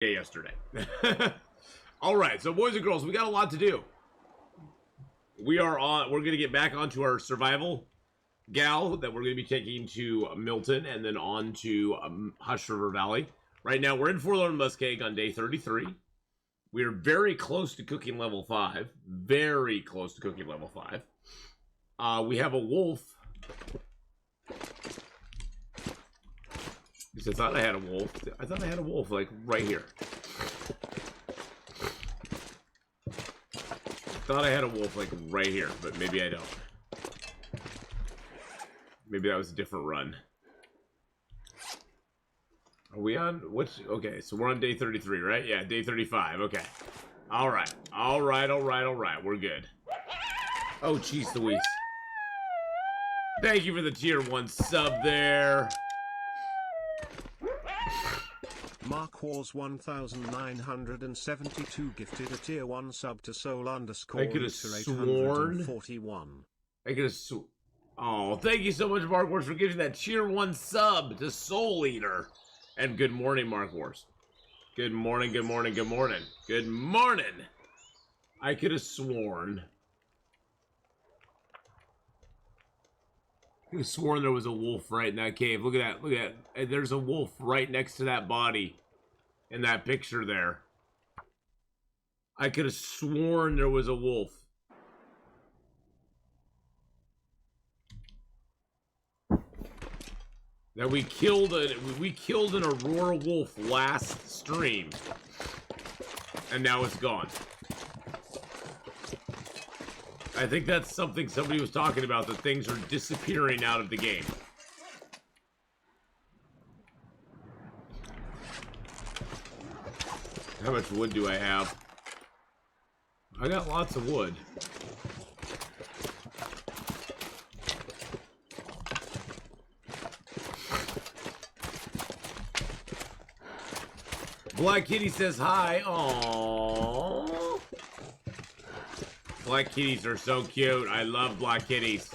yesterday. All right, so boys and girls, we got a lot to do. We're going to get back onto our survival gal that we're going to be taking to Milton and then on to Hush River Valley. Right now, we're in Forlorn, Muskeg on day 33. We are very close to cooking level 5. Very close to cooking level 5. We have a wolf. I thought I had a wolf. I thought I had a wolf, like, right here. Thought I had a wolf, like, right here, but maybe I don't. Maybe that was a different run. Are we on? What's... Okay, so we're on day 33, right? Yeah, day 35. Okay. Alright. Alright, alright, alright. We're good. Oh, jeez Louise. Thank you for the tier 1 sub there. Mark Wars 1972 gifted a tier 1 sub to soul underscore I could have sworn. 41. I could have sworn. Oh, thank you so much, Mark Wars, for giving that tier 1 sub to Soul Eater. And good morning, Mark Wars. Good morning, good morning, good morning. Good morning. I could have sworn. I could have sworn there was a wolf right in that cave. Look at that. Look at that. There's a wolf right next to that body in that picture there. I could have sworn there was a wolf. That we killed an Aurora wolf last stream. And now it's gone. I think that's something somebody was talking about, that things are disappearing out of the game. How much wood do I have? I got lots of wood. Black Kitty says hi. Aww. Black kitties are so cute. I love black kitties.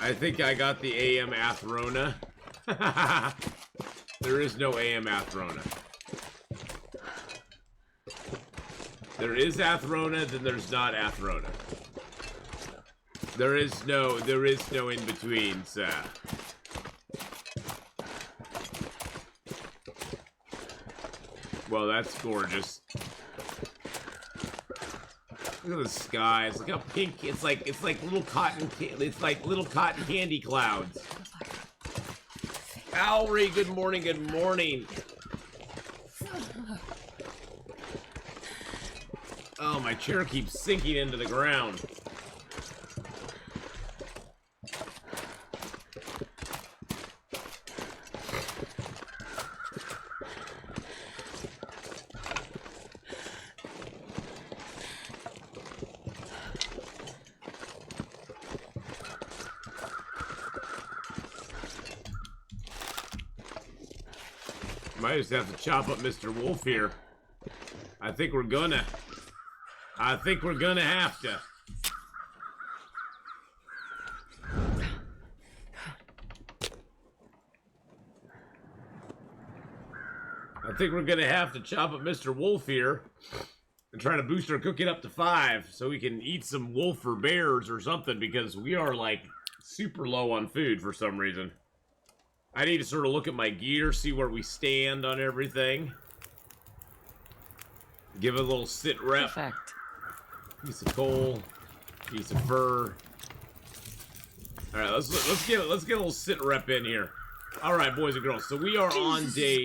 I think I got the AM Athrona. There is no AM Athrona. There is Athrona, then there's not Athrona. There is no in between, sir. Well, that's gorgeous. Look at the skies. Look how pink. It's like little cotton. It's like little cotton candy clouds. Alry, good morning. Good morning. Oh, my chair keeps sinking into the ground. Might just have to chop up Mr. Wolf here. I think we're gonna have to. I think we're gonna have to chop up Mr. Wolf here and try to boost our cooking up to 5 so we can eat some wolf or bears or something, because we are like super low on food for some reason. I need to sort of look at my gear, see where we stand on everything. Give it a little sit rep. Perfect. Piece of coal, piece of fur. All right, let's get a little sit rep in here. All right, boys and girls. So we are on day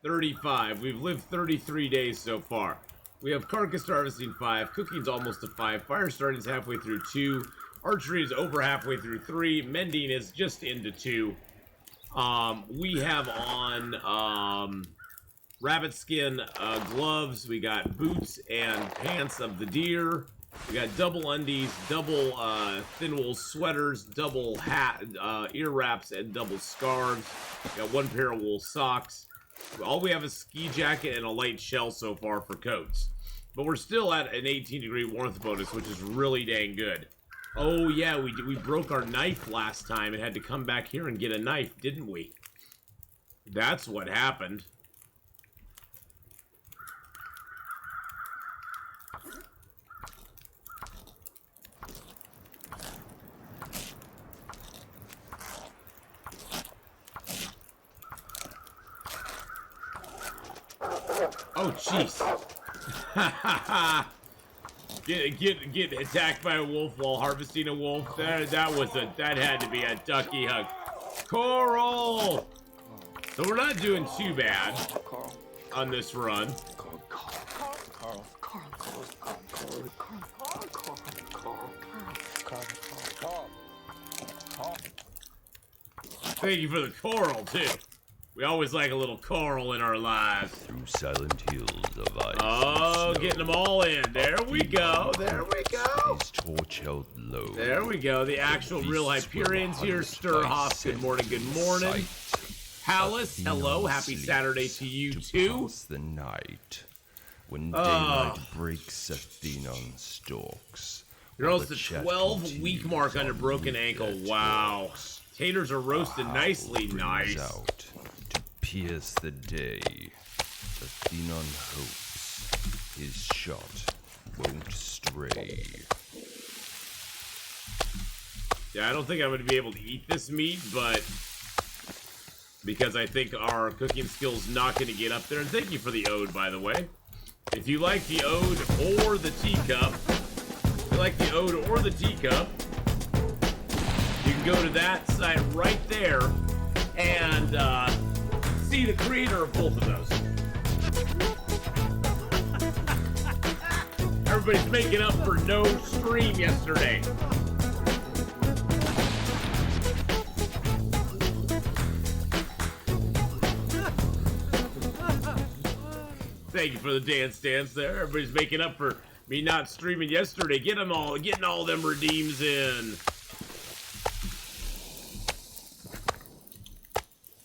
35. We've lived 33 days so far. We have carcass harvesting 5, cooking's almost to 5, fire starting is halfway through 2, archery is over halfway through 3, mending is just into 2. We have on rabbit skin gloves. We got boots and pants of the deer. We got double undies, double thin wool sweaters, double hat, ear wraps, and double scarves. We got 1 pair of wool socks. All we have is ski jacket and a light shell so far for coats. But we're still at an 18-degree warmth bonus, which is really dang good. Oh yeah, we broke our knife last time and had to come back here and get a knife, didn't we? That's what happened. Oh, jeez. get attacked by a wolf while harvesting a wolf. That had to be a ducky hug. Coral. So we're not doing too bad on this run. Thank you for the coral too. We always like a little coral in our lives. Through silent hills of ice. Oh, getting them all in. There we go. There we go. His torch held low. There we go. The actual real Hyperions here. Sturhoff, good morning. Good morning. Palace, hello. Happy Saturday to you too. The night when daylight breaks, Atheenon stalks. You're almost the 12-week mark on a broken ankle. Wow. Taters are roasted nicely. Nice. Out to pierce the day. Atheenon hopes his shot won't stray. Yeah, I don't think I'm going to be able to eat this meat, but because I think our cooking skill's not going to get up there. And thank you for the ode, by the way. If you like the ode or the teacup, you can go to that site right there and see the creator of both of those. Everybody's making up for no stream yesterday. Thank you for the dance there. Everybody's making up for me not streaming yesterday. Getting all them redeems in.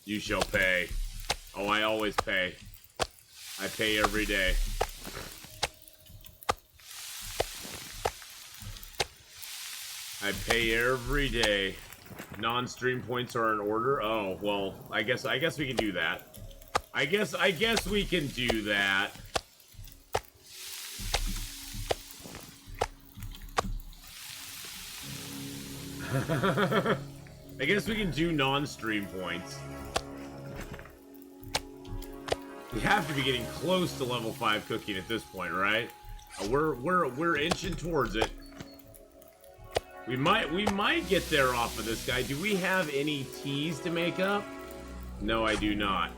You shall pay. Oh, I always pay. I pay every day. I pay every day. Non-stream points are in order. Oh, well, I guess we can do that. I guess we can do that. I guess we can do non-stream points. We have to be getting close to level 5 cooking at this point, right? We're inching towards it. We might get there off of this guy. Do we have any teas to make up? No, I do not.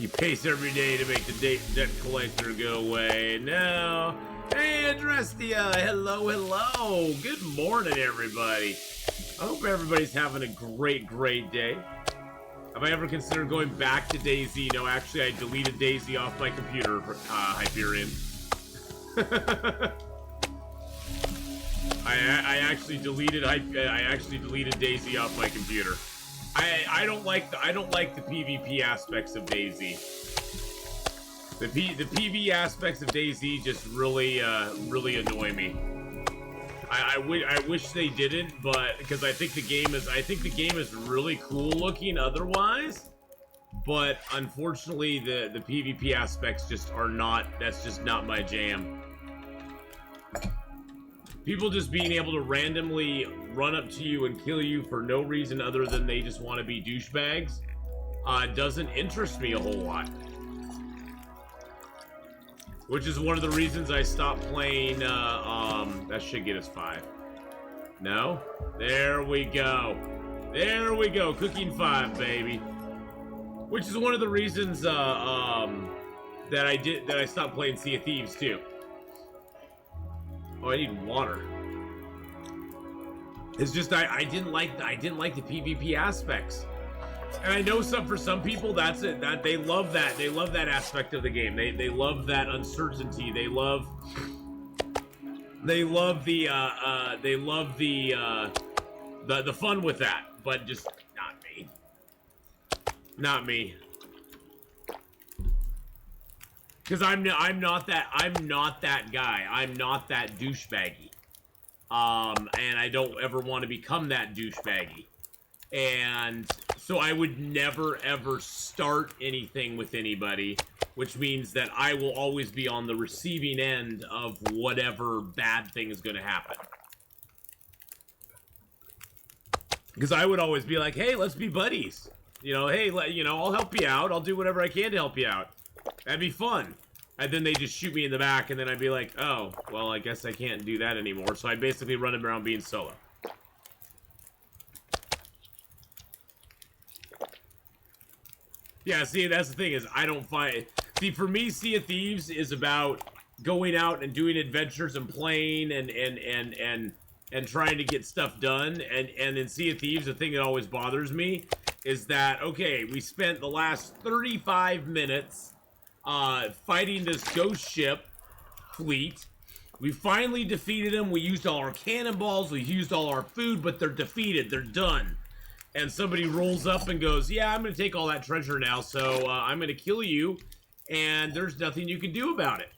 You pace every day to make the debt collector go away. No. Hey, Adrestia. Hello. Good morning, everybody. I hope everybody's having a great day. Have I ever considered going back to DayZ? No, actually, I deleted DayZ off my computer, Hyperion. I actually deleted DayZ off my computer. I don't like the PvP aspects of DayZ. The PvP aspects of DayZ just really annoy me. I wish they didn't, but because I think the game is really cool looking otherwise, but unfortunately the PvP aspects just are not. That's just not my jam. People just being able to randomly run up to you and kill you for no reason other than they just want to be douchebags doesn't interest me a whole lot. Which is one of the reasons I stopped playing, that should get us 5. No? There we go. Cooking 5, baby. Which is one of the reasons, that I stopped playing Sea of Thieves, too. Oh, I need water. It's just, I didn't like the PvP aspects. And I know for some people that's it. That they love that aspect of the game. They love that uncertainty. They love the fun with that. But just not me. Not me. Because I'm not that guy. I'm not that douchebaggy. And I don't ever want to become that douchebaggy. And so I would never, ever start anything with anybody, which means that I will always be on the receiving end of whatever bad thing is going to happen. Because I would always be like, hey, let's be buddies. You know, hey, I'll help you out. I'll do whatever I can to help you out. That'd be fun. And then they just shoot me in the back, and then I'd be like, oh, well, I guess I can't do that anymore. So I basically run around being solo. Yeah, see, that's the thing is, I don't find... See, for me, Sea of Thieves is about going out and doing adventures and playing and trying to get stuff done. And in Sea of Thieves, the thing that always bothers me is that, okay, we spent the last 35 minutes fighting this ghost ship fleet. We finally defeated them. We used all our cannonballs. We used all our food, but they're defeated. They're done. And somebody rolls up and goes, yeah, I'm going to take all that treasure now, so I'm going to kill you, and there's nothing you can do about it.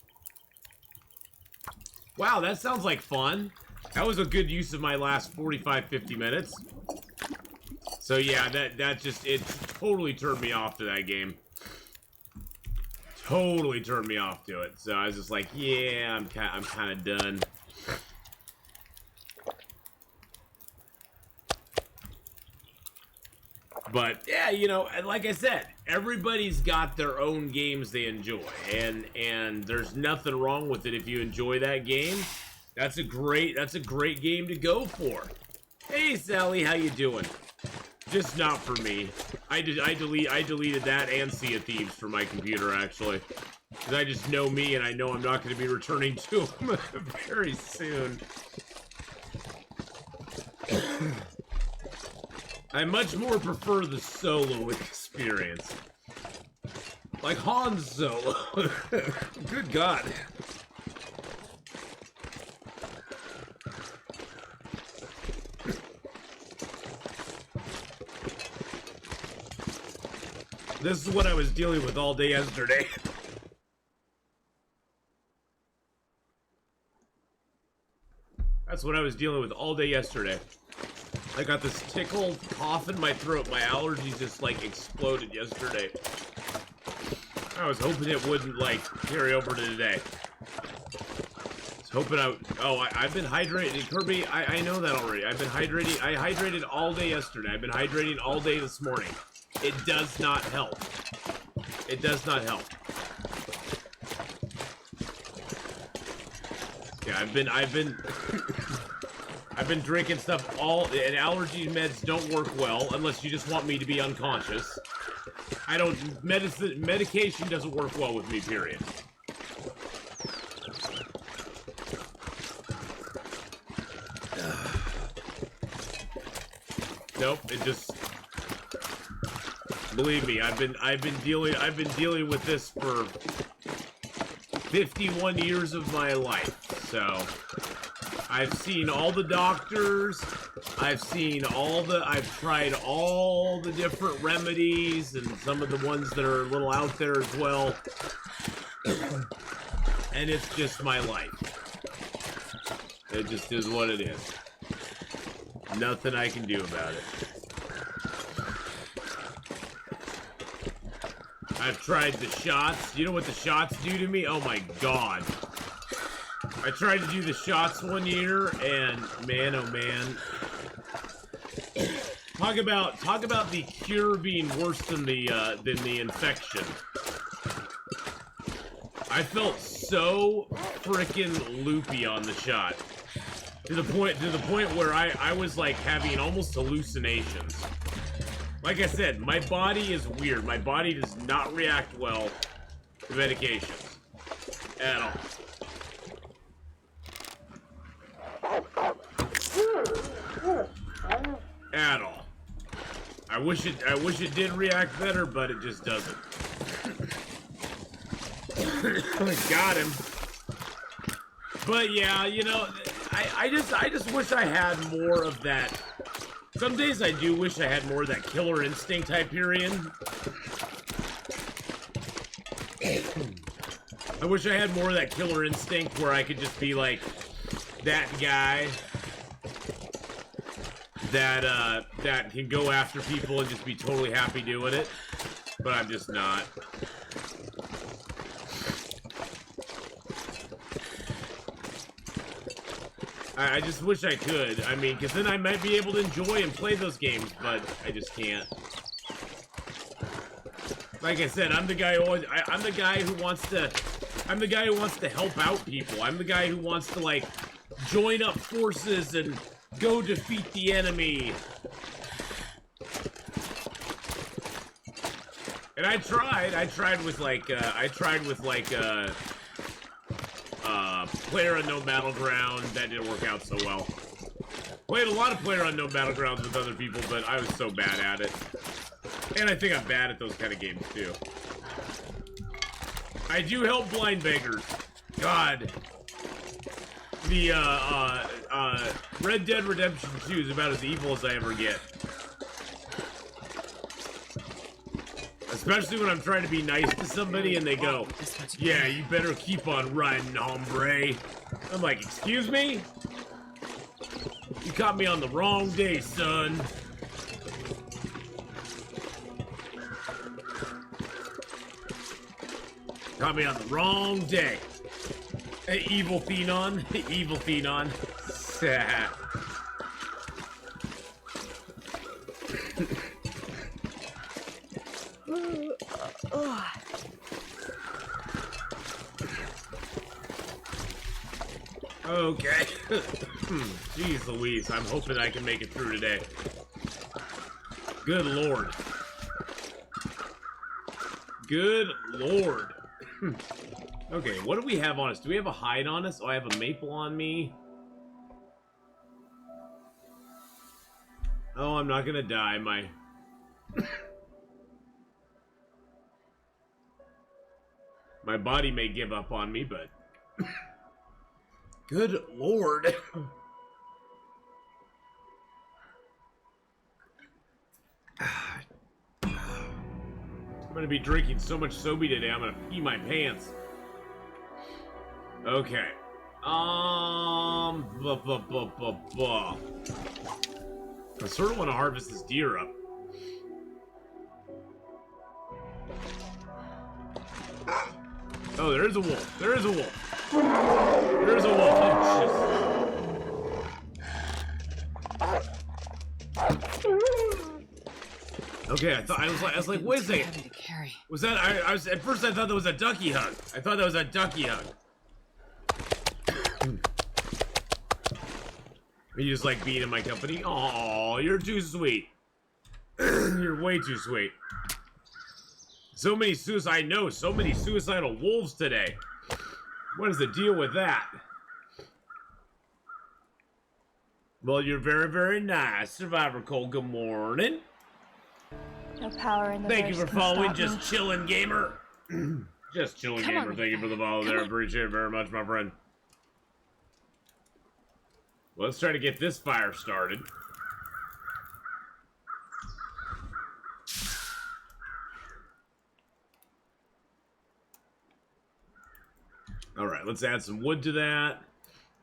Wow, that sounds like fun. That was a good use of my last 45, 50 minutes. So yeah, that just, it totally turned me off to that game. Totally turned me off to it. So I was just like, yeah, I'm kind of done. But yeah, you know, like I said, everybody's got their own games they enjoy, and there's nothing wrong with it if you enjoy that game. That's a great game to go for. Hey Sally, how you doing? Just not for me. I deleted that and Sea of Thieves from my computer actually, because I just know me and I know I'm not going to be returning to them very soon. I much more prefer the solo experience. Like Han Solo. Good God. This is what I was dealing with all day yesterday. That's what I was dealing with all day yesterday. I got this tickle cough in my throat. My allergies just like exploded yesterday. I was hoping it wouldn't like carry over to today. I was hoping I've been hydrating. Kirby, I know that already. I've been hydrating. I hydrated all day yesterday. I've been hydrating all day this morning. It does not help. It does not help. Yeah, I've been drinking stuff and allergy meds don't work well unless you just want me to be unconscious. Medication doesn't work well with me, period. Nope, it just, believe me, I've been dealing with this for 51 years of my life, so I've seen all the doctors, I've tried all the different remedies, and some of the ones that are a little out there as well, and it's just my life. It just is what it is. Nothing I can do about it. I've tried the shots. You know what the shots do to me? Oh my God. I tried to do the shots one year, and man, oh man. Talk about the cure being worse than the infection. I felt so freaking loopy on the shot. To the point where I was like having almost hallucinations. Like I said, my body is weird. My body does not react well to medications. At all. At all. I wish it did react better, but it just doesn't. Got him. But yeah, you know, I just wish I had more of that. Some days I do wish I had more of that killer instinct Hyperion. I wish I had more of that killer instinct where I could just be like that guy that can go after people and just be totally happy doing it, but I'm just not. I just wish I could. I mean, because then I might be able to enjoy and play those games, but I just can't. Like I said, I'm the guy who I'm the guy who wants to help out people. I'm the guy who wants to, like, join up forces and go defeat the enemy. And I tried with PlayerUnknown Battleground. That didn't work out so well. Played a lot of PlayerUnknown Battlegrounds with other people, but I was so bad at it. And I think I'm bad at those kind of games too. I do help blind beggars. God. The Red Dead Redemption 2 is about as evil as I ever get. Especially when I'm trying to be nice to somebody and they go, yeah, you better keep on riding, hombre. I'm like, excuse me? You caught me on the wrong day, son. Caught me on the wrong day. Hey, evil Atheenon. Evil Atheenon. Okay. Jeez Louise, I'm hoping I can make it through today. Good Lord. Good Lord. Okay, what do we have on us? Do we have a hide on us? Oh, I have a maple on me. Oh, I'm not gonna die. My body may give up on me, but... Good Lord. I'm gonna be drinking so much sobe today, I'm gonna pee my pants. Okay. I sort of want to harvest this deer up. Oh, there is a wolf. There is a wolf. There is a wolf. Oh, shit. Okay, I was like, wait a second. Was that? At first I thought that was a ducky hug. I thought that was a ducky hug. You just like being in my company? Aw, you're too sweet. You're way too sweet. So many suicidal wolves today. What is the deal with that? Well, you're very, very nice, Survivor Cole. Good morning. No power in the Thank you for following, Just Chillin' Gamer. Just Chillin' Gamer. Thank you for the follow there. Appreciate it very much, my friend. Well, let's try to get this fire started. Alright, let's add some wood to that.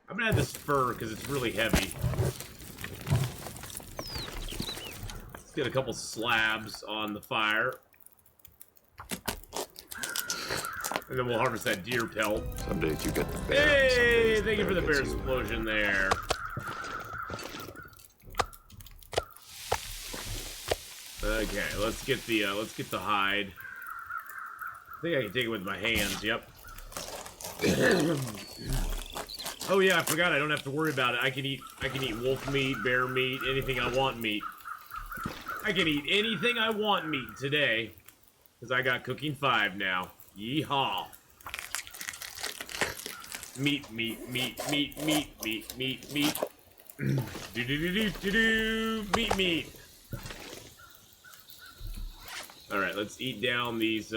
I'm gonna add this fur because it's really heavy. Let's get a couple slabs on the fire. And then we'll harvest that deer pelt. Some days you get the bear. Hey, thank you for the bear explosion there. Okay, let's get the hide. I think I can take it with my hands. Yep. Oh yeah, I forgot. I don't have to worry about it. I can eat wolf meat, bear meat, anything I want meat. I can eat anything I want meat today, because I got cooking 5 now. Yeehaw! Meat. Meat. All right, let's eat down these.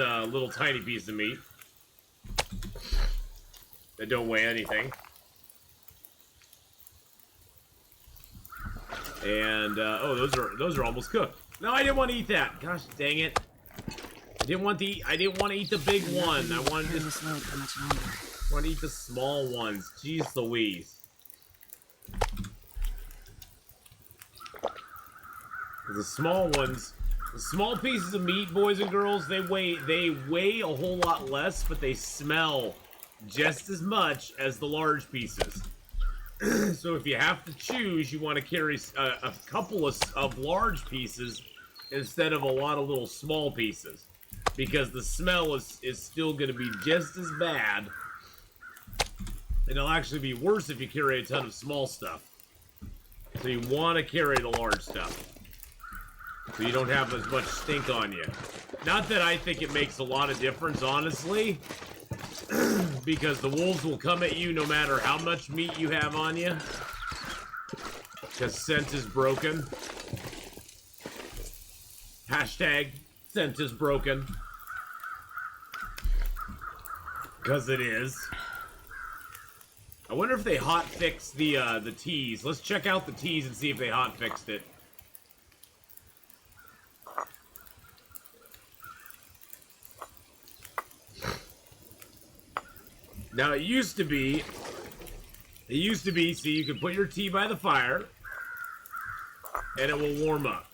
Little tiny pieces of meat that don't weigh anything. And oh, those are almost cooked. No, I didn't want to eat that. Gosh dang it! I didn't want to eat the big one. I wanted to. Want to eat the small ones. Jeez Louise. The small ones, the small pieces of meat, boys and girls, they weigh a whole lot less, but they smell just as much as the large pieces. So if you have to choose, you want to carry a couple of large pieces instead of a lot of little small pieces, because the smell is still going to be just as bad, and it'll actually be worse if you carry a ton of small stuff. So you want to carry the large stuff, so you don't have as much stink on you. Not that I think it makes a lot of difference, honestly, because the wolves will come at you no matter how much meat you have on you, because scent is broken. Hashtag scent is broken. Because it is. I wonder if they hot fixed the teas. Let's check out the teas and see if they hot fixed it. Now it used to be, see, you can put your tea by the fire and it will warm up.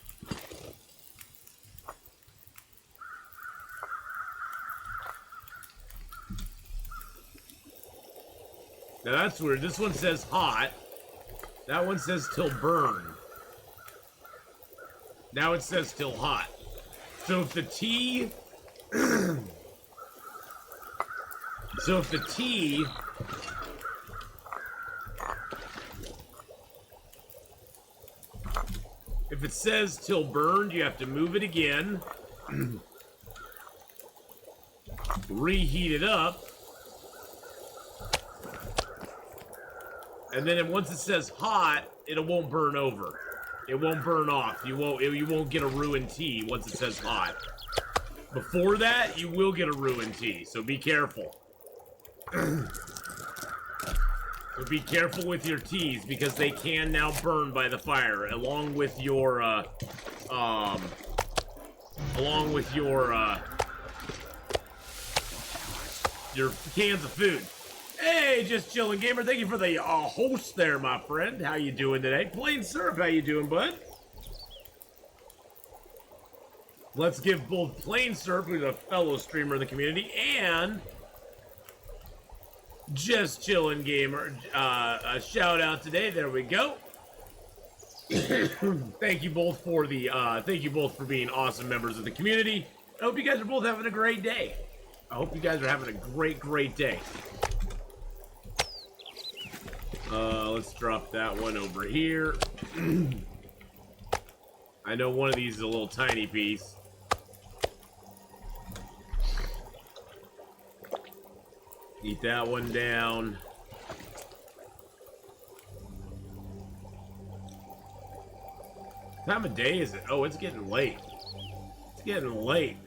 Now that's weird. This one says hot. That one says till burn. Now it says till hot. So if the tea... So if the tea... If it says till burned, you have to move it again. Reheat it up. And then once it says hot, it won't burn over. It won't burn off. You won't get a ruined tea once it says hot. Before that, you will get a ruined tea, so be careful. So be careful with your teas, because they can now burn by the fire, along with your cans of food. Hey, Just Chillin' Gamer, thank you for the host there, my friend. How you doing today? Plain Syrup, how you doing, bud? Let's give both Plain Syrup, who's a fellow streamer in the community, and Just Chillin' Gamer a shout out today. There we go. Thank you both for being awesome members of the community. I hope you guys are both having a great day. I hope you guys are having a great day. Let's drop that one over here. I know one of these is a little tiny piece. Eat that one down. What time of day is it? Oh, it's getting late. It's getting late.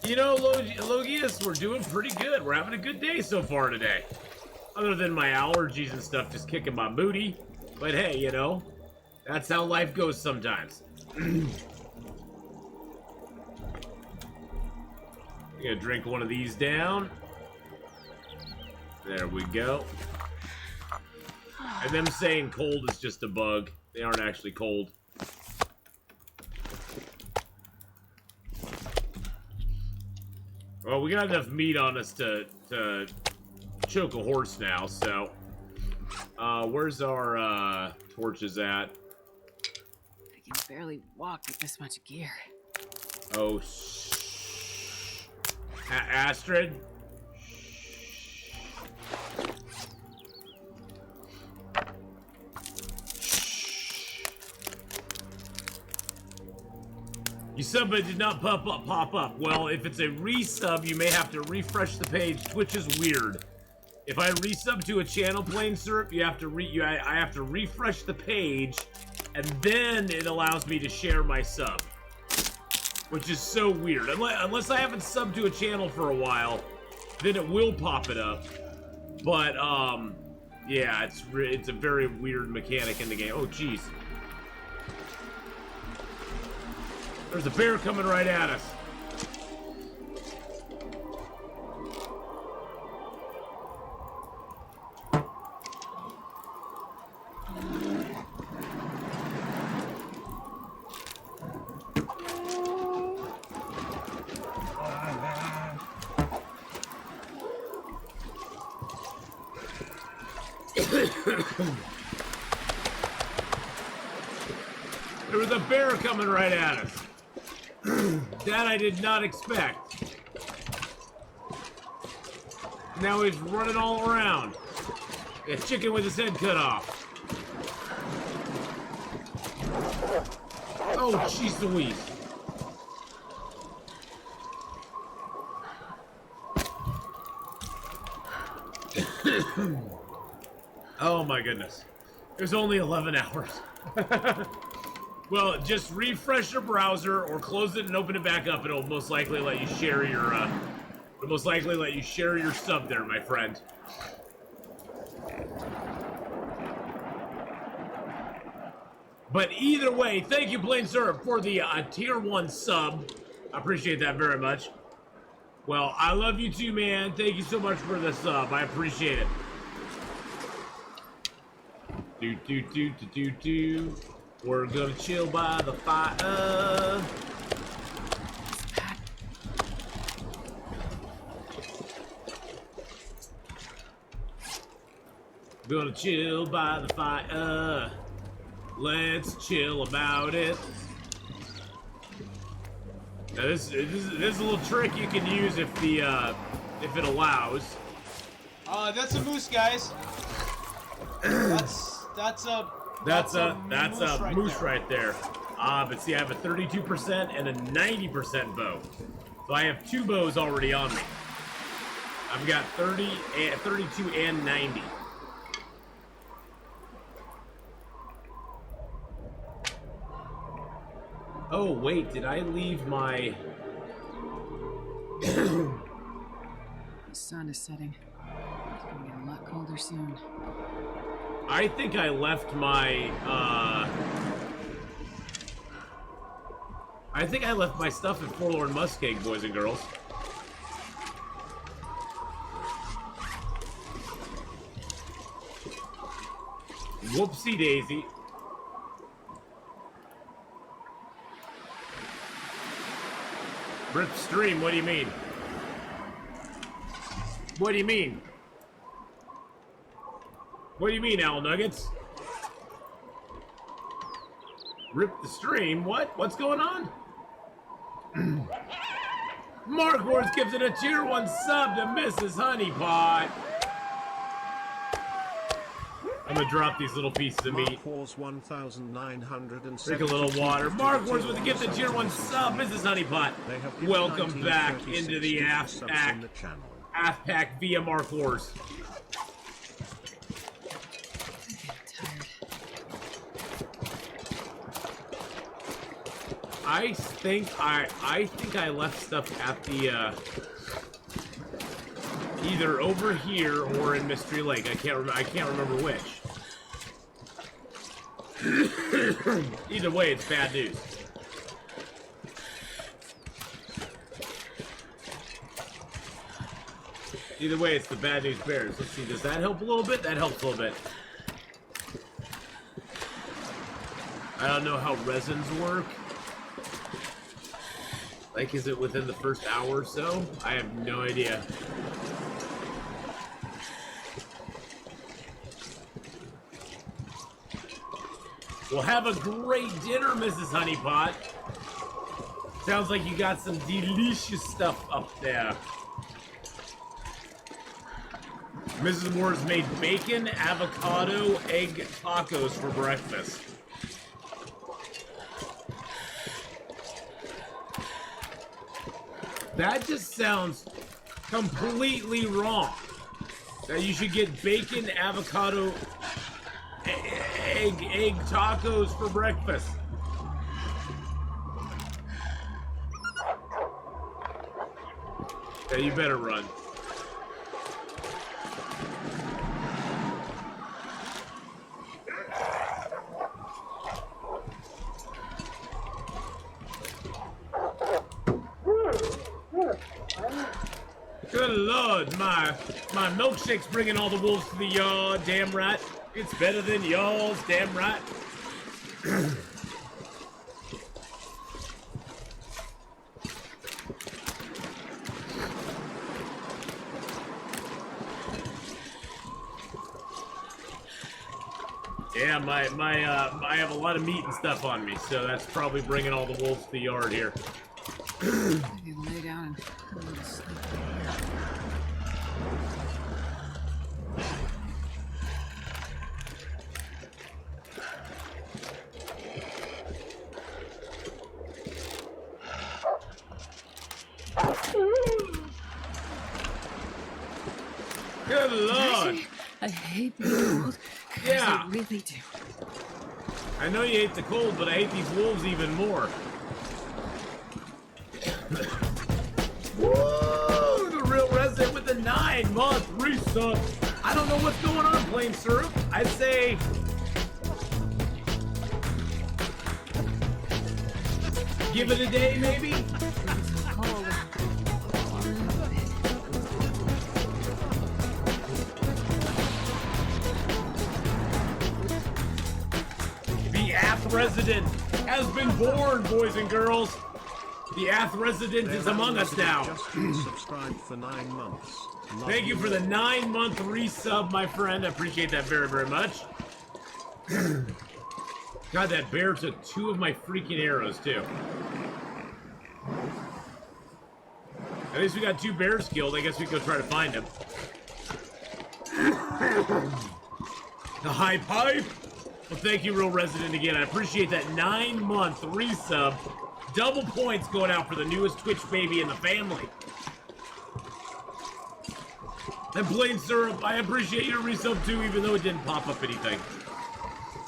You know, Logius, we're doing pretty good. We're having a good day so far today. Other than my allergies and stuff just kicking my booty. But hey, you know, that's how life goes sometimes. I'm gonna drink one of these down. There we go. And them saying cold is just a bug. They aren't actually cold. Well, we got enough meat on us to choke a horse now, so... where's our, torches at? I can barely walk with this much gear. Oh, Astrid? You sub but it did not pop up. Well, if it's a resub, you may have to refresh the page. Twitch is weird. If I resub to a channel, Plain Syrup, you have to I have to refresh the page, and then it allows me to share my sub, which is so weird. Unless I haven't subbed to a channel for a while, then it will pop it up. But yeah, it's a very weird mechanic in the game. Oh, jeez. There's a bear coming right at us. There was a bear coming right at us. That I did not expect. Now he's running all around. A chicken with his head cut off. Oh, jeez Louise. Oh my goodness. There's only 11 hours. Well, just refresh your browser or close it and open it back up. It'll most likely let you share your sub there, my friend. But either way, thank you, Plain Sir, for the tier 1 sub. I appreciate that very much. Well, I love you too, man. Thank you so much for the sub. I appreciate it. We're gonna chill by the fire. Gonna chill by the fire. Let's chill about it. Now this is a little trick you can use if it allows. That's a moose, guys. That's a moose right there. But see, I have a 32% and a 90% bow, so I have 2 bows already on me. I've got 32 and 90. Oh wait, did I leave my? The sun is setting. It's gonna get a lot colder soon. I think I left my stuff at Forlorn Muskeg, boys and girls. Whoopsie daisy. Rip stream, what do you mean? What do you mean? What do you mean, Owl Nuggets? Rip the stream? What? What's going on? Mark Wars gives it a tier 1 sub to Mrs. Honeypot. I'm gonna drop these little pieces of meat. Mark Wars 1970. Drink a little water. Mark Wars with a gift of tier 1 sub, Mrs. Honeypot. Welcome back into the Athpack via Mark Wars. I think I left stuff at the either over here or in Mystery Lake. I can't remember which. Either way, it's bad news. Either way, it's the bad news bears. Let's see, does that help a little bit? That helps a little bit. I don't know how resins work. Like, is it within the first hour or so? I have no idea. Well, have a great dinner, Mrs. Honeypot. Sounds like you got some delicious stuff up there. Mrs. Wars made bacon, avocado, egg tacos for breakfast. That just sounds completely wrong. That you should get bacon, avocado, egg tacos for breakfast. Yeah, you better run. Good Lord, my milkshake's bringing all the wolves to the yard, damn right. It's better than y'all's, damn right. Yeah, I have a lot of meat and stuff on me, so that's probably bringing all the wolves to the yard here. Maybe lay down and have a little sleep. Good lord! I hate being cold. Yeah. I really do. I know you hate the cold, but I hate these wolves even more. Whoa! The real resident with the 9-month resub. I don't know what's going on, Plain Syrup. I'd say... give it a day, maybe? It's cold. A little bit. The Ath resident has been born, boys and girls. The Ath resident is among us now. Just been subscribed for 9 months. Love Thank you for the 9-month resub, my friend. I appreciate that very, very much. God, that bear took 2 of my freaking arrows, too. At least we got 2 bears killed. I guess we can go try to find them. The high pipe. Well, thank you, Real Resident, again. I appreciate that 9-month resub. Double points going out for the newest Twitch baby in the family. And Plain Syrup, I appreciate your resub too, even though it didn't pop up anything.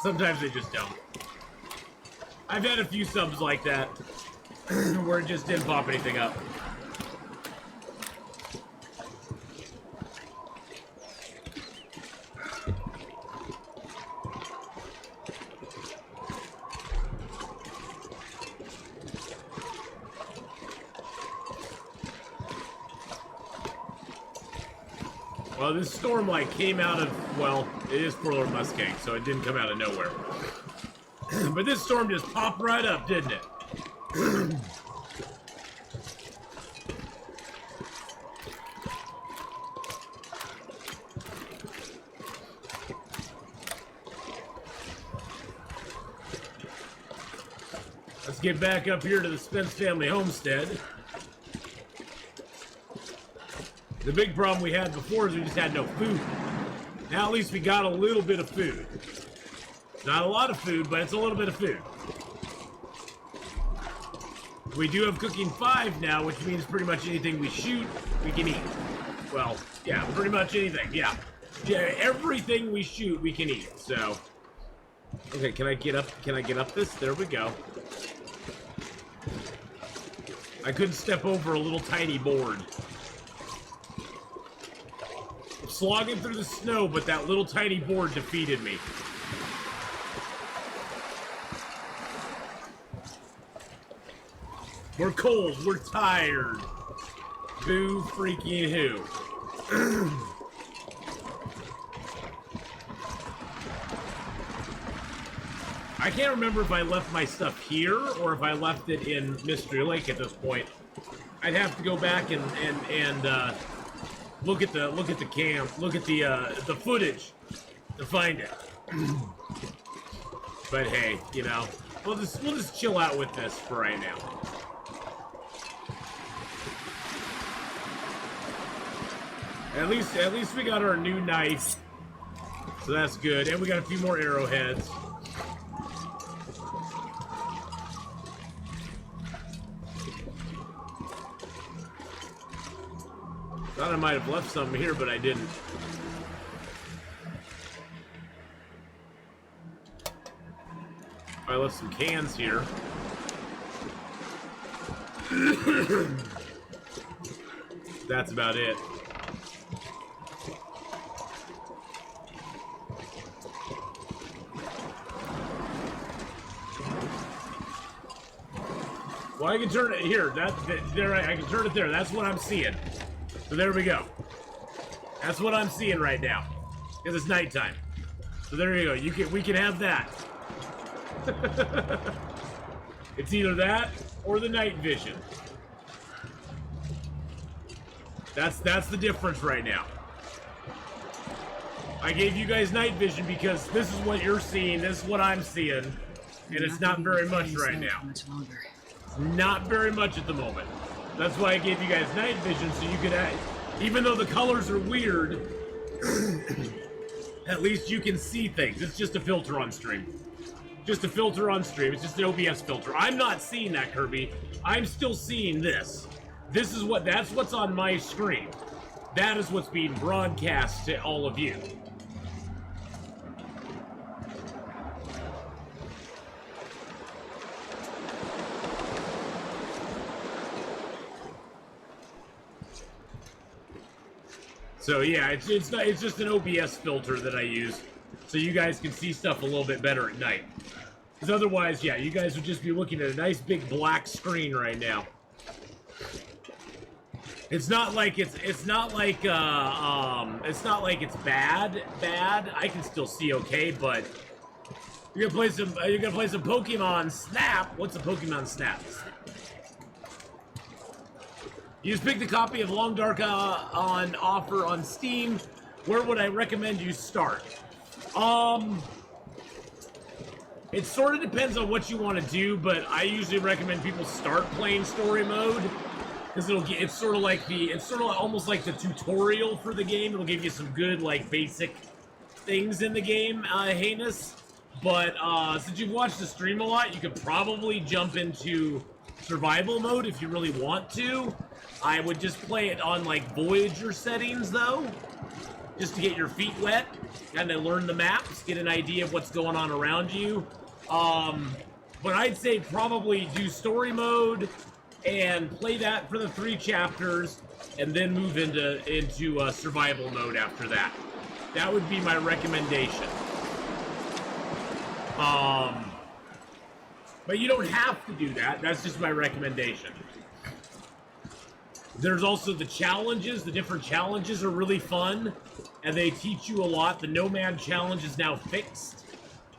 Sometimes they just don't. I've had a few subs like that, where it just didn't pop anything up. Well, this storm, like, came out of, well, it is Forlorn Muskeg, so it didn't come out of nowhere. But this storm just popped right up, didn't it? Let's get back up here to the Spence family homestead. The big problem we had before is we just had no food. Now at least we got a little bit of food. Not a lot of food, but it's a little bit of food. We do have cooking 5 now, which means pretty much anything we shoot, we can eat. Well, yeah, pretty much anything, yeah. Yeah, everything we shoot, we can eat, so. Okay, can I get up this? There we go. I couldn't step over a little tiny board. Slogging through the snow, but that little tiny board defeated me. We're cold, we're tired. Boo freaking who. I can't remember if I left my stuff here or if I left it in Mystery Lake at this point. I'd have to go back and look at the footage to find it. But hey, you know, we'll just chill out with this for right now. At least we got our new knife, so that's good, and we got a few more arrowheads. Thought I might have left something here, but I didn't. I left some cans here. That's about it. Well, I can turn it here. There, I can turn it there. That's what I'm seeing. So there we go. That's what I'm seeing right now, because it's nighttime. So there you go. We can have that. It's either that or the night vision. That's the difference right now. I gave you guys night vision because this is what you're seeing, this is what I'm seeing, and it's not very much right now. Not very much at the moment. That's why I gave you guys night vision, so you could, even though the colors are weird, at least you can see things. It's just a filter on stream. Just a filter on stream. It's just an OBS filter. I'm not seeing that, Kirby. I'm still seeing this. That's what's on my screen. That is what's being broadcast to all of you. So yeah, it's just an OBS filter that I use, so you guys can see stuff a little bit better at night. Because otherwise, yeah, you guys would just be looking at a nice big black screen right now. It's not like it's not like it's bad. I can still see okay, but you're gonna play some Pokemon Snap. What's a Pokemon Snap? You just picked a copy of Long Dark on offer on Steam. Where would I recommend you start? It sort of depends on what you want to do, but I usually recommend people start playing story mode because it's sort of almost like the tutorial for the game. It'll give you some good like basic things in the game, Heinous. But since you've watched the stream a lot, you could probably jump into survival mode if you really want to. I would just play it on like Voyager settings though, just to get your feet wet, kind of learn the maps, get an idea of what's going on around you. But I'd say probably do story mode and play that for the 3 chapters, and then move into survival mode after that. That would be my recommendation. But you don't have to do that. That's just my recommendation. There's also the challenges. The different challenges are really fun, and they teach you a lot. The Nomad Challenge is now fixed,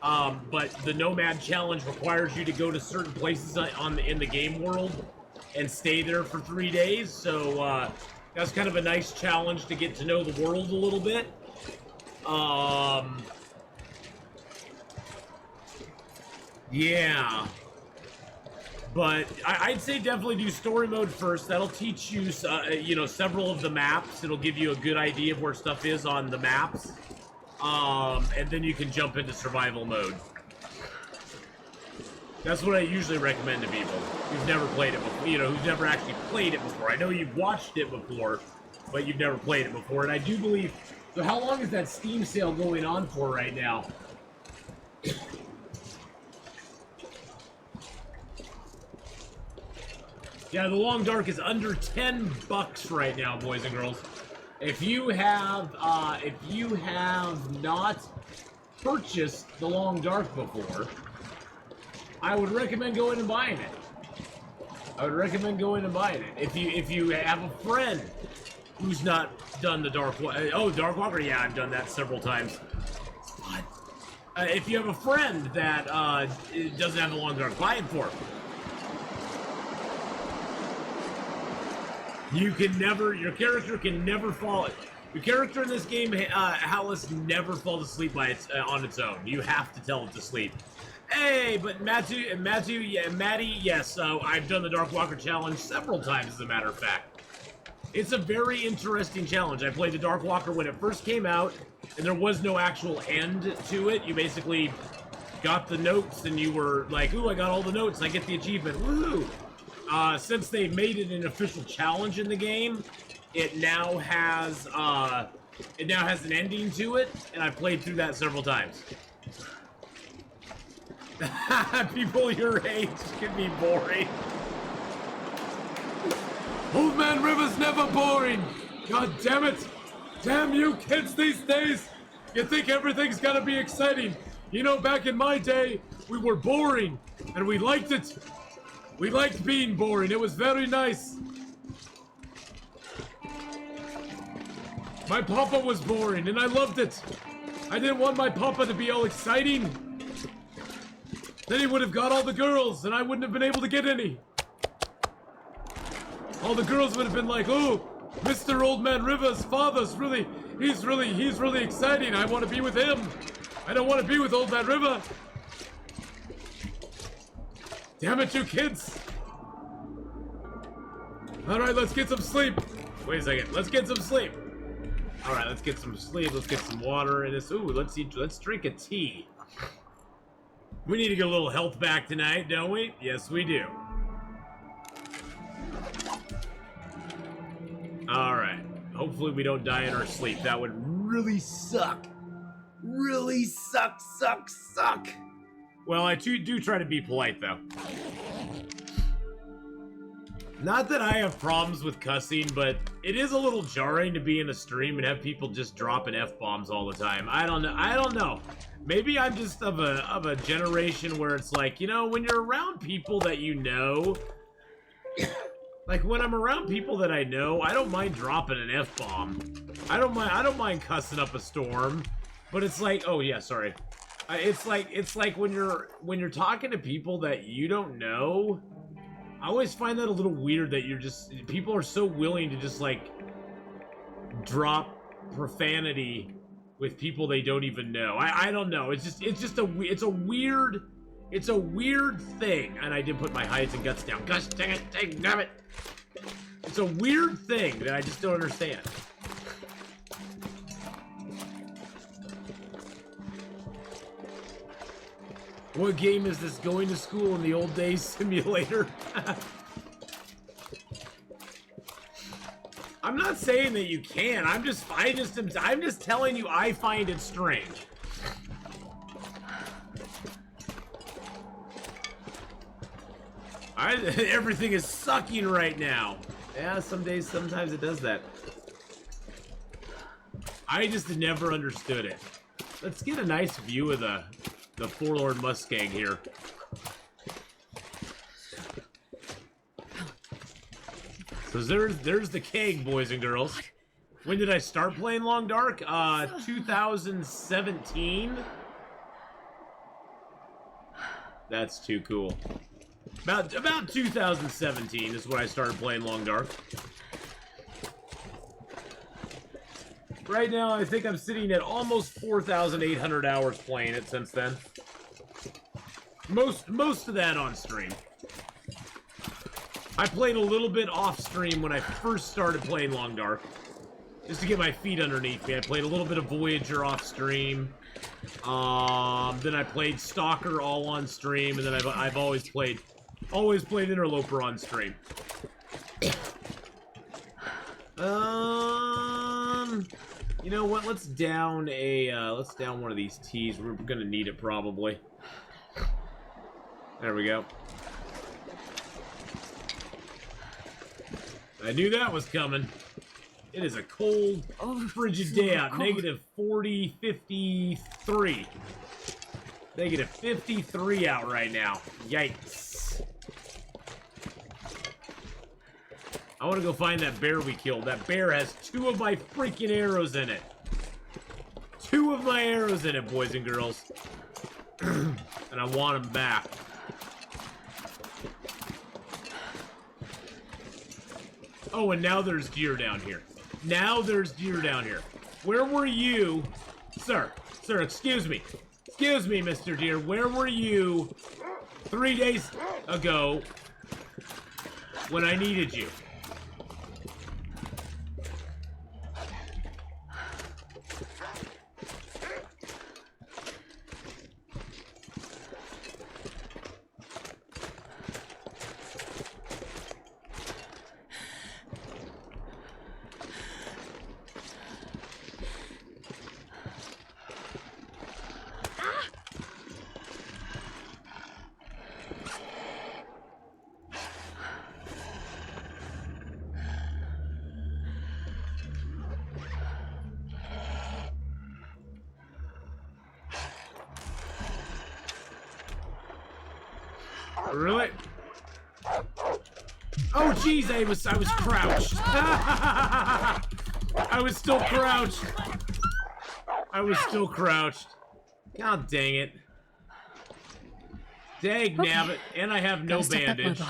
but the Nomad Challenge requires you to go to certain places in the game world and stay there for 3 days. So that's kind of a nice challenge to get to know the world a little bit. Yeah. But I'd say definitely do story mode first. That'll teach you, several of the maps. It'll give you a good idea of where stuff is on the maps. And then you can jump into survival mode. That's what I usually recommend to people who've never played it before, who've never actually played it before. I know you've watched it before, but you've never played it before. And I do believe... So how long is that Steam sale going on for right now? Yeah, the Long Dark is under $10 right now, boys and girls. If you have not purchased the Long Dark before, I would recommend going and buying it. If you have a friend who's not done the Dark Walker, Dark Walker, yeah, I've done that several times. But if you have a friend that doesn't have the Long Dark, buy it for him. Your character can never fall. Your character in this game, Hallis, never falls asleep on its own. You have to tell it to sleep. Hey, but Maddie, yes, I've done the Dark Walker challenge several times, as a matter of fact. It's a very interesting challenge. I played the Dark Walker when it first came out, and there was no actual end to it. You basically got the notes, and you were like, ooh, I got all the notes, I get the achievement, woohoo! Since they made it an official challenge in the game, it now has an ending to it, and I've played through that several times. People your age can be boring. Old Man River's never boring! God damn it! Damn you kids these days! You think everything's gotta be exciting. You know, back in my day, we were boring, and we liked it. We liked being boring. It was very nice. My papa was boring, and I loved it. I didn't want my papa to be all exciting. Then he would have got all the girls, and I wouldn't have been able to get any. All the girls would have been like, ooh, Mr. Old Man River's father's he's really exciting. I want to be with him. I don't want to be with Old Man River. Damn it, you kids. All right, let's get some sleep. Wait a second. Let's get some sleep. All right, let's get some sleep. Let's get some water in this. Ooh, let's drink a tea. We need to get a little health back tonight, don't we? Yes, we do. All right. Hopefully we don't die in our sleep. That would really suck. Really suck. Well, I do try to be polite, though. Not that I have problems with cussing, but it is a little jarring to be in a stream and have people just dropping F-bombs all the time. I don't know. Maybe I'm just of a generation where it's like, you know, when you're around people that you know, like when I'm around people that I know, I don't mind dropping an F-bomb. I don't mind cussing up a storm, but it's like, oh yeah, sorry. It's like when you're talking to people that you don't know, I always find that a little weird that people are so willing to just like drop profanity with people they don't even know. I don't know. It's a weird thing. And I did put my hides and guts down. Gosh dang it, damn it. It's a weird thing that I just don't understand. What game is this? Going to school in the old days simulator? I'm not saying that you can. I'm just telling you I find it strange. Everything is sucking right now. Yeah, sometimes it does that. I just never understood it. Let's get a nice view of the Forlorn Muskeg here. So there's the keg, boys and girls. When did I start playing Long Dark? 2017. That's too cool. About 2017 is when I started playing Long Dark. Right now, I think I'm sitting at almost 4,800 hours playing it since then. Most of that on stream. I played a little bit off stream when I first started playing Long Dark, just to get my feet underneath me. I played a little bit of Voyager off stream. Then I played Stalker all on stream, and then I've always played Interloper on stream. You know what? Let's down one of these teas. We're gonna need it probably. There we go. I knew that was coming. It is a cold, frigid day out. Negative 40, 53. Negative 53 out right now. Yikes. I want to go find that bear we killed. That bear has 2 of my freaking arrows in it. 2 of my arrows in it, boys and girls. And I want them back. Oh, and now there's deer down here. Now there's deer down here. Where were you? Sir, excuse me. Excuse me, Mr. Deer. Where were you 3 days ago when I needed you? Really? Oh jeez, I was crouched. I was still crouched. I was still crouched. God dang it. Dang nabbit. And I have no bandage.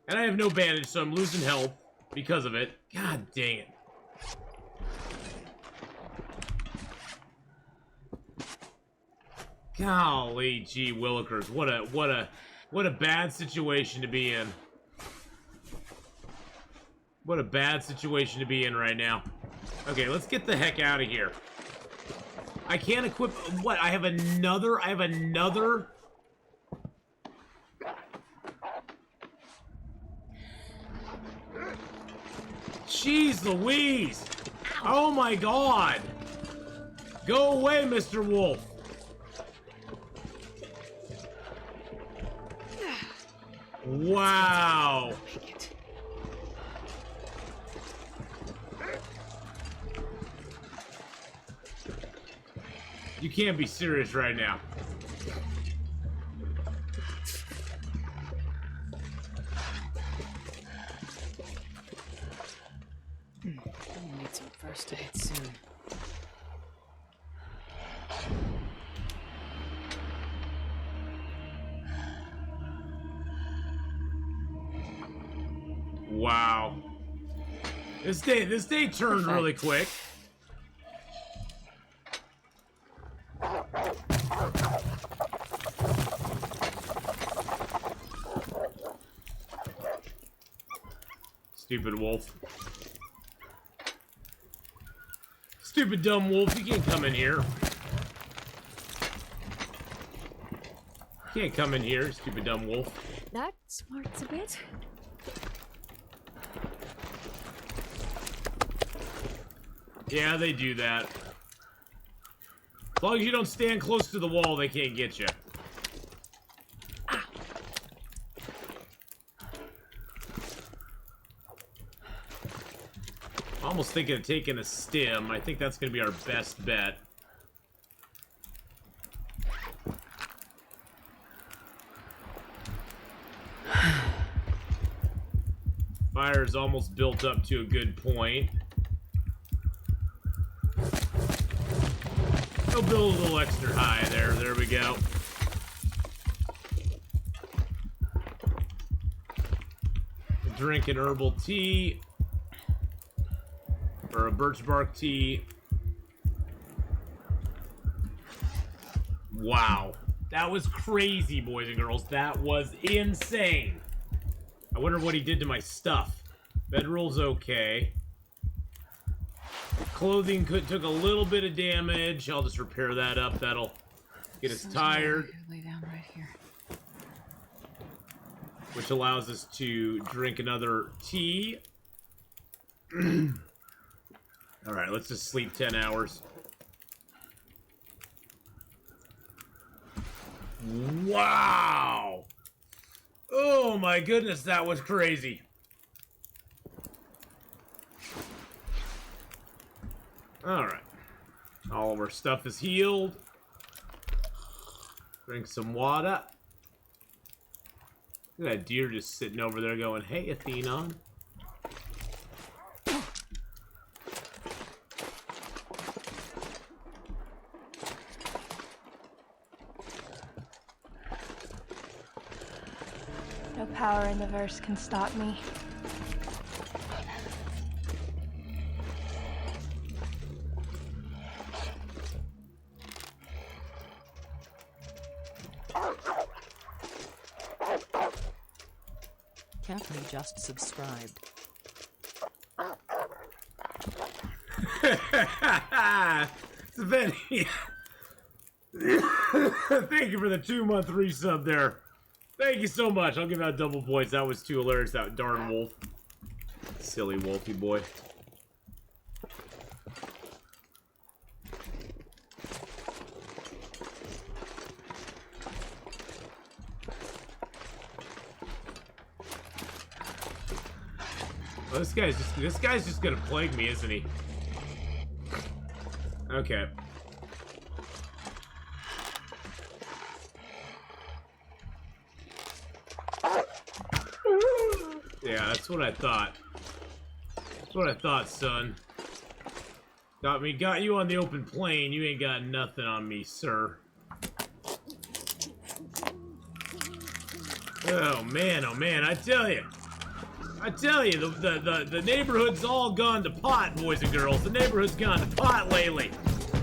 And I have no bandage, so I'm losing health. because of it. God dang it. Golly gee willikers. What a bad situation to be in. What a bad situation to be in right now. Okay, let's get the heck out of here. I can't equip... What? I have another... Jeez Louise! Oh my god! Go away, Mr. Wolf! Wow! You can't be serious right now. I'll need some first aid soon. Wow. This day turned really quick. Stupid wolf. Stupid dumb wolf, you can't come in here. You can't come in here, stupid dumb wolf. That smarts a bit. Yeah, they do that. As long as you don't stand close to the wall, they can't get you. I'm almost thinking of taking a stim. I think that's going to be our best bet. Fire's almost built up to a good point. I'll build a little extra high there. There we go. Drink an herbal tea. Or a birch bark tea. Wow. That was crazy, boys and girls. That was insane. I wonder what he did to my stuff. Bedroll's okay. Clothing took a little bit of damage. I'll just repair that up. That'll get us tired. Lay down right here. Which allows us to drink another tea. Alright, let's just sleep 10 hours. Wow! Oh my goodness, that was crazy. Alright. All of our stuff is healed. Drink some water. Look at that deer just sitting over there going, hey, Atheenon. No power in the verse can stop me. Catherine just subscribed. Savannah. Thank you for the 2-month resub there. Thank you so much. I'll give out double points. That was too hilarious, that darn wolf. Silly wolfy boy. Oh, this guy's just gonna plague me, isn't he? Okay. Yeah, that's what I thought. That's what I thought, son. Got you on the open plain. You ain't got nothing on me, sir. Oh man, I tell you. I tell you, the neighborhood's all gone to pot, boys and girls. The neighborhood's gone to pot lately.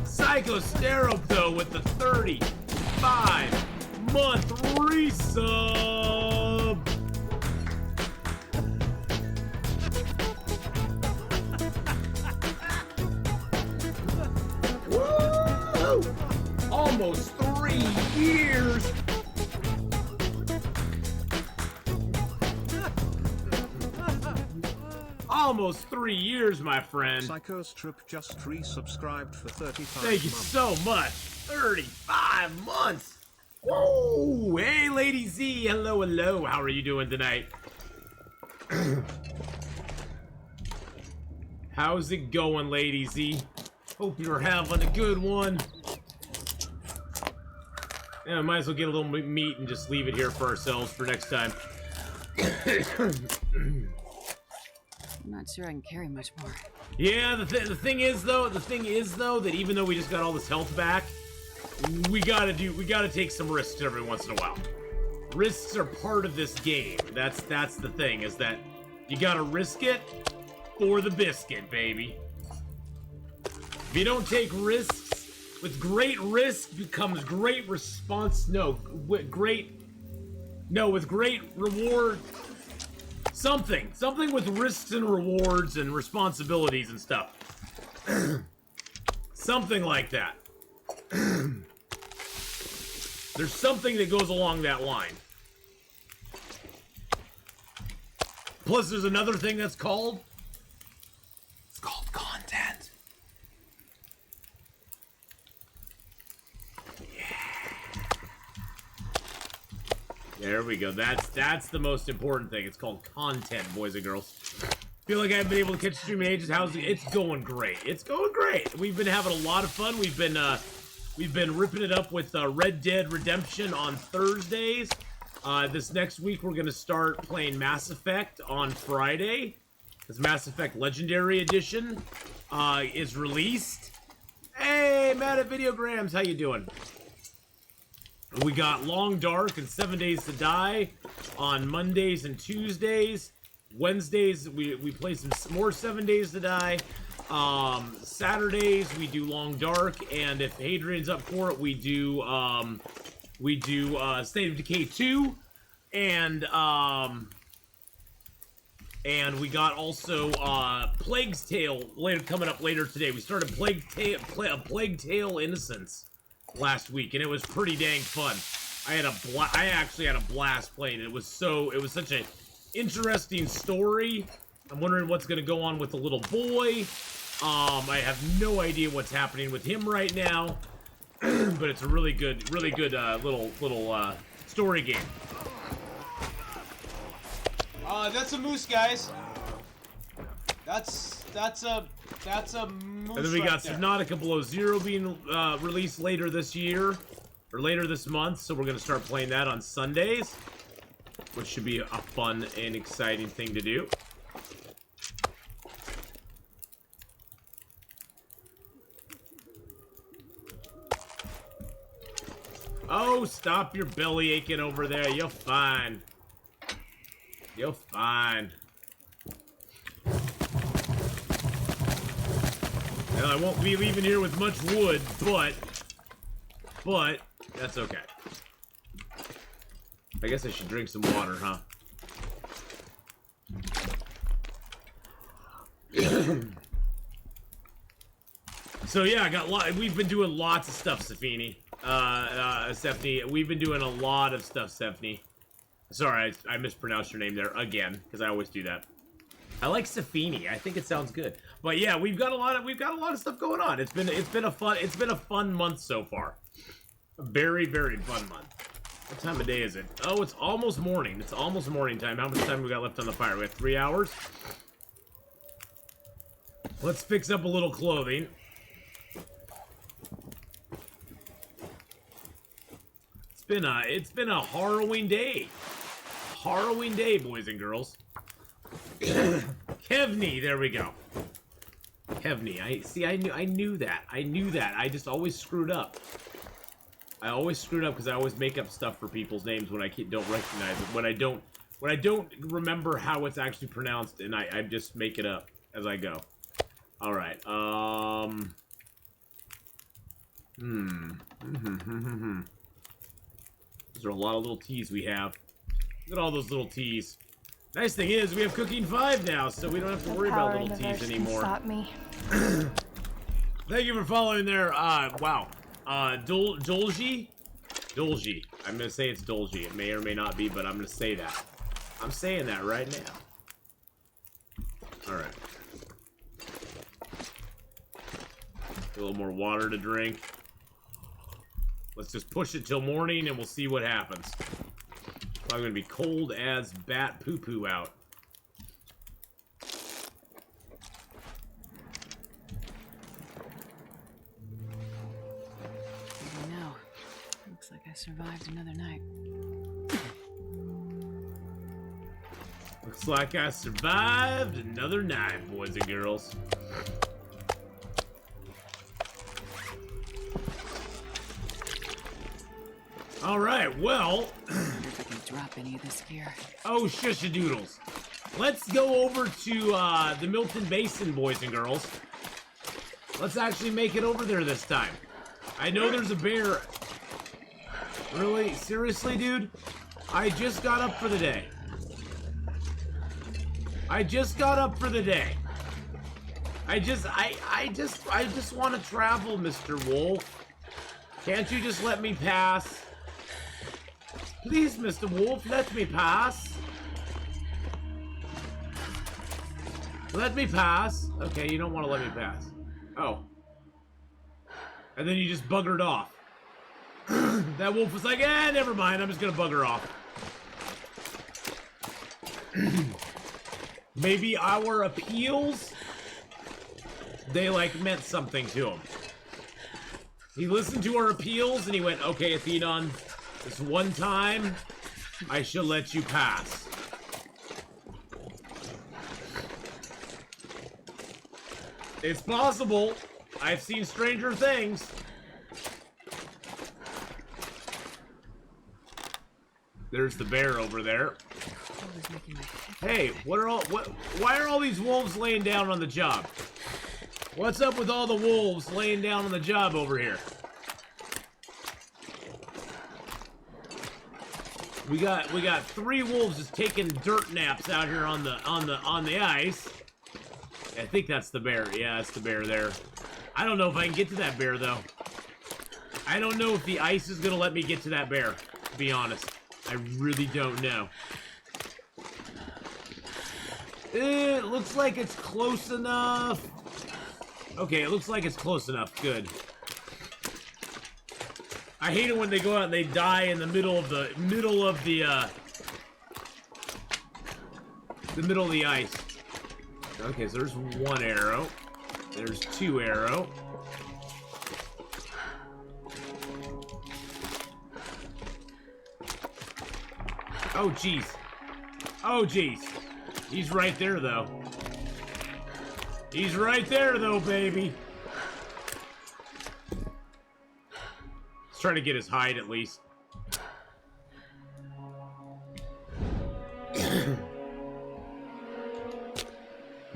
Psycho Sterope, though, with the 35-month resub. Woo! Almost 3 years. Almost 3 years, my friend. Psycho's Trip just resubscribed for 35 Thank you months. so much. 35 months. Whoa! Hey, Lady Z. Hello, hello. How are you doing tonight? How's it going, Lady Z? Hope you're having a good one. Yeah, might as well get a little meat and just leave it here for ourselves for next time. I'm not sure I can carry much more. Yeah, the thing is though, that even though we just got all this health back, we gotta take some risks every once in a while. Risks are part of this game. That's the thing, is that you gotta risk it for the biscuit, baby. If you don't take risks, with great risk becomes great response. With great reward. Something with risks and rewards and responsibilities and stuff. Something like that. There's something that goes along that line. Plus, there's another thing that's called. It's called content. There we go. That's the most important thing. It's called content, boys and girls. Feel like I haven't been able to catch stream in ages. How's it? It's going great. It's going great. We've been having a lot of fun. We've been ripping it up with Red Dead Redemption on Thursdays. This next week we're gonna start playing Mass Effect on Friday. This Mass Effect Legendary Edition is released. Hey, Matt at Videograms, how you doing? We got Long Dark and 7 Days to Die on Mondays and Tuesdays. Wednesdays, we play some more 7 Days to Die. Saturdays, we do Long Dark. And if Hadrian's up for it, we do State of Decay 2. And we got also Plague's Tale coming up later today. We started Plague Tale Innocence last week, and it was pretty dang fun. I actually had a blast playing it. It was such an interesting story. I'm wondering what's going to go on with the little boy. I have no idea what's happening with him right now, but it's a really good little story game. That's a moose, guys. That's a moose. And then we got there. Subnautica Below Zero being released later this year, or later this month, so we're going to start playing that on Sundays, which should be a fun and exciting thing to do. Oh, stop your belly aching over there. You're fine. You're fine. Well, I won't be leaving here with much wood, but that's okay. I guess I should drink some water, huh? So yeah, we've been doing lots of stuff, Stephanie. Stephanie, we've been doing a lot of stuff, Stephanie. Sorry, I mispronounced your name there again, because I always do that. I like Stephanie. I think it sounds good. But yeah, we've got a lot of stuff going on. It's been a fun month so far. A very, very fun month. What time of day is it? Oh, it's almost morning. It's almost morning time. How much time we got left on the fire? We have 3 hours. Let's fix up a little clothing. It's been a harrowing day. Harrowing day, boys and girls. Kevney, there we go. Kevney, I knew that. I just always screwed up. I always screwed up because I always make up stuff for people's names when I don't recognize it. When when I don't remember how it's actually pronounced, and I just make it up as I go. Alright, Those are a lot of little T's we have. Look at all those little T's. Nice thing is, we have Cooking 5 now, so we don't have to worry about little T's anymore. Stop me. Thank you for following there. Wow. Dolji? Dolji. I'm gonna say it's Dolji. It may or may not be, but I'm gonna say that. I'm saying that right now. Alright. A little more water to drink. Let's just push it till morning and we'll see what happens. Probably gonna be cold as bat poo-poo out. I know. Looks like I survived another night. Looks like I survived another night, boys and girls. Alright, well... I wonder if I can drop any of this gear. Oh, shush-a-doodles. Let's go over to the Milton Basin, boys and girls. Let's actually make it over there this time. I know there's a bear. Really? Seriously, dude? I just got up for the day. I just got up for the day. I just want to travel, Mr. Wolf. Can't you just let me pass? Please, Mr. Wolf, let me pass. Let me pass. Okay, you don't want to let me pass. Oh. And then you just buggered off. That wolf was like, eh, never mind, I'm just gonna bugger off. Maybe our appeals, they, like, meant something to him. He listened to our appeals and he went, okay, Atheenon, this one time, I shall let you pass. It's possible. I've seen stranger things. There's the bear over there. Hey, why are all these wolves laying down on the job? What's up with all the wolves laying down on the job over here? We got 3 wolves just taking dirt naps out here on the ice. I think that's the bear. Yeah, that's the bear there. I don't know if I can get to that bear though. I don't know if the ice is gonna let me get to that bear, to be honest. I really don't know. It looks like it's close enough. Okay, it looks like it's close enough. Good. I hate it when they go out and they die in the middle of the ice. Okay, so there's 1 arrow. There's 2 arrow. Oh jeez. Oh jeez. He's right there though. He's right there though, baby. Let's try to get his hide at least.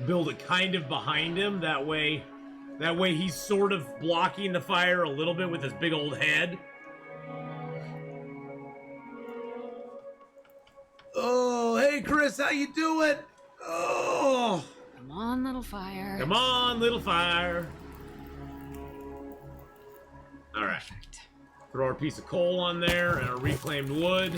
Build it kind of behind him, that way he's sort of blocking the fire a little bit with his big old head. Oh, hey Chris, how you doing? Oh, Come on, little fire. come on, little fire. All right, Perfect. throw our piece of coal on there and our reclaimed wood.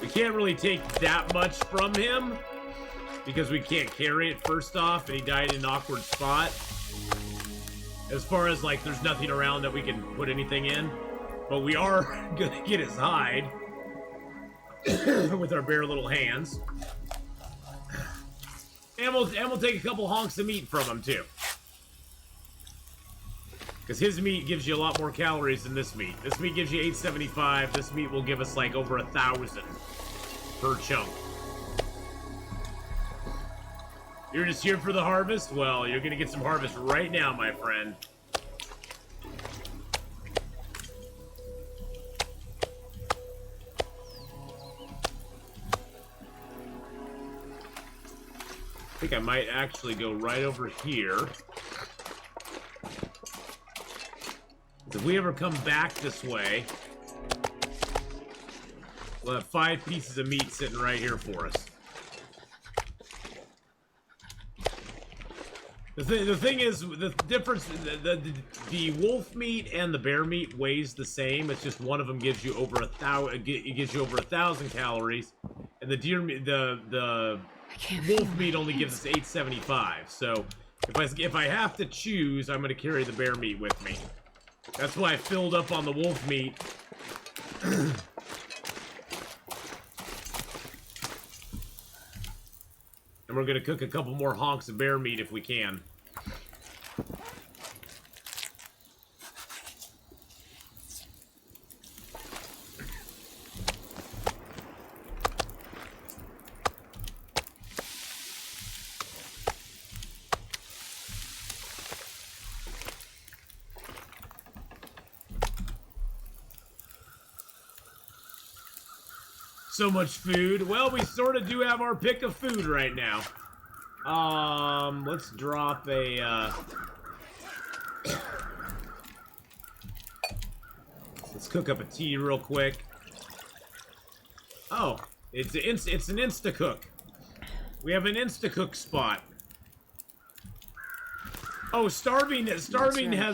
We can't really take that much from him because we can't carry it first off, and he died in an awkward spot. As far as like there's nothing around that we can put anything in, but we are gonna get his hide with our bare little hands, and we'll take a couple honks of meat from him too, because his meat gives you a lot more calories than this meat. This meat gives you 875. This meat will give us like over 1,000. per chunk. You're just here for the harvest? Well, you're gonna get some harvest right now, my friend. I think I might actually go right over here. If we ever come back this way, we'll have 5 pieces of meat sitting right here for us. The thing is, the difference, the wolf meat and the bear meat weighs the same. It's just one of them gives you over 1,000 calories, and the deer meat, the wolf meat only gives us 875. So if I have to choose, I'm going to carry the bear meat with me. That's why I filled up on the wolf meat. And we're going to cook a couple more honks of bear meat if we can. So much food. Well, we sort of do have our pick of food right now. Let's drop a, let's cook up a tea real quick. Oh, it's an Insta-cook. We have an Insta-cook spot. Oh, starving has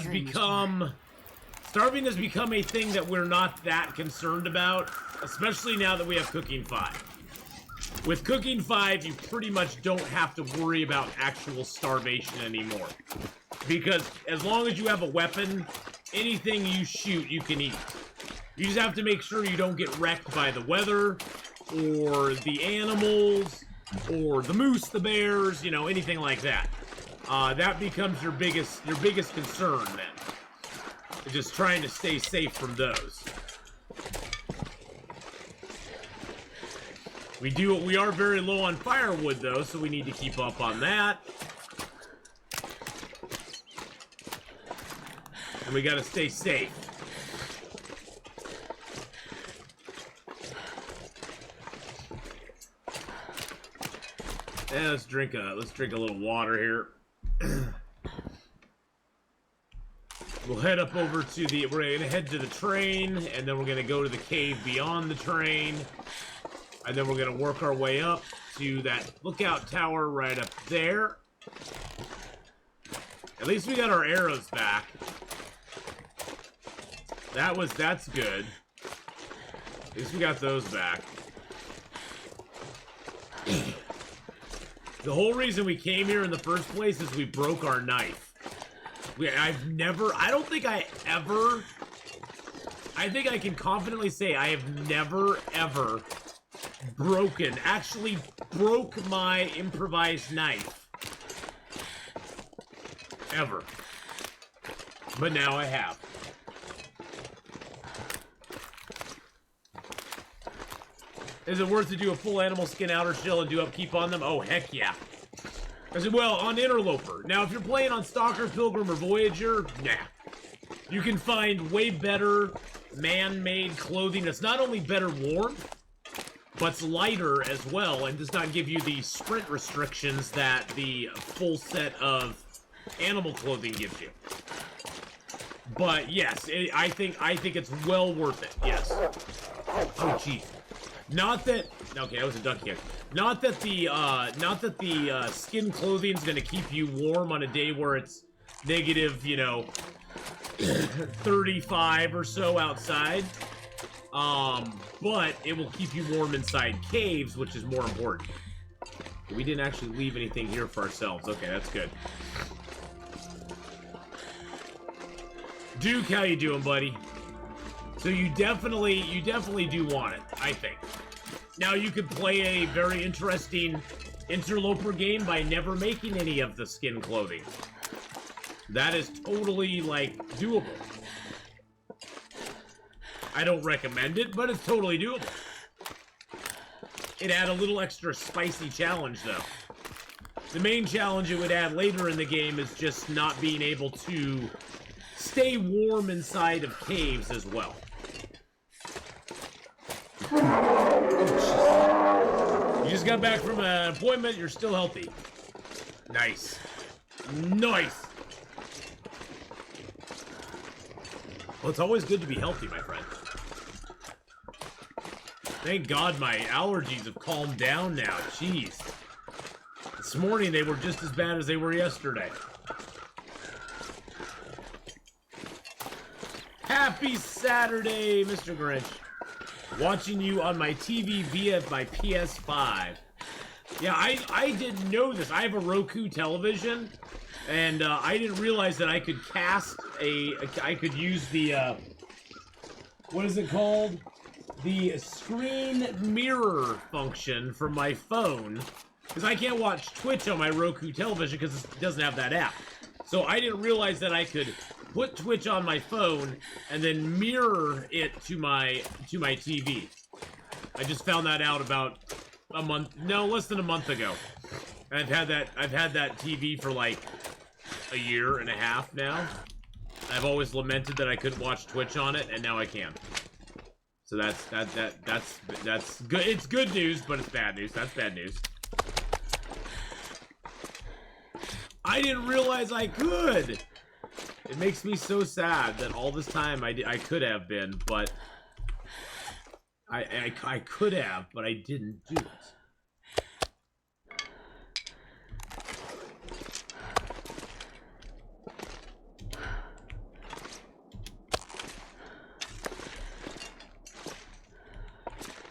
become a thing that we're not that concerned about, especially now that we have Cooking 5. With Cooking 5, you pretty much don't have to worry about actual starvation anymore. Because as long as you have a weapon, anything you shoot, you can eat. You just have to make sure you don't get wrecked by the weather, or the animals, or the moose, the bears, you know, anything like that. That becomes your biggest concern then. Just trying to stay safe from those. We are very low on firewood though, so we need to keep up on that. And we gotta stay safe. Yeah, let's drink a little water here. We'll head up over to we're gonna head to the train, and then we're gonna go to the cave beyond the train. And then we're gonna work our way up to that lookout tower right up there. At least we got our arrows back. That's good. At least we got those back. The whole reason we came here in the first place is we broke our knife. I think I can confidently say I have never, ever actually broke my improvised knife. Ever. But now I have. Is it worth to do a full animal skin outer shell and do upkeep on them? Oh, heck yeah. I said, well, on Interloper. Now, if you're playing on Stalker, Pilgrim, or Voyager, nah. You can find way better man-made clothing that's not only better warmth, but it's lighter as well, and does not give you the sprint restrictions that the full set of animal clothing gives you. But yes, I think it's well worth it. Yes. Oh, jeez. Not that. Okay, that was a duck here. Not that the skin clothing is gonna keep you warm on a day where it's negative, you know, 35 or so outside. But it will keep you warm inside caves, which is more important. We didn't actually leave anything here for ourselves. Okay, that's good. Duke, how you doing, buddy? So you definitely do want it, I think. Now you could play a very interesting Interloper game by never making any of the skin clothing. That is totally, like, doable. I don't recommend it, but it's totally doable. it add a little extra spicy challenge, though. The main challenge it would add later in the game is just not being able to stay warm inside of caves as well. You just got back from an appointment, you're still healthy. Nice. Nice! Well, it's always good to be healthy, my friend. Thank God my allergies have calmed down now. Jeez. This morning they were just as bad as they were yesterday. Happy Saturday, Mr. Grinch. Watching you on my TV via my PS5. Yeah, I didn't know this. I have a Roku television, and I didn't realize that I could cast I could use the, what is it called? The screen mirror function from my phone. Because I can't watch Twitch on my Roku television because it doesn't have that app. So I didn't realize that I could put Twitch on my phone and then mirror it to my TV. I just found that out about a month, no, less than a month ago. And I've had that TV for like a year and a half now. I've always lamented that I couldn't watch Twitch on it, and now I can. So that's good. It's good news, but it's bad news. That's bad news. I didn't realize I could. It makes me so sad that all this time I could have been, but I could have, but I didn't do it.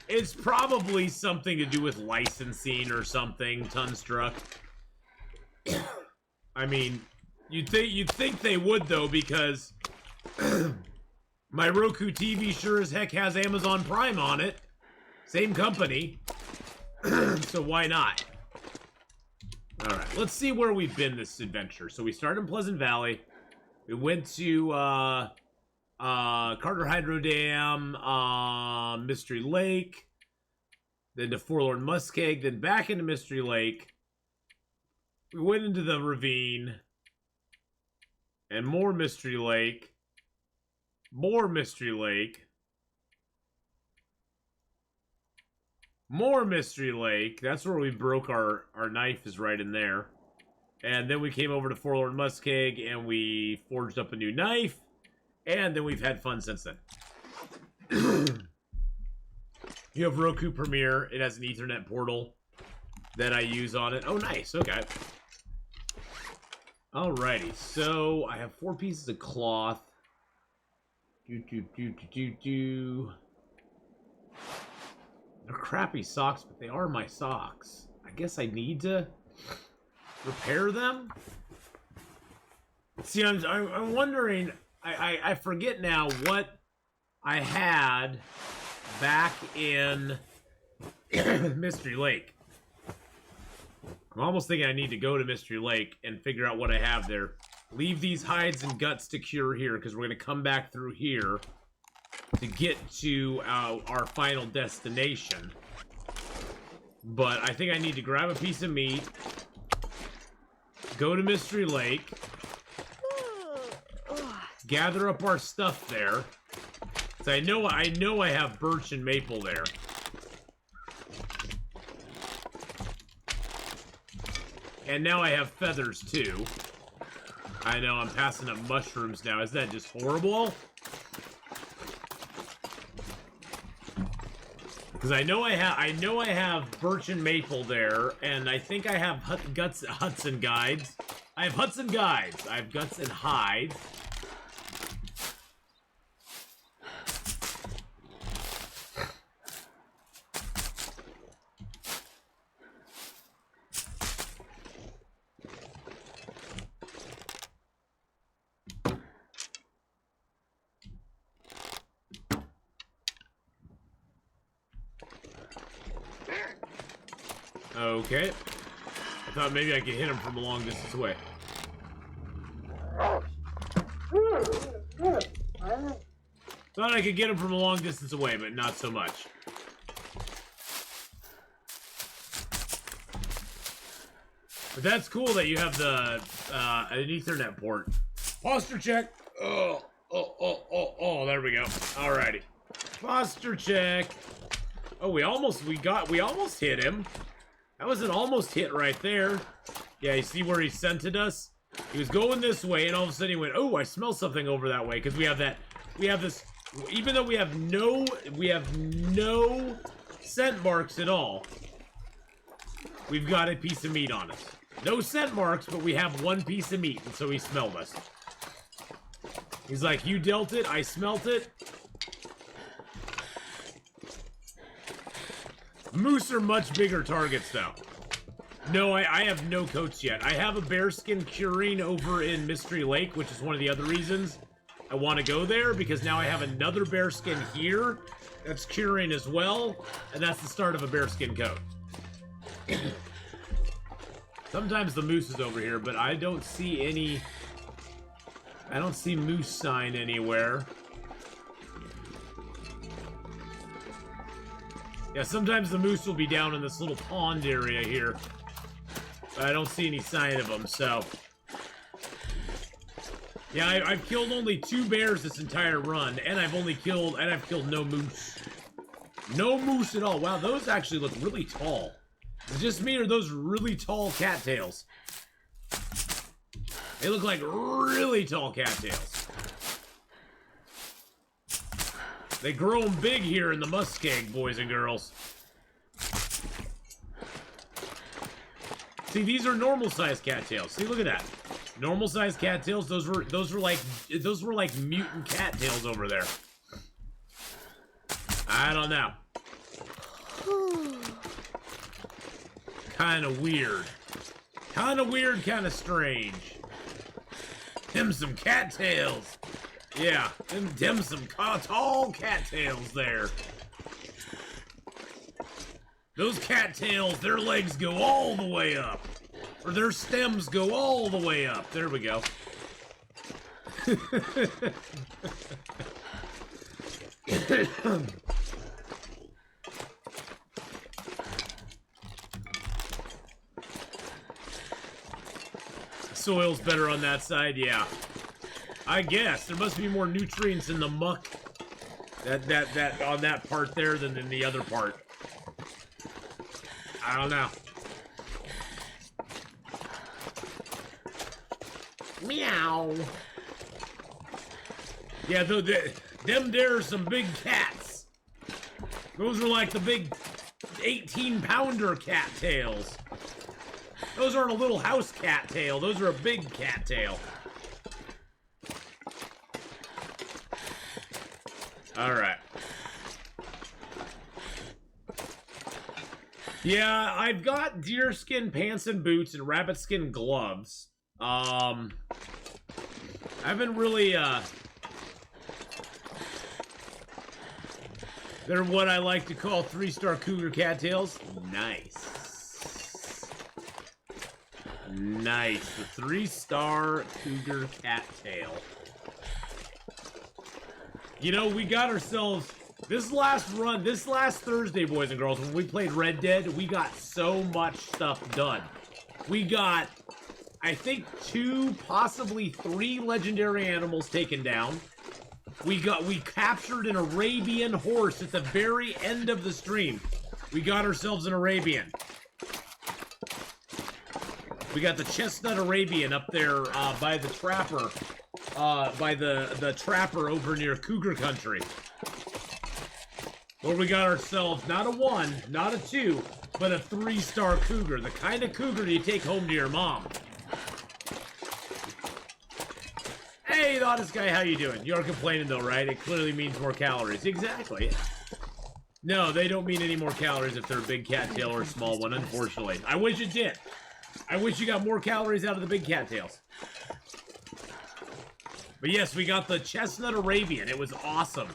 It's probably something to do with licensing or something, Tunstruck. I mean, you'd think they would, though, because my Roku TV sure as heck has Amazon Prime on it. Same company. So why not? Alright, let's see where we've been this adventure. So we started in Pleasant Valley. We went to Carter Hydro Dam, Mystery Lake, then to Forlorn Muskeg, then back into Mystery Lake. We went into the ravine, and more Mystery Lake, more Mystery Lake, more Mystery Lake. That's where we broke our knife, is right in there. And then we came over to Forlorn Muskeg, and we forged up a new knife. And then we've had fun since then. You have Roku Premiere. It has an Ethernet portal that I use on it. Oh, nice. Okay. Alrighty. So I have 4 pieces of cloth. They're crappy socks, but they are my socks. I guess I need to repair them. See, I'm wondering. I forget now what I had back in Mystery Lake. I'm almost thinking I need to go to Mystery Lake and figure out what I have there. Leave these hides and guts to cure here, because we're going to come back through here to get to our final destination. But I think I need to grab a piece of meat, go to Mystery Lake, gather up our stuff there. So I know I have birch and maple there. And now I have feathers too. I know I'm passing up mushrooms now. Isn't that just horrible? Because I know I have birch and maple there, and I think I have huts and guides. I have huts and guides. I have guts and hides. Okay. I thought maybe I could hit him from a long distance away. Thought I could get him from a long distance away, but not so much. But that's cool that you have the an Ethernet port. Posture check. Oh, there we go. Alrighty. Posture check. Oh, we almost hit him. That was an almost hit right there. Yeah, you see where he scented us? He was going this way, and all of a sudden he went, oh, I smell something over that way, because we have this, even though we have no scent marks at all, we've got a piece of meat on us. No scent marks, but we have one piece of meat, and so he smelled us. He's like, you dealt it, I smelt it. Moose are much bigger targets, though. No, I have no coats yet. I have a bearskin curing over in Mystery Lake, which is one of the other reasons I want to go there, because now I have another bearskin here that's curing as well, and that's the start of a bearskin coat. Sometimes the moose is over here, but I don't see any... I don't see moose sign anywhere. Yeah, sometimes the moose will be down in this little pond area here. But I don't see any sign of them, so... Yeah, I've killed only 2 bears this entire run, and I've killed no moose. No moose at all. Wow, those actually look really tall. Is it just me, or those really tall cattails? They look like really tall cattails. They grow them big here in the Muskeg, boys and girls. See, these are normal-sized cattails. See, look at that. Normal-sized cattails. Those were like mutant cattails over there. I don't know. Kind of weird. Kind of weird, kind of strange. Them some cattails. Yeah, them some tall cattails there. Those cattails, their legs go all the way up. Or their stems go all the way up. There we go. Soil's better on that side, yeah. I guess. There must be more nutrients in the muck that on that part there than in the other part. I don't know. Meow. Yeah, them there are some big cats. Those are like the big 18-pounder cattails. Those aren't a little house cattail. Those are a big cattail. All right. Yeah, I've got deerskin pants and boots and rabbit skin gloves. I haven't really, they're what I like to call 3-star cougar cattails. Nice. Nice. The 3-star cougar cattail. You know, we got ourselves... This last Thursday, boys and girls, when we played Red Dead, we got so much stuff done. We got, I think, 2, possibly 3 legendary animals taken down. We captured an Arabian horse at the very end of the stream. We got ourselves an Arabian. We got the chestnut Arabian up there by the trapper, by the trapper over near Cougar Country. Where we got ourselves not a 1, not a 2, but a 3-star cougar. The kind of cougar you take home to your mom. Hey, the honest guy, how you doing? You're complaining though, right? It clearly means more calories. Exactly. No, they don't mean any more calories if they're a big cattail or a small one, unfortunately. I wish it did. I wish you got more calories out of the big cattails. But yes, we got the chestnut Arabian. It was awesome.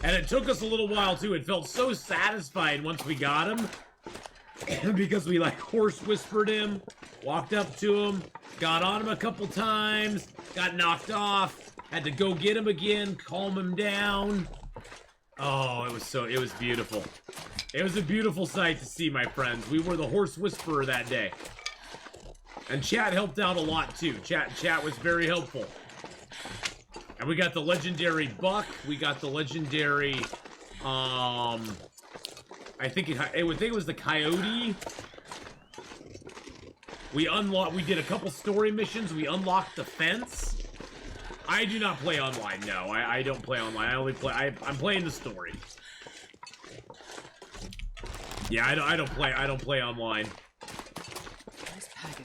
And it took us a little while, too. It felt so satisfying once we got him. Because we, like, horse whispered him, walked up to him, got on him a couple times, got knocked off, had to go get him again, calm him down. Oh, it was beautiful. It was a beautiful sight to see, my friends. We were the horse whisperer that day. And chat helped out a lot too. Chat was very helpful. And we got the legendary buck. We got the legendary, I think it was the coyote. We did a couple story missions. We unlocked the fence. I do not play online. No, I don't play online. I only play. I'm playing the story. Yeah, I don't play online.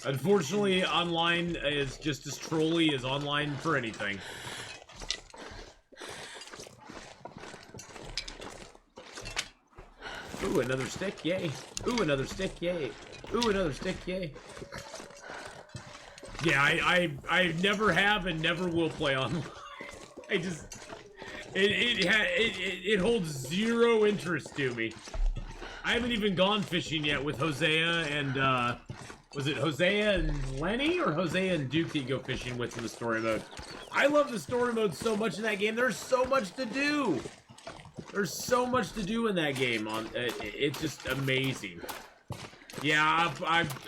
Unfortunately, online is just as trolly as online for anything. Ooh, another stick, yay. Ooh, another stick, yay. Ooh, another stick, yay. Yeah, I never have and never will play online. I just... It holds zero interest to me. I haven't even gone fishing yet with Hosea and, was it Hosea and Lenny or Hosea and Duke that you go fishing with in the story mode? I love the story mode so much in that game. There's so much to do. There's so much to do in that game. It's just amazing. Yeah,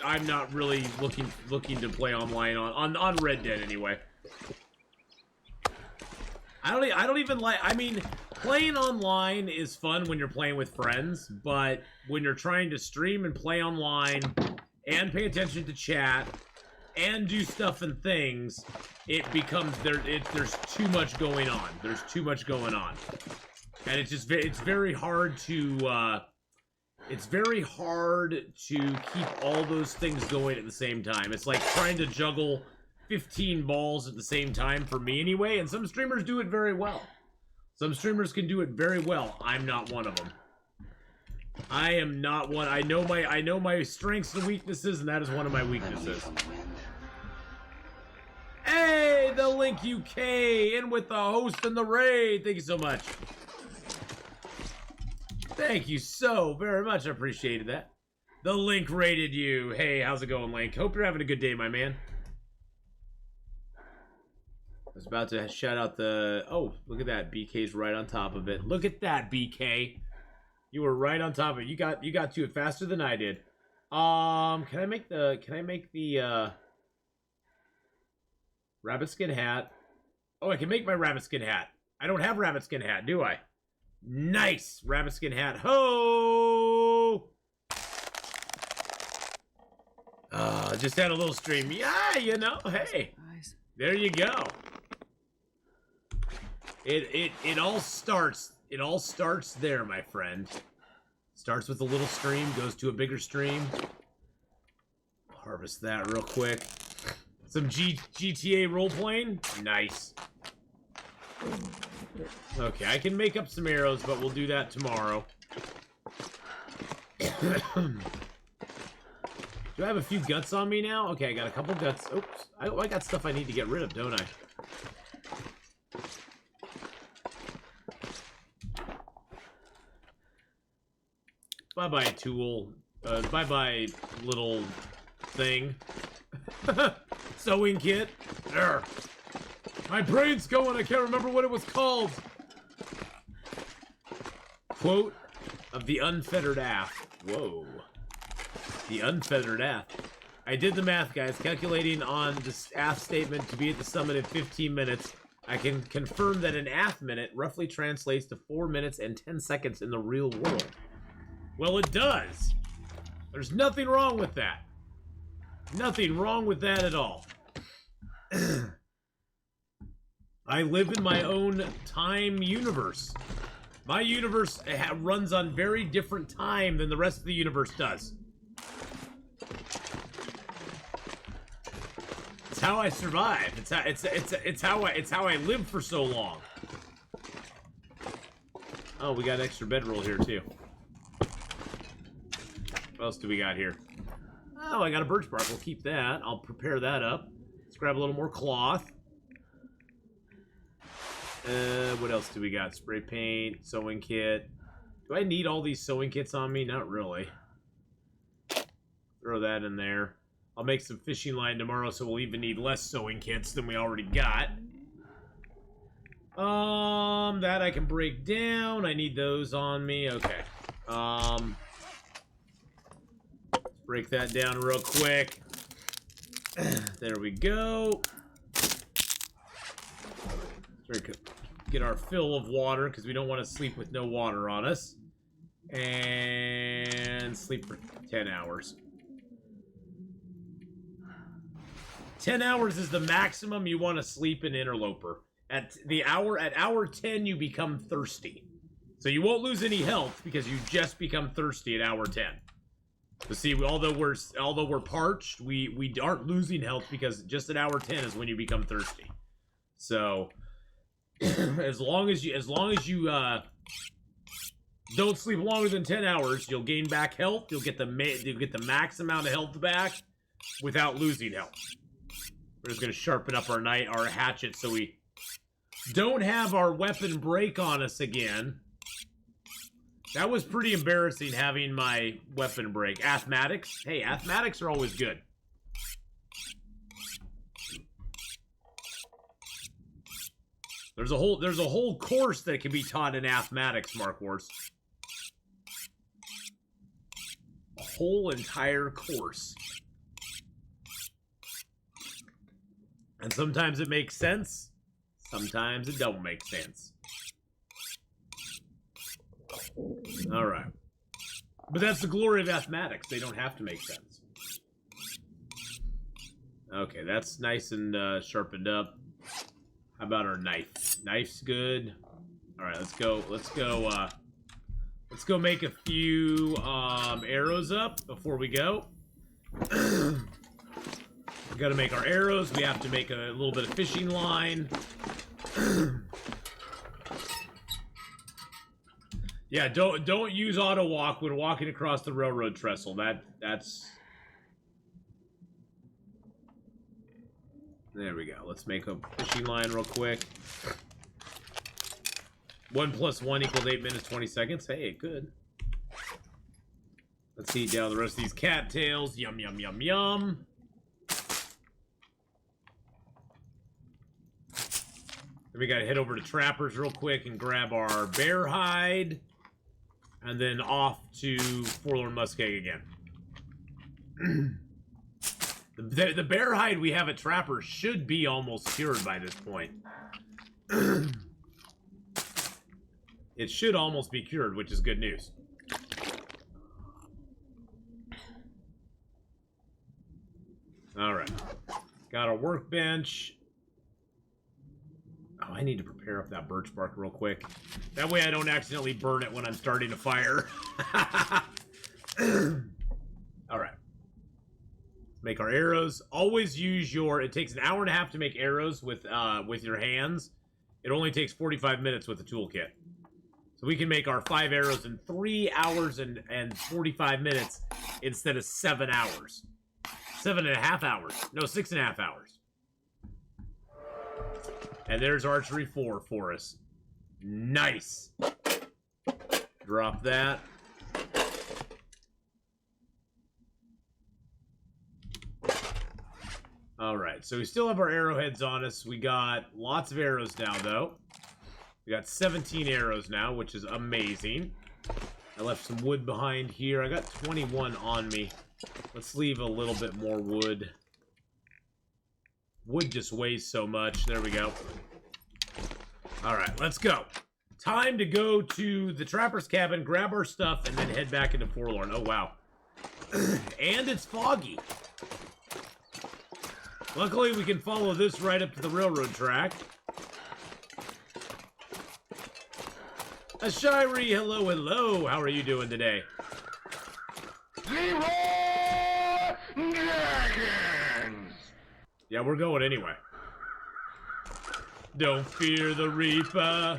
I'm not really looking to play online on Red Dead anyway. I don't even like. I mean, playing online is fun when you're playing with friends, but when you're trying to stream and play online and pay attention to chat and do stuff and things, it becomes there's too much going on. There's too much going on. And it's very hard to keep all those things going at the same time. It's like trying to juggle 15 balls at the same time for me anyway, and some streamers do it very well. Some streamers can do it very well. I'm not one of them. I am not one. I know my strengths and weaknesses, and that is one of my weaknesses. Hey, the Link UK in with the host and the raid. Thank you so much. Thank you so very much. I appreciated that. The Link rated you. Hey, how's it going, Link? Hope you're having a good day, my man. I was about to shout out the... Oh, look at that. BK's right on top of it. Look at that, BK. You were right on top of it. You got to it faster than I did. Can I make the rabbit skin hat? Oh, I can make my rabbit skin hat. I don't have rabbit skin hat, do I? Nice! Rabbit skin hat. Ho! Just had a little stream. Yeah, you know, hey. There you go. It all starts there, my friend. Starts with a little stream, goes to a bigger stream. Harvest that real quick. Some GTA role-playing. Nice. Okay, I can make up some arrows, but we'll do that tomorrow. Do I have a few guts on me now? Okay, I got a couple guts. Oops. I got stuff I need to get rid of, don't I? Bye-bye, tool. Bye-bye, little thing. Sewing kit. There. My brain's going. I can't remember what it was called. Quote of the unfettered Ath. Whoa. The unfettered Ath. I did the math, guys. Calculating on this Ath statement to be at the summit in 15 minutes. I can confirm that an Ath minute roughly translates to 4 minutes and 10 seconds in the real world. Well, it does. There's nothing wrong with that. Nothing wrong with that at all. I live in my own time universe. My universe runs on very different time than the rest of the universe does. It's how I survive. It's how I live for so long. Oh, we got an extra bedroll here too. What else do we got here? Oh, I got a birch bark. We'll keep that. I'll prepare that up. Let's grab a little more cloth. What else do we got? Spray paint, sewing kit. Do I need all these sewing kits on me? Not really. Throw that in there. I'll make some fishing line tomorrow, so we'll even need less sewing kits than we already got. That I can break down. I need those on me. Okay. Let's break that down real quick. There we go. Get our fill of water because we don't want to sleep with no water on us. And sleep for 10 hours. 10 hours is the maximum you want to sleep in Interloper. At hour 10, you become thirsty. So you won't lose any health because you just become thirsty at hour 10. So see, although we're parched, we aren't losing health because just at hour 10 is when you become thirsty. So as long as you don't sleep longer than 10 hours, you'll gain back health. You'll get the max amount of health back without losing health. We're just gonna sharpen up our hatchet so we don't have our weapon break on us again. That was pretty embarrassing having my weapon break. Athmatics? Hey, athmatics are always good. There's a whole course that can be taught in athmatics, Mark Wars. A whole entire course. And sometimes it makes sense. Sometimes it don't make sense. Alright. But that's the glory of mathematics. They don't have to make sense. Okay, that's nice and sharpened up. How about our knife? Knife's good. Alright, let's go make a few arrows up before we go. We gotta make our arrows. We have to make a little bit of fishing line. Yeah, don't use auto walk when walking across the railroad trestle. That's there we go. Let's make a fishing line real quick. 1 + 1 = 8 minutes 20 seconds. Hey, good. Let's eat down the rest of these cattails. Yum yum yum yum. Then we gotta head over to Trapper's real quick and grab our bear hide. And then off to Forlorn Muskeg again. The bear hide we have at Trapper's should be almost cured by this point. It should almost be cured, which is good news. Alright. Got our workbench. Oh, I need to prepare up that birch bark real quick. That way I don't accidentally burn it when I'm starting a fire. Alright. Make our arrows. Always use your... It takes an hour and a half to make arrows with your hands. It only takes 45 minutes with the toolkit. So we can make our 5 arrows in 3 hours and 45 minutes instead of 7 hours. 7.5 hours. No, 6.5 hours. And there's archery 4 for us. Nice. Drop that. Alright, so we still have our arrowheads on us. We got lots of arrows now, though. We got 17 arrows now, which is amazing. I left some wood behind here. I got 21 on me. Let's leave a little bit more wood. Wood just weighs so much. There we go. Alright, let's go. Time to go to the Trapper's cabin, grab our stuff, and then head back into Forlorn. Oh, wow. And it's foggy. Luckily, we can follow this right up to the railroad track. Ashiri, hello, hello. How are you doing today? Yeah, we're going anyway. Don't fear the Reaper.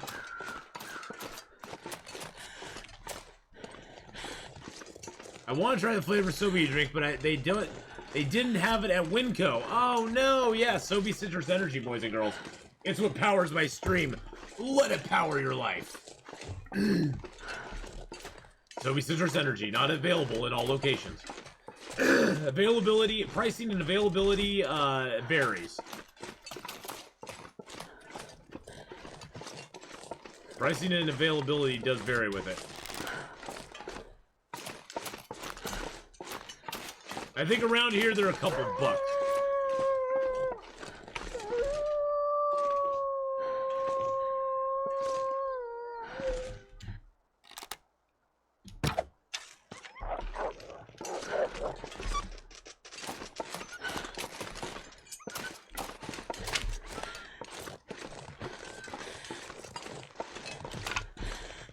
I want to try the flavor Sobe drink, but they didn't have it at Winco. Oh no, yeah, Sobe Citrus Energy, boys and girls. It's what powers my stream. Let it power your life. Sobe Citrus Energy, not available in all locations. Availability, pricing and availability varies. Pricing and availability does vary with it. I think around here they're a couple bucks.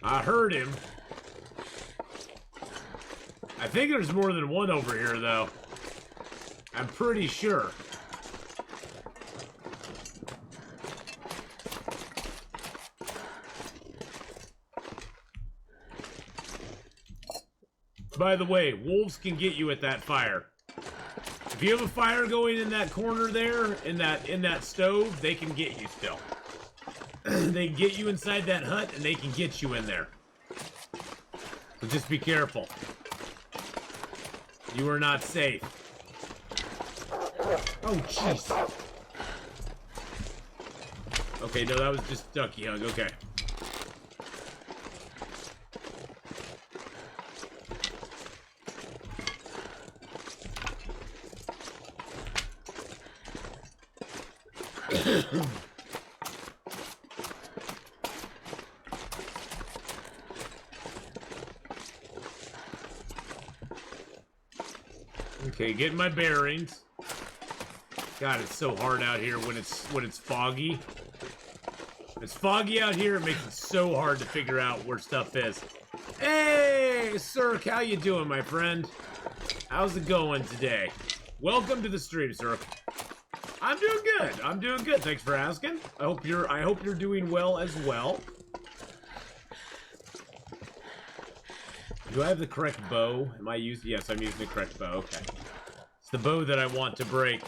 I heard him. I think there's more than one over here, though. I'm pretty sure. By the way, wolves can get you at that fire. If you have a fire going in that corner there, in that stove, they can get you still. They can get you inside that hut, and they can get you in there. So just be careful. You are not safe. Oh, jeez. Okay, no, that was just ducky hug. Okay. Okay, getting my bearings. God, it's so hard out here when it's foggy. It's foggy out here, it makes it so hard to figure out where stuff is. Hey, Cirque, how you doing, my friend? How's it going today? Welcome to the stream, Cirque. I'm doing good. I'm doing good. Thanks for asking. I hope you're doing well as well. Do I have the correct bow? Am I using? Yes, I'm using the correct bow. Okay. It's the bow that I want to break.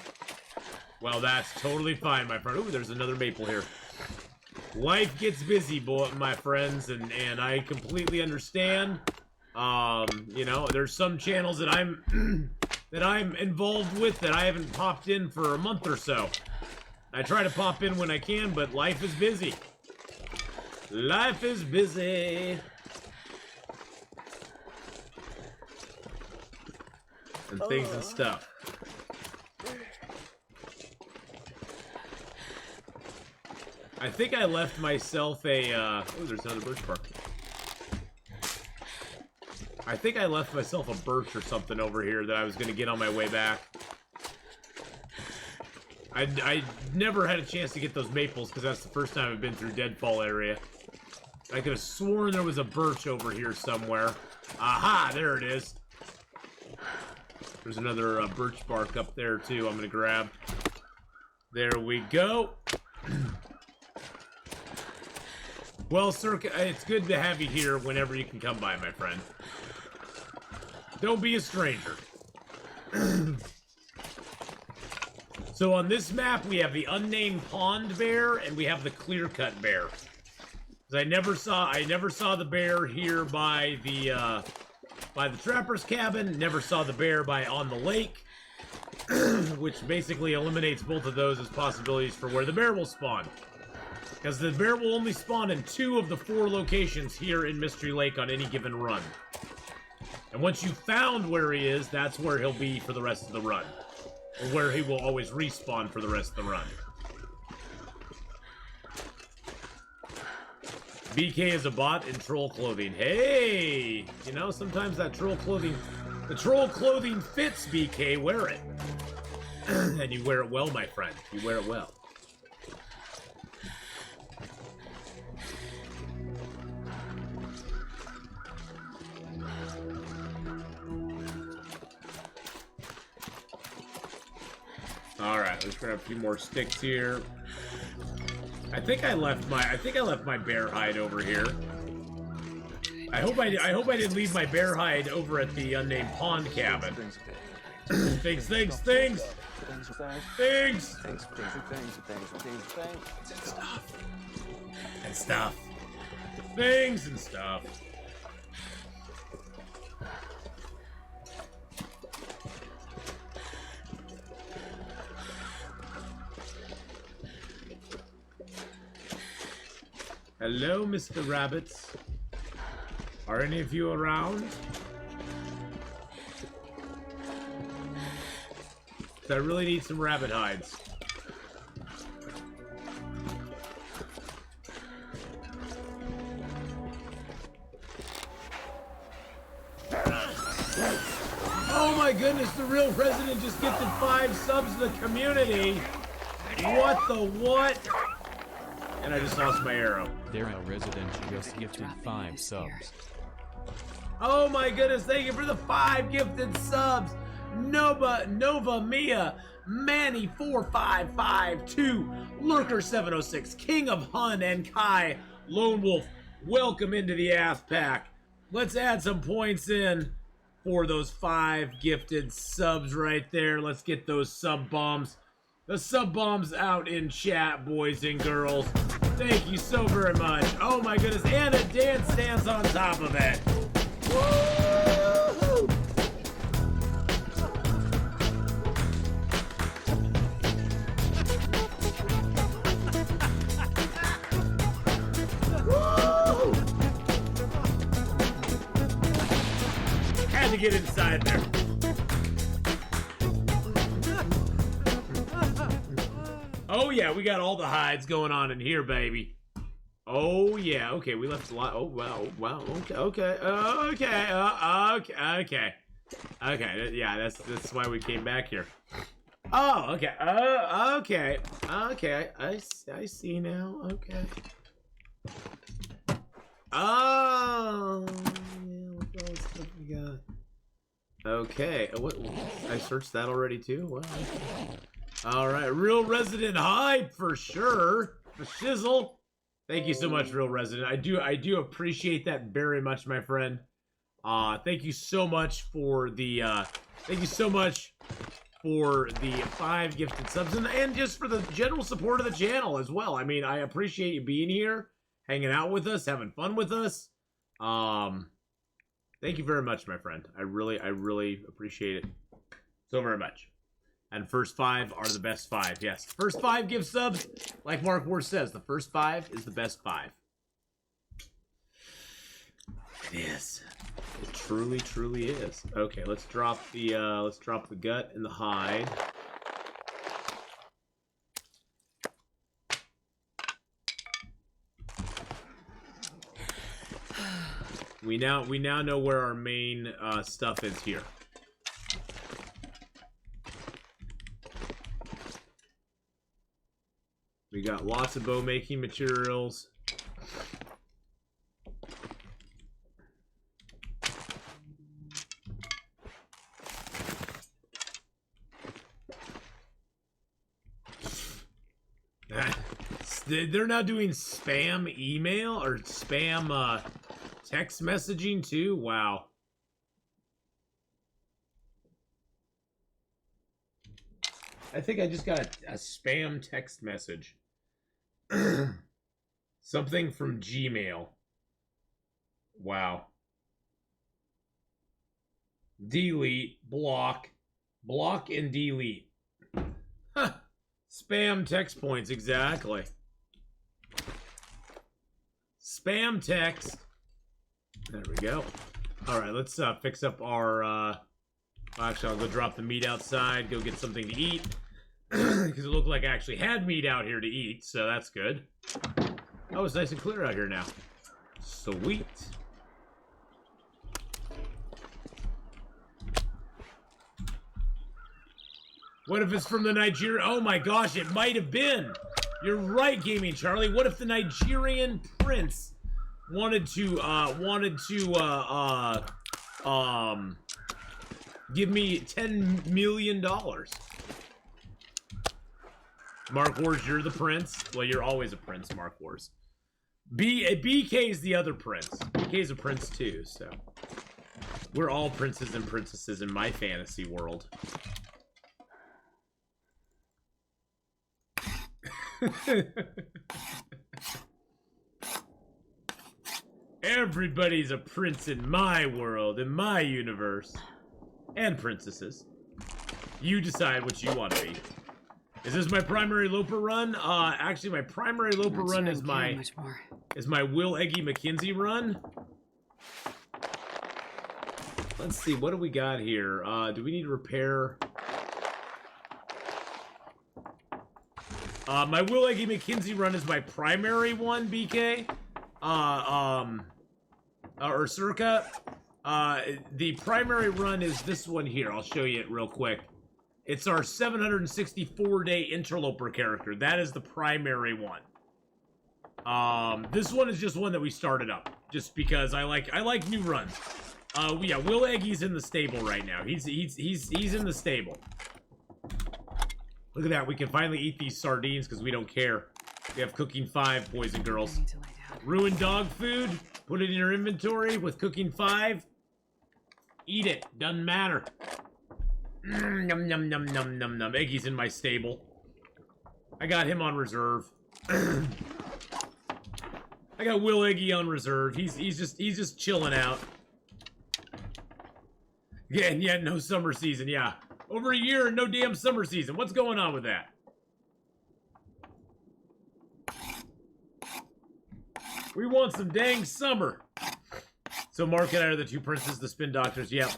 Well, that's totally fine, my friend. Ooh, there's another maple here. Life gets busy, my friends, and I completely understand. You know, there's some channels that I'm that I'm involved with that I haven't popped in for a month or so. I try to pop in when I can, but life is busy. Life is busy. And things and stuff. I think I left myself a, oh, there's another birch bark. I think I left myself a birch or something over here that I was going to get on my way back. I never had a chance to get those maples because that's the first time I've been through Deadfall area. I could have sworn there was a birch over here somewhere. Aha, there it is. There's another birch bark up there too I'm going to grab. There we go. Well, sir, it's good to have you here whenever you can come by, my friend. Don't be a stranger. So on this map, we have the unnamed pond bear and we have the clear-cut bear. I never saw the bear here by the trapper's cabin. Never saw the bear on the lake, which basically eliminates both of those as possibilities for where the bear will spawn. Because the bear will only spawn in 2 of the 4 locations here in Mystery Lake on any given run. And once you've found where he is, that's where he'll be for the rest of the run. Or where he will always respawn for the rest of the run. BK is a bot in troll clothing. Hey! You know, sometimes that troll clothing... The troll clothing fits, BK. Wear it. And you wear it well, my friend. You wear it well. Alright, let's grab a few more sticks here. I think I left my bear hide over here. I hope I didn't leave my bear hide over at the unnamed pond cabin. Things. And stuff. Things and stuff. Hello, Mr. Rabbits. Are any of you around? I really need some rabbit hides. Oh my goodness, the real president just gifted 5 subs to the community. What the what? And I just lost my arrow. There, our resident just gifted 5 subs. Oh my goodness, thank you for the 5 gifted subs. Nova Mia, Manny 4552, Lurker 706, King of Hun, and Kai Lone Wolf. Welcome into the ass pack. Let's add some points in for those 5 gifted subs right there. Let's get those sub bombs. The sub bombs out in chat, boys and girls. Thank you so very much. Oh my goodness, and a dance on top of it. Woo-hoo! Woo! Had to get inside there. Oh yeah, we got all the hides going on in here, baby. Oh yeah, okay, we left a lot. Oh wow, okay, yeah, that's why we came back here. Oh, okay, okay, I see now, okay. Oh, yeah, look at all the stuff we got. Okay, what, I searched that already too? Wow. All right, Real Resident hype for sure. The shizzle. Thank you so much, Real Resident. I do appreciate that very much, my friend. Thank you so much for the 5 gifted subs and just for the general support of the channel as well. I mean, I appreciate you being here, hanging out with us, having fun with us. Thank you very much, my friend. I really appreciate it so very much. And first 5 are the best 5. Yes, first 5 give subs. Like Mark Ward says, the first 5 is the best 5. It is. It truly is. Okay, let's drop the gut and the hide. We now know where our main stuff is here. We got lots of bow making materials. They're now doing spam email or spam text messaging too? Wow. I think I just got a spam text message. Something from Gmail. Wow. Delete, block, and delete. Huh. Spam text points, exactly. Spam text. There we go. Alright, let's fix up our... Actually, I'll go drop the meat outside, go get something to eat. Because it looked like I actually had meat out here to eat, so that's good. Oh, it's nice and clear out here now. Sweet. What if it's from the Nigerian? Oh my gosh, it might have been. You're right, Gaming Charlie. What if the Nigerian prince wanted to give me $10 million? Mark Wars, you're the prince. Well, you're always a prince, Mark Wars. BK's the other prince. BK's a prince too, so we're all princes and princesses in my fantasy world. Everybody's a prince in my world, in my universe. And princesses. You decide what you want to be. Is this my primary Loper run? Actually, my primary Loper run is my Will Eggy McKenzie run. Let's see, what do we got here? Do we need to repair? My Will Eggy McKenzie run is my primary one, BK. Or Circa. The primary run is this one here. I'll show you it real quick. It's our 764-day Interloper character. That is the primary one. This one is just one that we started up, just because I like new runs. Yeah, Will Eggy's in the stable right now. He's in the stable. Look at that, we can finally eat these sardines because we don't care. We have cooking 5, boys and girls. Ruined dog food, put it in your inventory with cooking 5. Eat it, doesn't matter. Num num num num num num. Eggy's in my stable. I got him on reserve. I got Will Eggy on reserve. He's just chilling out. Yeah, and yet no summer season. Yeah, over a year and no damn summer season. What's going on with that? We want some dang summer. So Mark and I are the 2 princes, the spin doctors. Yep.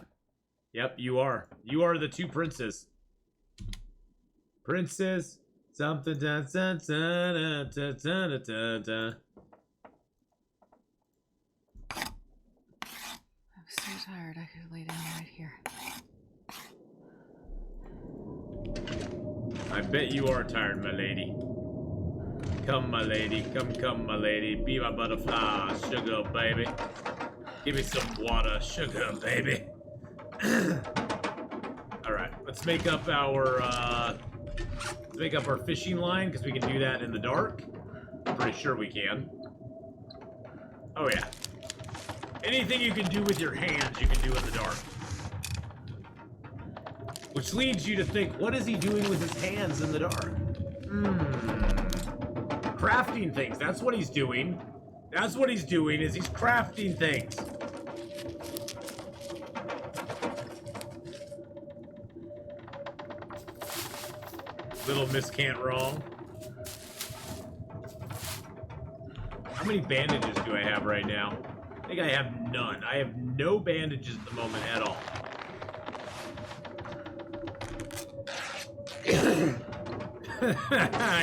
Yep, you are. You are the 2 princes. Princes. Something da da da da da da da da. I'm so tired I could lay down right here. I bet you are tired, my lady. Come, my lady. Come, my lady. Be my butterfly, sugar, baby. Give me some water, sugar, baby. Alright, let's make up our, fishing line, because we can do that in the dark. I'm pretty sure we can. Oh, yeah. Anything you can do with your hands, you can do in the dark. Which leads you to think, what is he doing with his hands in the dark? Crafting things, that's what he's doing. That's what he's doing, is he's crafting things. Little Miss Can't Wrong. How many bandages do I have right now? I think I have none. I have no bandages at the moment at all.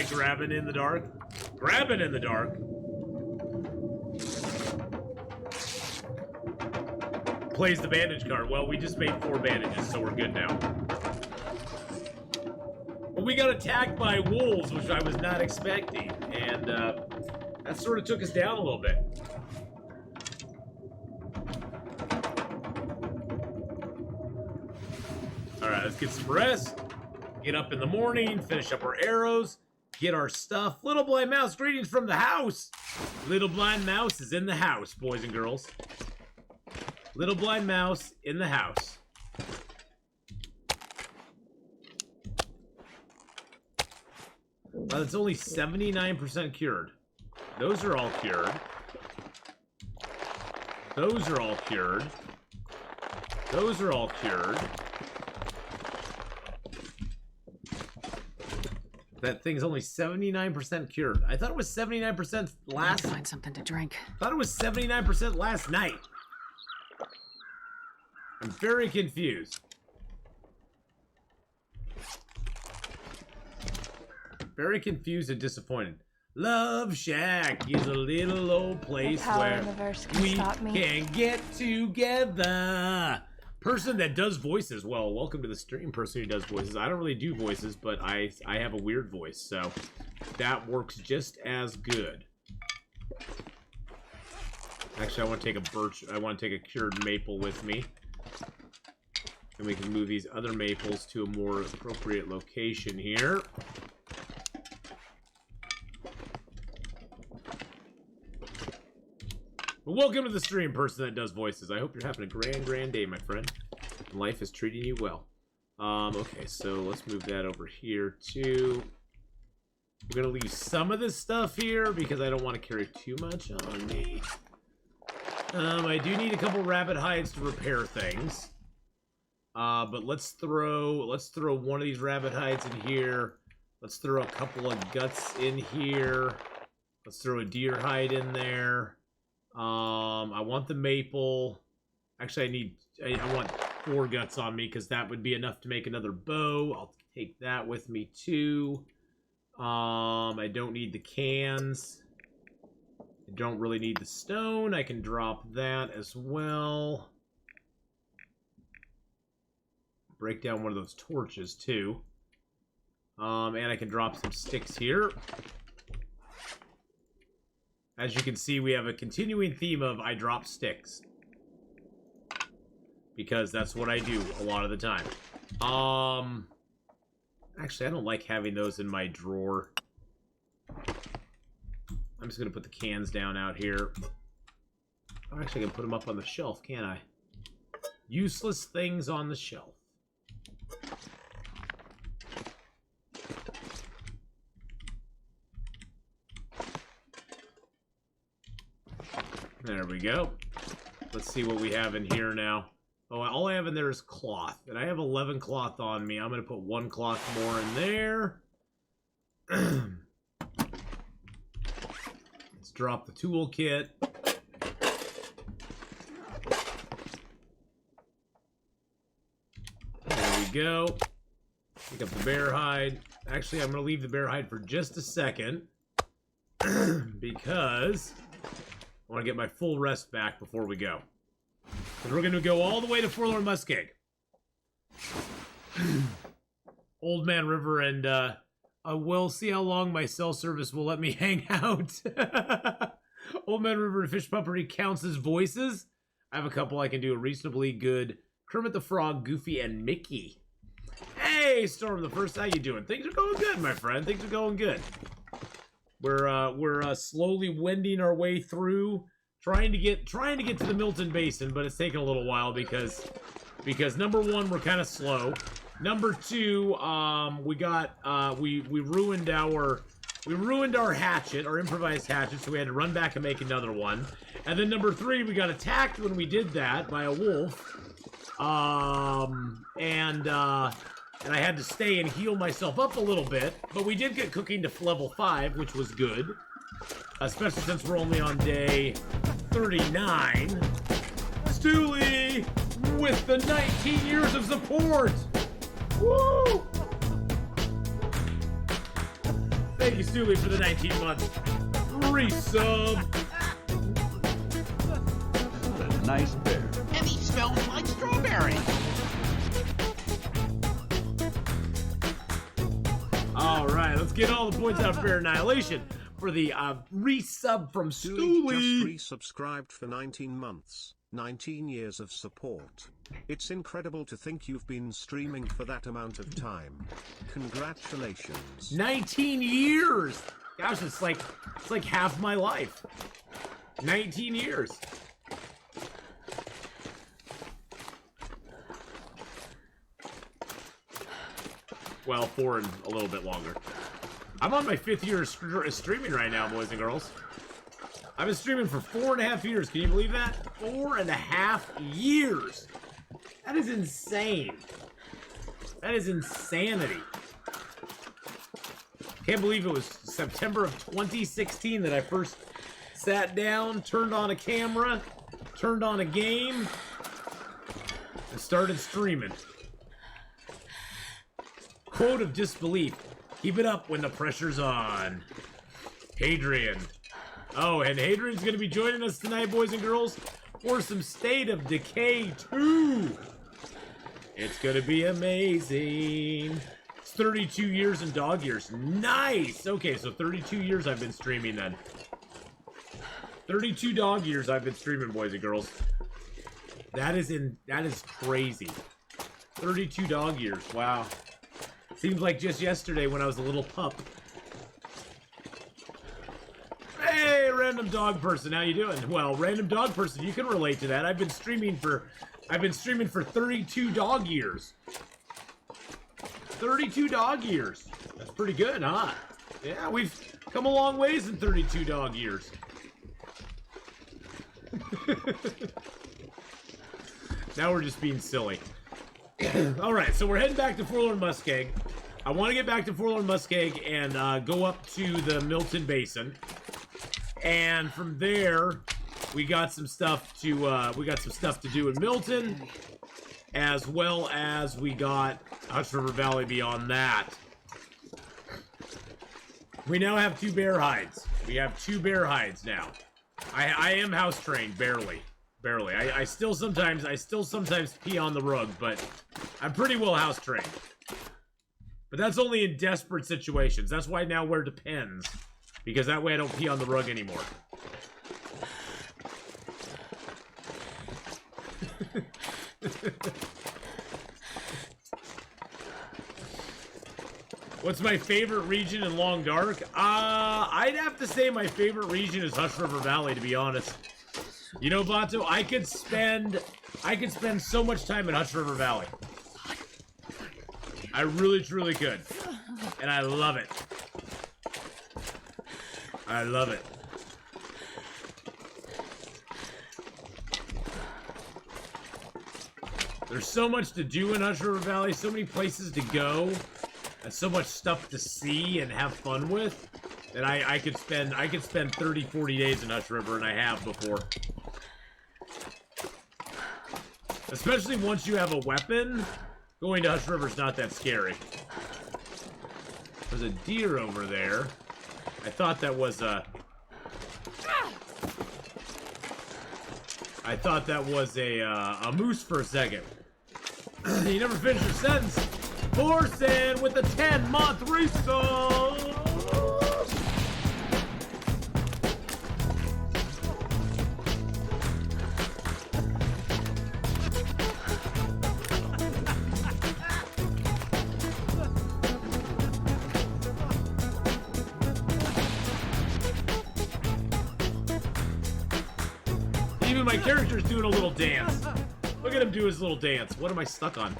Grabbing in the dark. Grabbing in the dark. Plays the bandage card. Well, we just made 4 bandages, so we're good now. But we got attacked by wolves, which I was not expecting, and that sort of took us down a little bit. Alright, let's get some rest. Get up in the morning, finish up our arrows, get our stuff. Little Blind Mouse, greetings from the house. Little Blind Mouse is in the house, boys and girls. Little Blind Mouse in the house. Well, it's only 79% cured. Those are all cured. Those are all cured. Those are all cured. That thing's only 79% cured. I thought it was 79% last... Find something to drink. I thought it was 79% last night. I'm very confused. Very confused and disappointed. Love Shack is a little old place where we can get together. Person that does voices. Well, welcome to the stream, person who does voices. I don't really do voices, but I have a weird voice, so that works just as good. Actually, I want to take a birch. I want to take a cured maple with me. And we can move these other maples to a more appropriate location here. But welcome to the stream, person that does voices. I hope you're having a grand day, my friend. Life is treating you well. Okay, so let's move that over here, too. We're going to leave some of this stuff here because I don't want to carry too much on me. I do need a couple rabbit hides to repair things. But let's throw one of these rabbit hides in here. Let's throw a couple of guts in here. Let's throw a deer hide in there. I want the maple. Actually, I want 4 guts on me because that would be enough to make another bow. I'll take that with me too. I don't need the cans. I don't really need the stone. I can drop that as well. Break down one of those torches too. And I can drop some sticks here. As you can see, we have a continuing theme of I drop sticks. Because that's what I do a lot of the time. Actually, I don't like having those in my drawer. I'm just going to put the cans down out here. I'm actually going to put them up on the shelf, can't I? Useless things on the shelf. There we go. Let's see what we have in here now. Oh, all I have in there is cloth. And I have 11 cloth on me. I'm going to put 1 cloth more in there. Let's drop the toolkit. There we go. Pick up the bear hide. Actually, I'm going to leave the bear hide for just a second. Because I want to get my full rest back before we go. Because we're going to go all the way to Forlorn, Muskeg. Old Man River, and we'll see how long my cell service will let me hang out. Old Man River and Fish Pumpery counts as voices. I have a couple I can do a reasonably good. Kermit the Frog, Goofy, and Mickey. Hey, Storm the First, how you doing? Things are going good, my friend. Things are going good. We're slowly wending our way through, trying to get to the Milton Basin, but it's taking a little while because number one, we're kind of slow. Number two, we ruined our hatchet, our improvised hatchet, so we had to run back and make another one. And then number three, we got attacked when we did that by a wolf. And I had to stay and heal myself up a little bit, but we did get cooking to level 5, which was good. Especially since we're only on day 39. Stooley with the 19 years of support! Woo! Thank you, Stooley, for the 19 months. Resub! What a nice bear. And he smells like strawberry. Alright, let's get all the points out for Bear Annihilation for the resub from Stooley. Just resubscribed for 19 months, 19 years of support. It's incredible to think you've been streaming for that amount of time. Congratulations. 19 years! Gosh, it's like half my life. 19 years. Well, 4 and a little bit longer. I'm on my 5th year of streaming right now, boys and girls. I've been streaming for 4.5 years. Can you believe that? 4.5 years. That is insane. That is insanity. Can't believe it was September of 2016 that I first sat down, turned on a camera, turned on a game, and started streaming. Quote of disbelief. Keep it up when the pressure's on. Hadrian. Oh, and Hadrian's going to be joining us tonight, boys and girls, for some State of Decay 2. It's going to be amazing. It's 32 years in dog years. Nice! Okay, so 32 years I've been streaming then. 32 dog years I've been streaming, boys and girls. That is crazy. 32 dog years. Wow. Seems like just yesterday when I was a little pup. Hey, random dog person, how you doing? Well, random dog person, you can relate to that. I've been streaming for 32 dog years. 32 dog years. That's pretty good, huh? Yeah, we've come a long ways in 32 dog years. Now we're just being silly. Alright, so we're heading back to Forlorn, Muskeg. I want to get back to Forlorn, Muskeg and go up to the Milton Basin. And from there, we got some stuff to do in Milton, as well as we got Hutch River Valley beyond that. We now have 2 bear hides. We have 2 bear hides now. I am house trained, barely. I still sometimes pee on the rug, but I'm pretty well house trained. But that's only in desperate situations. That's why I now wear Depends. Because that way I don't pee on the rug anymore. What's my favorite region in Long Dark? I'd have to say my favorite region is Hush River Valley, to be honest. You know, Bato, I could spend so much time in Hush River Valley. I really, truly could. And I love it. I love it. There's so much to do in Hush River Valley, so many places to go, and so much stuff to see and have fun with, that I could spend 30, 40 days in Hush River, and I have before. Especially once you have a weapon, going to Hush River's not that scary. There's a deer over there. I thought that was a... I thought that was a moose for a second. You never finished your sentence. Forsen with a 10-month resub. Even my character's doing a little dance. Look at him do his little dance. What am I stuck on?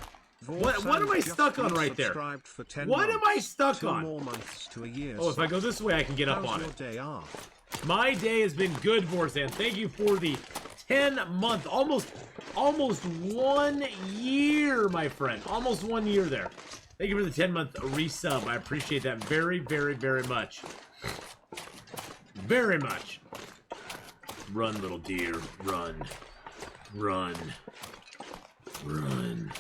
What am I stuck on right there? What am I stuck on? Oh, if I go this way, I can get up on it. My day has been good, Vorsan. Thank you for the 10-month, almost 1 year, my friend. Almost 1 year there. Thank you for the 10-month resub. I appreciate that very, very, very much. Very much. Run, little deer. Run. Run. Run.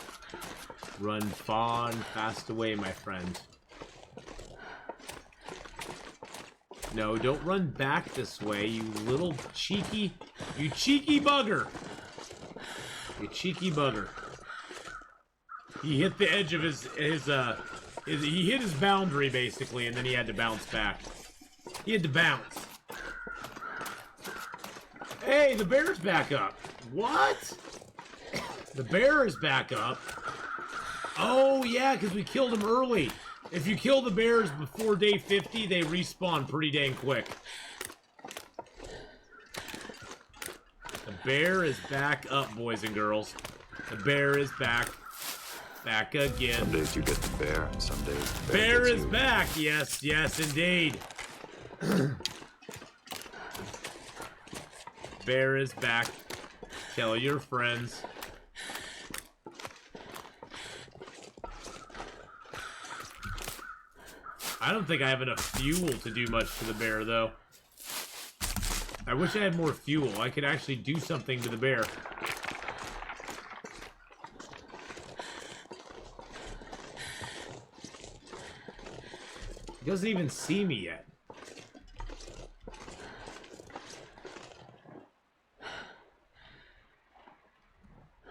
Run far and fast away, my friend. No, don't run back this way, you little cheeky... You cheeky bugger! You cheeky bugger. He hit the edge of his he hit his boundary, basically, and then he had to bounce back. He had to bounce. Hey, the bear's back up. What? The bear is back up. Oh, yeah, because we killed him early. If you kill the bears before day 50, they respawn pretty dang quick. The bear is back up, boys and girls. The bear is back. Back again. Some days you get the bear, and some days the bear is back. Yes, yes, indeed. Bear is back. Tell your friends. I don't think I have enough fuel to do much to the bear, though. I wish I had more fuel. I could actually do something to the bear. He doesn't even see me yet.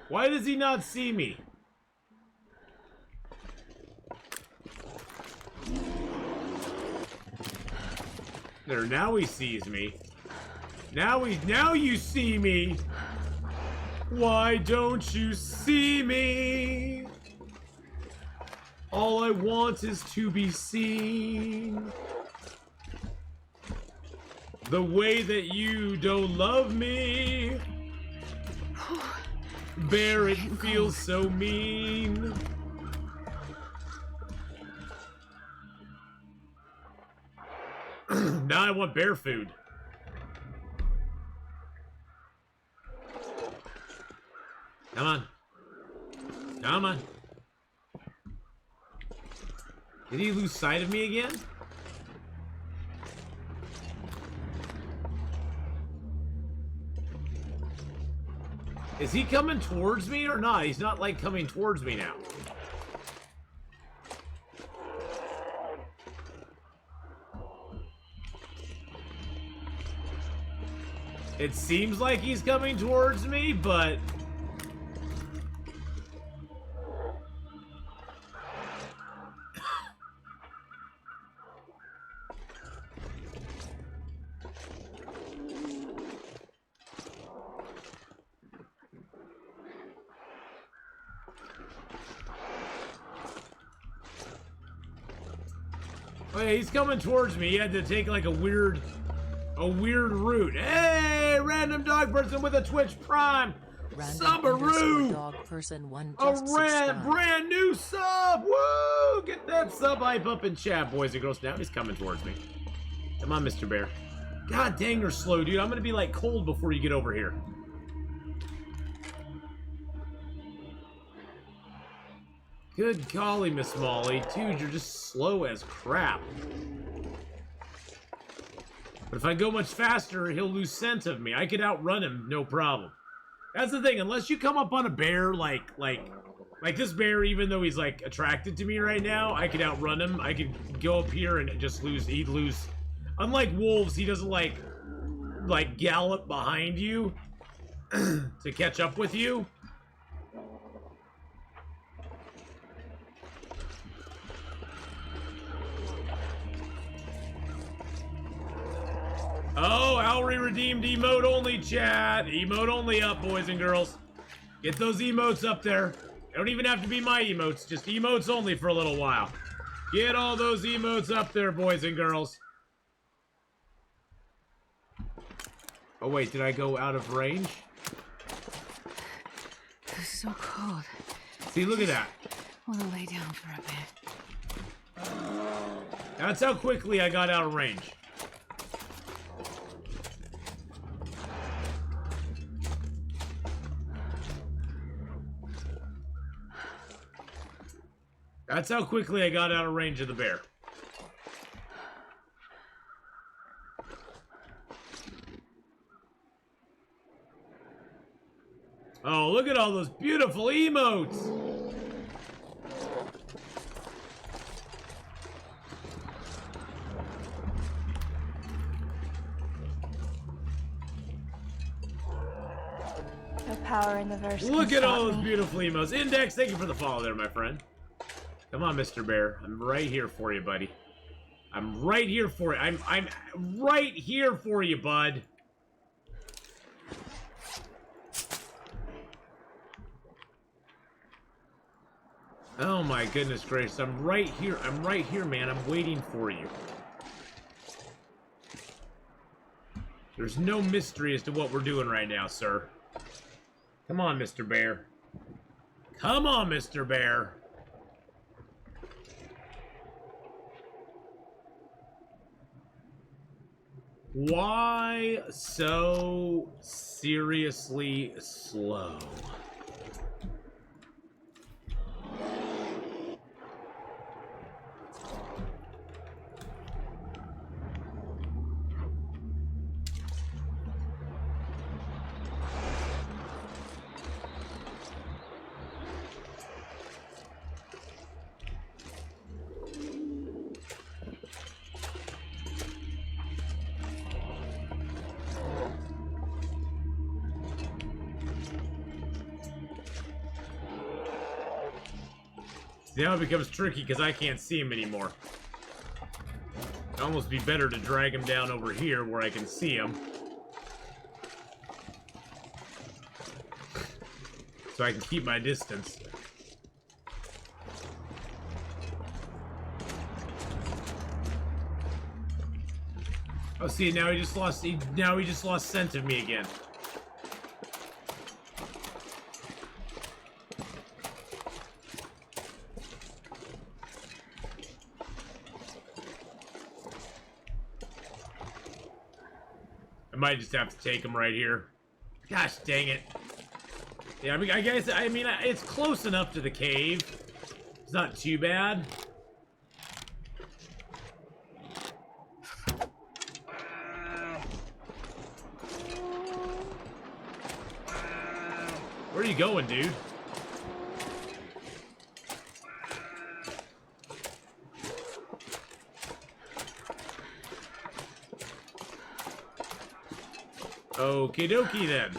Why does he not see me? There, now he sees me. Now you see me. Why don't you see me? All I want is to be seen. The way that you don't love me. Bear, it feels so mean. Now I want bear food. Come on. Come on. Did he lose sight of me again? Is he coming towards me or not? He's not, like, coming towards me now. It seems like he's coming towards me, but... Oh yeah, he's coming towards me. He had to take like a weird route. Hey, random dog person with a Twitch Prime. Subaroo! Dog person one A just subscribed. brand new sub! Woo! Get that sub hype up in chat, boys and girls. Now he's coming towards me. Come on, Mr. Bear. God dang, you're slow, dude. I'm gonna be like cold before you get over here. Good golly, Miss Molly. Dude, you're just slow as crap. But if I go much faster, he'll lose scent of me. I could outrun him, no problem. That's the thing, unless you come up on a bear like this bear, even though he's like attracted to me right now, I could outrun him. I could go up here and just lose. He'd lose. Unlike wolves, he doesn't like gallop behind you to catch up with you. Oh, Alry redeemed emote only, chat. Emote only up, boys and girls. Get those emotes up there. They don't even have to be my emotes, just emotes only for a little while. Get all those emotes up there, boys and girls. Oh wait, did I go out of range? It's so cold. See, look at that. Want to lay down for a bit. That's how quickly I got out of range. That's how quickly I got out of range of the bear. Oh, look at all those beautiful emotes! No power in the verse. Look can at all stop those me. beautiful emotes. Index, thank you for the follow there, my friend. Come on, Mr. Bear. I'm right here for you, buddy. I'm right here for you. I'm right here for you, bud. Oh my goodness gracious. I'm right here. I'm right here, man. I'm waiting for you. There's no mystery as to what we're doing right now, sir. Come on, Mr. Bear. Come on, Mr. Bear. Why so seriously slow? Now it becomes tricky because I can't see him anymore. It'd almost be better to drag him down over here where I can see him. So I can keep my distance. Oh, see, now he just lost scent of me again. I might just have to take him right here. Gosh dang it. Yeah, I mean, it's close enough to the cave. It's not too bad. Where are you going, dude? Okie dokie then.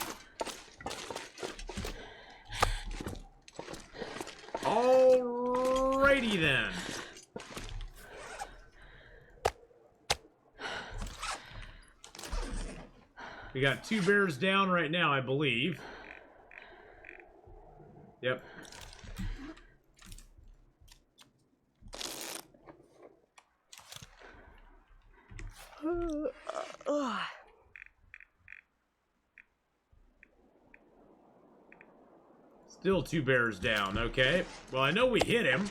Alrighty then. We got 2 bears down right now, I believe. Yep. Still 2 bears down, okay. Well, I know we hit him.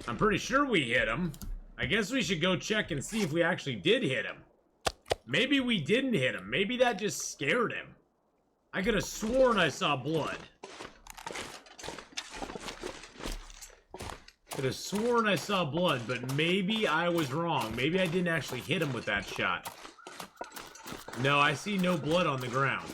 I'm pretty sure we hit him. I guess we should go check and see if we actually did hit him. Maybe we didn't hit him. Maybe that just scared him. I could have sworn I saw blood. Could have sworn I saw blood, but maybe I was wrong. Maybe I didn't actually hit him with that shot. No, I see no blood on the ground.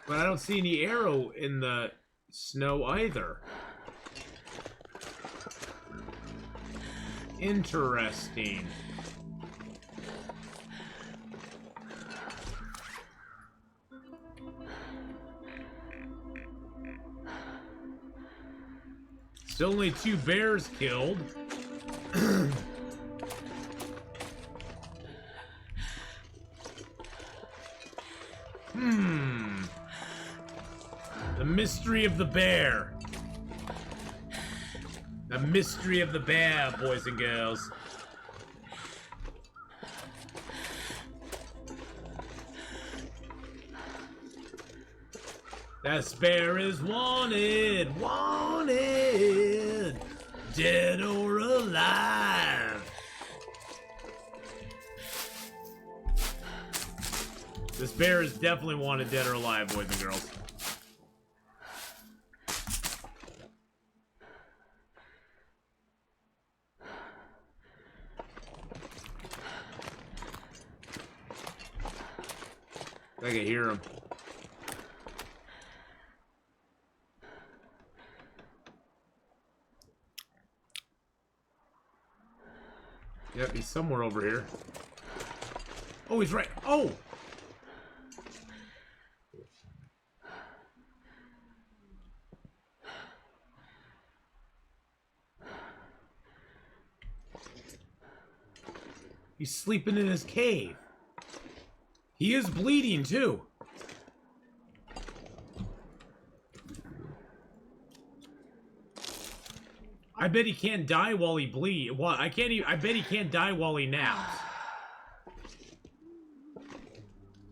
But I don't see any arrow in the snow either. Interesting. Still only 2 bears killed. The mystery of the bear. The mystery of the bear, boys and girls. That bear is wanted, wanted, dead or alive. This bear is definitely wanted, dead or alive, boys and girls. I can hear him. Yep, he's somewhere over here. Oh, he's right. Oh! He's sleeping in his cave. He is bleeding, too. I bet he can't die while he bleeds. Well, I bet he can't die while he naps.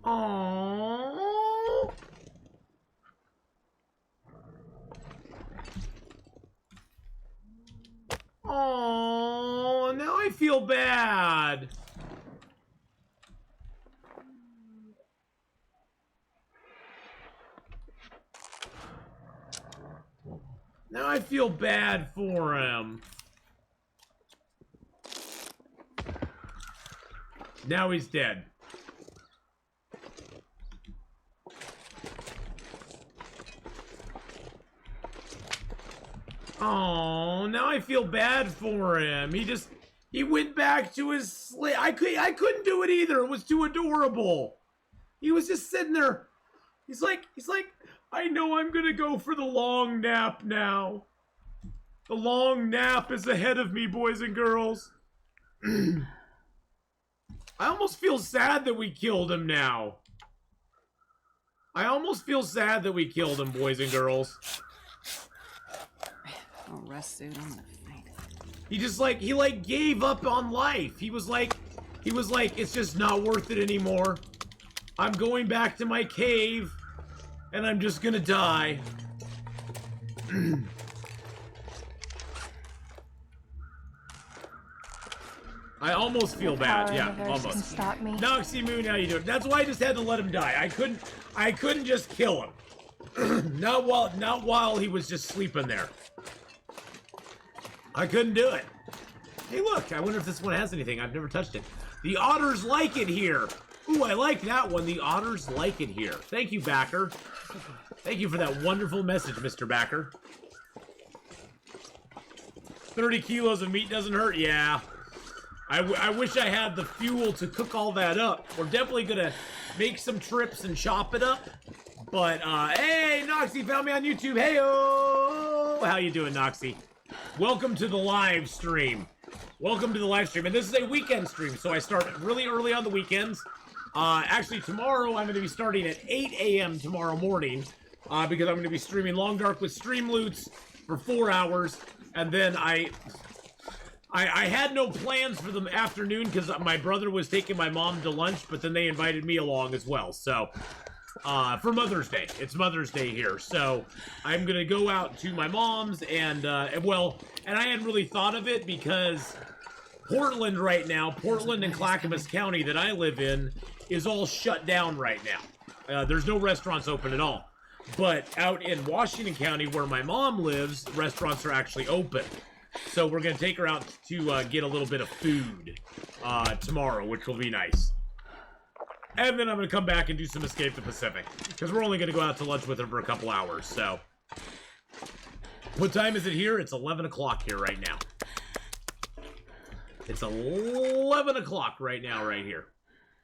Aww. Aww, now I feel bad. Now I feel bad for him. Now he's dead. Oh, now I feel bad for him. He went back to his sleep. I couldn't do it either. It was too adorable. He was just sitting there. He's like, I know I'm gonna go for the long nap now. The long nap is ahead of me, boys and girls. I almost feel sad that we killed him now. I almost feel sad that we killed him, boys and girls. Oh, rest suit, I'm gonna faint. He gave up on life. He was like, it's just not worth it anymore. I'm going back to my cave. And I'm just gonna die. I almost feel bad. Yeah, almost. Stop me. Noxie Moon, how you doing? That's why I just had to let him die. I couldn't just kill him. not while he was just sleeping there. I couldn't do it. Hey, look. I wonder if this one has anything. I've never touched it. The otters like it here. Ooh, I like that one. The otters like it here. Thank you, Backer. Thank you for that wonderful message, Mr. Backer. 30 kilos of meat doesn't hurt? Yeah. I wish I had the fuel to cook all that up. We're definitely gonna make some trips and chop it up. But, hey, Noxie found me on YouTube. Hey-oh! How you doing, Noxie? Welcome to the live stream. Welcome to the live stream. And this is a weekend stream, so I start really early on the weekends. Actually, tomorrow I'm going to be starting at 8 a.m. tomorrow morning because I'm going to be streaming Long Dark with Stream Loots for 4 hours. And then I had no plans for the afternoon because my brother was taking my mom to lunch, but then they invited me along as well. So, for Mother's Day. It's Mother's Day here. So, I'm going to go out to my mom's and I hadn't really thought of it because Portland right now, Portland and Clackamas County that I live in, is all shut down right now. There's no restaurants open at all. But out in Washington County, where my mom lives, restaurants are actually open. So we're going to take her out to get a little bit of food tomorrow, which will be nice. And then I'm going to come back and do some Escape the Pacific. Because we're only going to go out to lunch with her for a couple hours, so. What time is it here? It's 11 o'clock here right now. It's 11 o'clock right now, right here.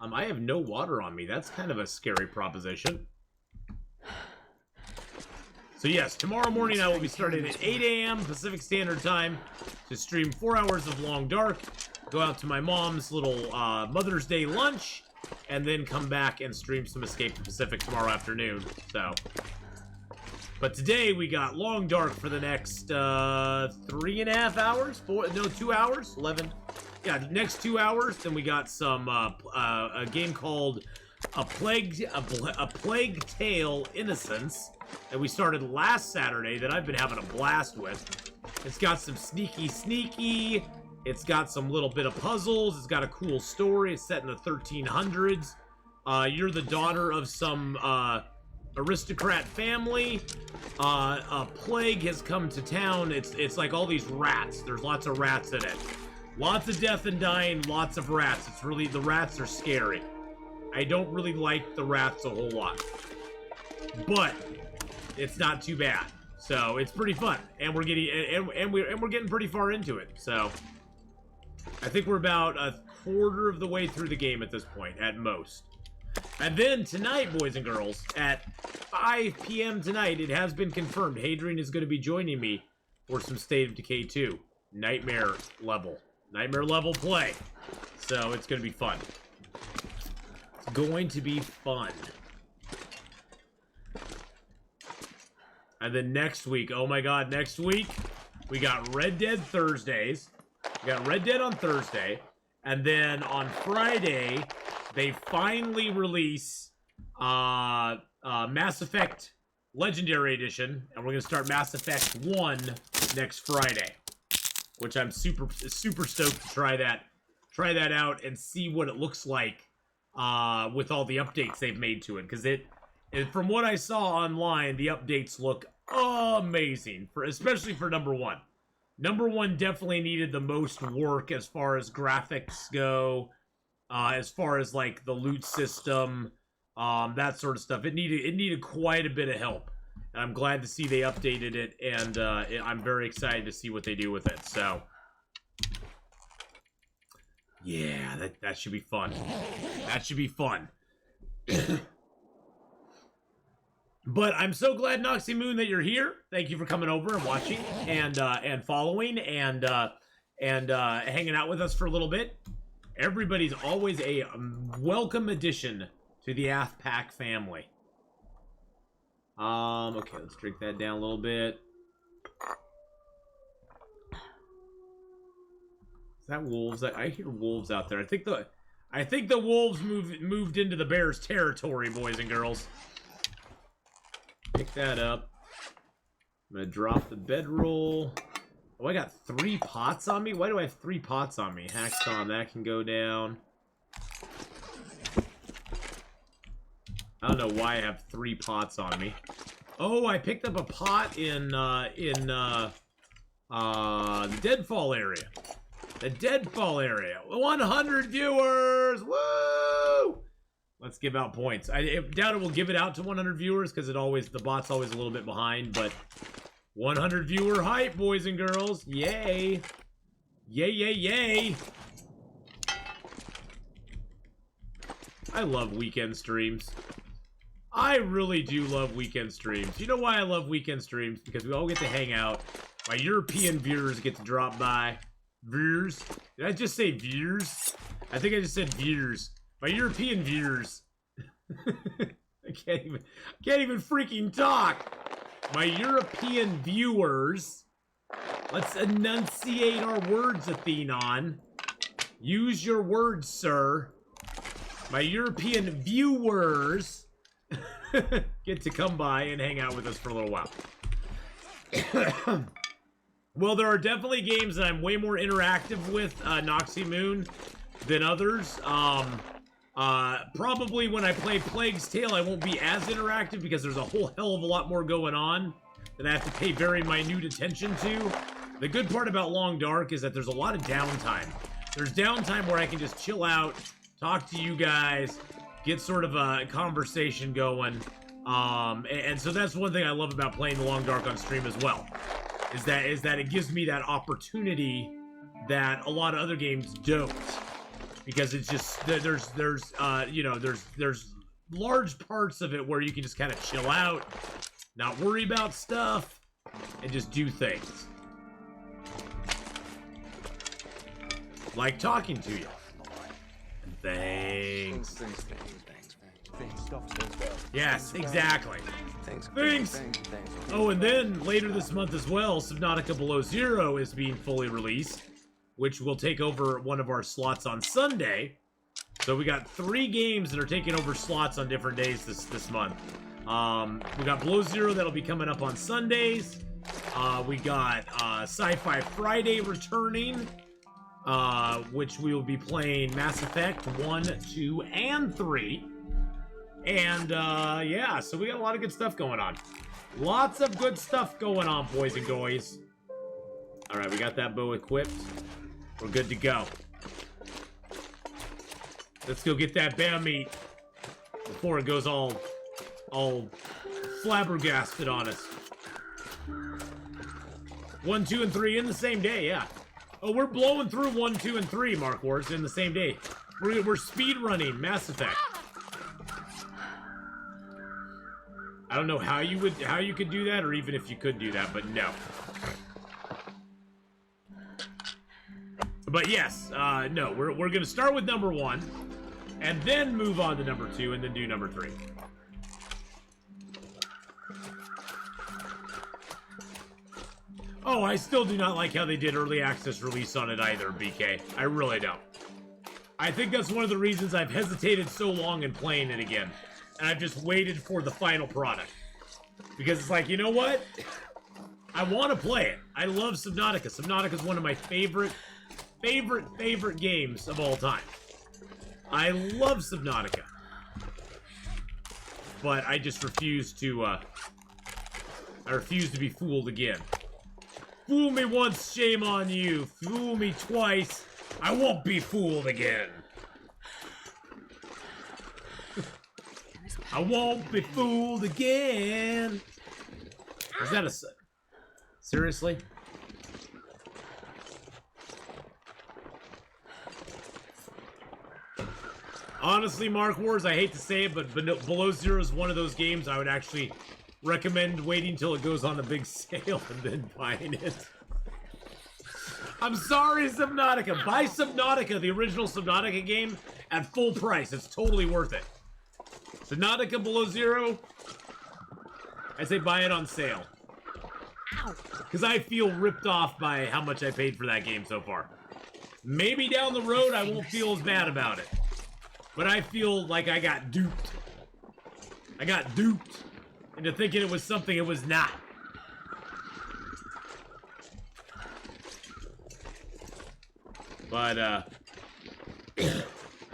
I have no water on me. That's kind of a scary proposition. So yes, tomorrow morning I will be starting at 8 a.m. Pacific Standard Time to stream 4 hours of Long Dark, go out to my mom's little Mother's Day lunch, and then come back and stream some Escape the Pacific tomorrow afternoon. So, but today we got Long Dark for the next 3.5 hours, 2 hours, 11. Yeah, the next 2 hours. Then we got some a game called A Plague Tale: Innocence that we started last Saturday that I've been having a blast with. It's got some sneaky. It's got some little bit of puzzles. It's got a cool story. It's set in the 1300s. You're the daughter of some aristocrat family. A plague has come to town. It's like all these rats. There's lots of rats in it. Lots of death and dying, lots of rats. It's really, the rats are scary. I don't really like the rats a whole lot. But it's not too bad. So it's pretty fun. And we're getting and we're getting pretty far into it. So I think we're about a quarter of the way through the game at this point, at most. And then tonight, boys and girls, at 5 p.m. tonight, it has been confirmed. Hadrian is going to be joining me for some State of Decay 2. Nightmare level play. So it's going to be fun. It's going to be fun. And then next week, oh my god, next week, we got Red Dead Thursdays. We got Red Dead on Thursday. And then on Friday, they finally release Mass Effect Legendary Edition. And we're going to start Mass Effect 1 next Friday. Which I'm super stoked to try that out and see what it looks like with all the updates they've made to it. Because from what I saw online, the updates look amazing, especially for number 1. Number 1 definitely needed the most work as far as graphics go, as far as like the loot system, that sort of stuff. It needed quite a bit of help. And I'm glad to see they updated it, and I'm very excited to see what they do with it. So, yeah, that should be fun. That should be fun. But I'm so glad, Noxy Moon, that you're here. Thank you for coming over and watching and following and hanging out with us for a little bit. Everybody's always a welcome addition to the AFPAC family. Okay, let's drink that down a little bit. Is that wolves? I hear wolves out there. I think the wolves moved into the bears' territory, boys and girls. Pick that up. I'm gonna drop the bedroll. Oh, I got 3 pots on me? Why do I have 3 pots on me? Hacksaw, that can go down. I don't know why I have 3 pots on me. Oh, I picked up a pot in the Deadfall area. The Deadfall area. 100 viewers! Woo! Let's give out points. I doubt it will give it out to 100 viewers because the bot's always a little bit behind, but 100 viewer hype, boys and girls. Yay. Yay, yay, yay. I love weekend streams. I really do love weekend streams. You know why I love weekend streams? Because we all get to hang out. My European viewers get to drop by. Viewers? Did I just say viewers? I think I just said viewers. My European viewers. I can't even freaking talk. My European viewers. Let's enunciate our words, Atheenon. Use your words, sir. My European viewers get to come by and hang out with us for a little while. Well, there are definitely games that I'm way more interactive with, Noxy Moon, than others. Probably when I play Plague's Tale, I won't be as interactive because there's a whole hell of a lot more going on that I have to pay very minute attention to. The good part about Long Dark is that there's a lot of downtime. There's downtime where I can just chill out, talk to you guys, get sort of a conversation going. And so that's one thing I love about playing the Long Dark on stream as well. Is that it gives me that opportunity that a lot of other games don't. Because it's just, there's large parts of it where you can just kind of chill out, not worry about stuff, and just do things. Like talking to you. And things. Yes, exactly. Thanks. Oh, and then later this month as well, Subnautica Below Zero is being fully released, which will take over one of our slots on Sunday. So we got 3 games that are taking over slots on different days this month. We got Below Zero that'll be coming up on Sundays. We got Sci-Fi Friday returning, which we will be playing Mass Effect 1, 2, and 3. And, yeah, so we got a lot of good stuff going on. Lots of good stuff going on, boys and girls. Alright, we got that bow equipped. We're good to go. Let's go get that bear meat before it goes all flabbergasted on us. 1, 2, and 3 in the same day, yeah. Oh, we're blowing through 1, 2, and 3, Mark Wars, in the same day. We're speed running Mass Effect. I don't know how you could do that, or even if you could do that, but no. But yes, no, we're gonna start with number 1, and then move on to number 2, and then do number 3. Oh, I still do not like how they did early access release on it either, BK. I really don't. I think that's one of the reasons I've hesitated so long in playing it again. And I've just waited for the final product. Because it's like, you know what? I want to play it. I love Subnautica. Subnautica is one of my favorite games of all time. I love Subnautica. But I just refuse to, I refuse to be fooled again. Fool me once, shame on you. Fool me twice, I won't be fooled again. I won't be fooled again. Is that a... Seriously? Honestly, Mark Wars, I hate to say it, but Below Zero is one of those games I would actually recommend waiting till it goes on a big sale and then buying it. I'm sorry, Subnautica. Buy Subnautica, the original Subnautica game, at full price. It's totally worth it. Subnautica Below Zero, I say buy it on sale. Because I feel ripped off by how much I paid for that game so far. Maybe down the road I won't feel as bad about it. But I feel like I got duped. I got duped into thinking it was something it was not. But,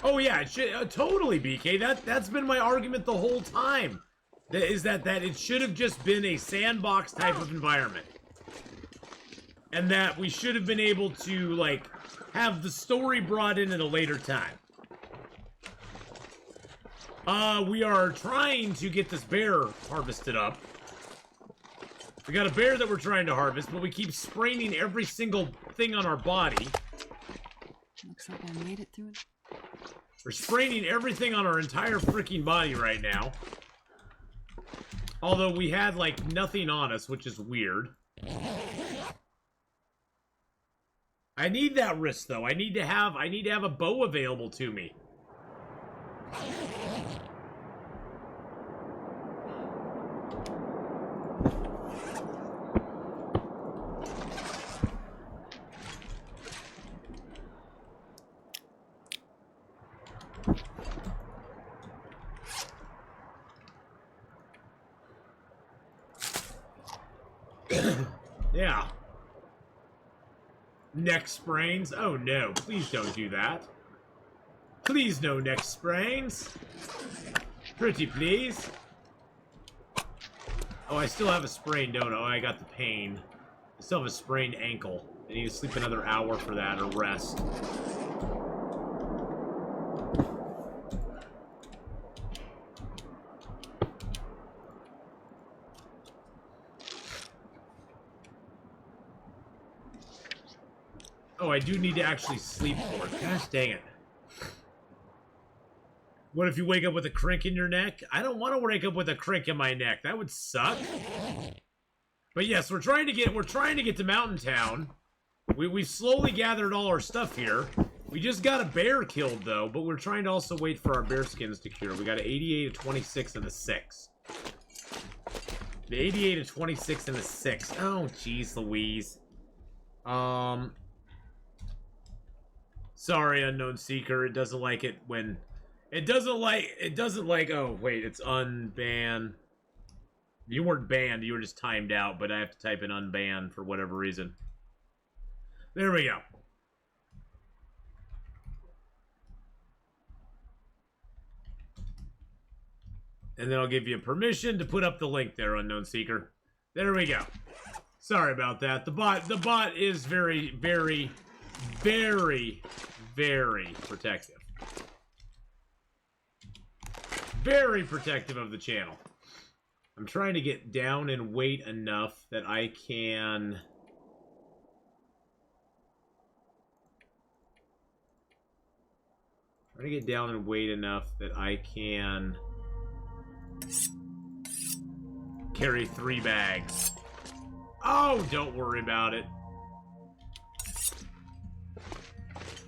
oh yeah, it should, totally, BK. That's been my argument the whole time. That it should have just been a sandbox type of environment. And that we should have been able to, like, have the story brought in at a later time. We are trying to get this bear harvested up. We got a bear that we're trying to harvest, but we keep spraining every single thing on our body. Looks like I made it through it. We're spraining everything on our entire freaking body right now. Although we had, like, nothing on us, which is weird. I need that wrist, though. I need to have a bow available to me. Yeah. Neck sprains? Oh no, please don't do that. Please no neck sprains. Pretty please. Oh, I still have a sprain, don't I? Oh, I got the pain. I still have a sprained ankle. I need to sleep another hour for that or rest. Oh, I do need to actually sleep for it. Gosh dang it. What if you wake up with a crink in your neck? I don't want to wake up with a crink in my neck. That would suck. But yes, we're trying to get to Mountain Town. We've slowly gathered all our stuff here. We just got a bear killed though, but we're trying to also wait for our bear skins to cure. We got an 88, a 26, and a 6. The 88, a 26, and a 6. Oh, jeez Louise. Sorry, Unknown Seeker. It doesn't like it when... It doesn't like... Oh, wait. It's unban. You weren't banned. You were just timed out, but I have to type in unban for whatever reason. There we go. And then I'll give you permission to put up the link there, Unknown Seeker. There we go. Sorry about that. The bot is very, very, very, very protective. Very protective of the channel. I'm trying to get down in weight enough that I can... Trying to get down in weight enough that I can... carry 3 bags. Oh, don't worry about it.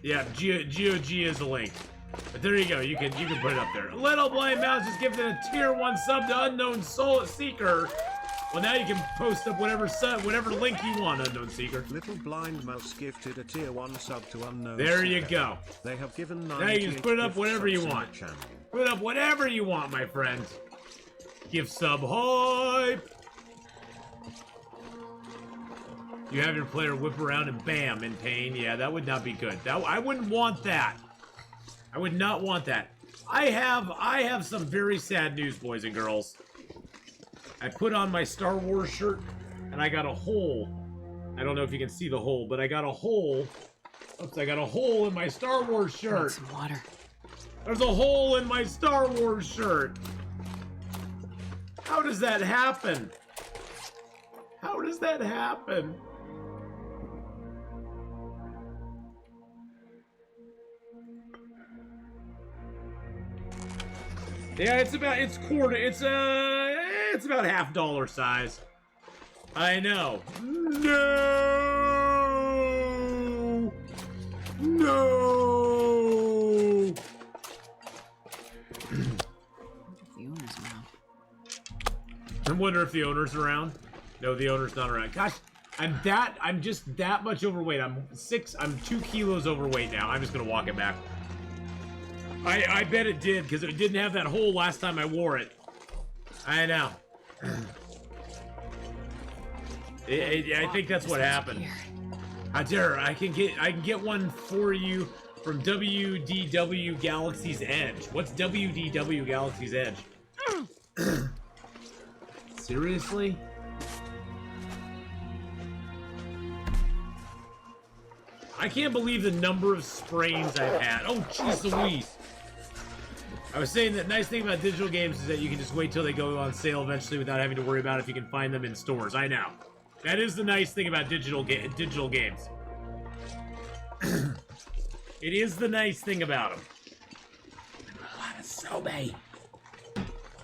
Yeah, GOG is the link. But there you go, you can put it up there. Little Blind Mouse just gifted a tier 1 sub to Unknown Soul Seeker. Well, now you can post up whatever link you want, Unknown Seeker. Little Blind Mouse gifted a tier 1 sub to Unknown There Seeker. you go. They have given Now you can put up whatever you want. Channel. Put up whatever you want, my friend. Give sub hype. You have your player whip around and bam, in pain. Yeah, that would not be good. I wouldn't want that. I would not want that. I have some very sad news, boys and girls. I put on my Star Wars shirt, and I got a hole. I don't know if you can see the hole, but I got a hole. Oops, I got a hole in my Star Wars shirt. Some water. There's a hole in my Star Wars shirt. How does that happen? How does that happen? Yeah, it's about $half size. I know. No. No. The owner's around. I wonder if the owner's around. No, the owner's not around. Gosh, I'm just that much overweight. I'm 2 kilos overweight now. I'm just gonna walk it back. I bet it did, because it didn't have that hole last time I wore it. I know. I think that's what happened. I can get one for you from WDW Galaxy's Edge. What's WDW Galaxy's Edge? Seriously? I can't believe the number of sprains I've had. Oh, jeez Louise. I was saying that nice thing about digital games is that you can just wait till they go on sale eventually without having to worry about if you can find them in stores. I know. That is the nice thing about digital games. It is the nice thing about them.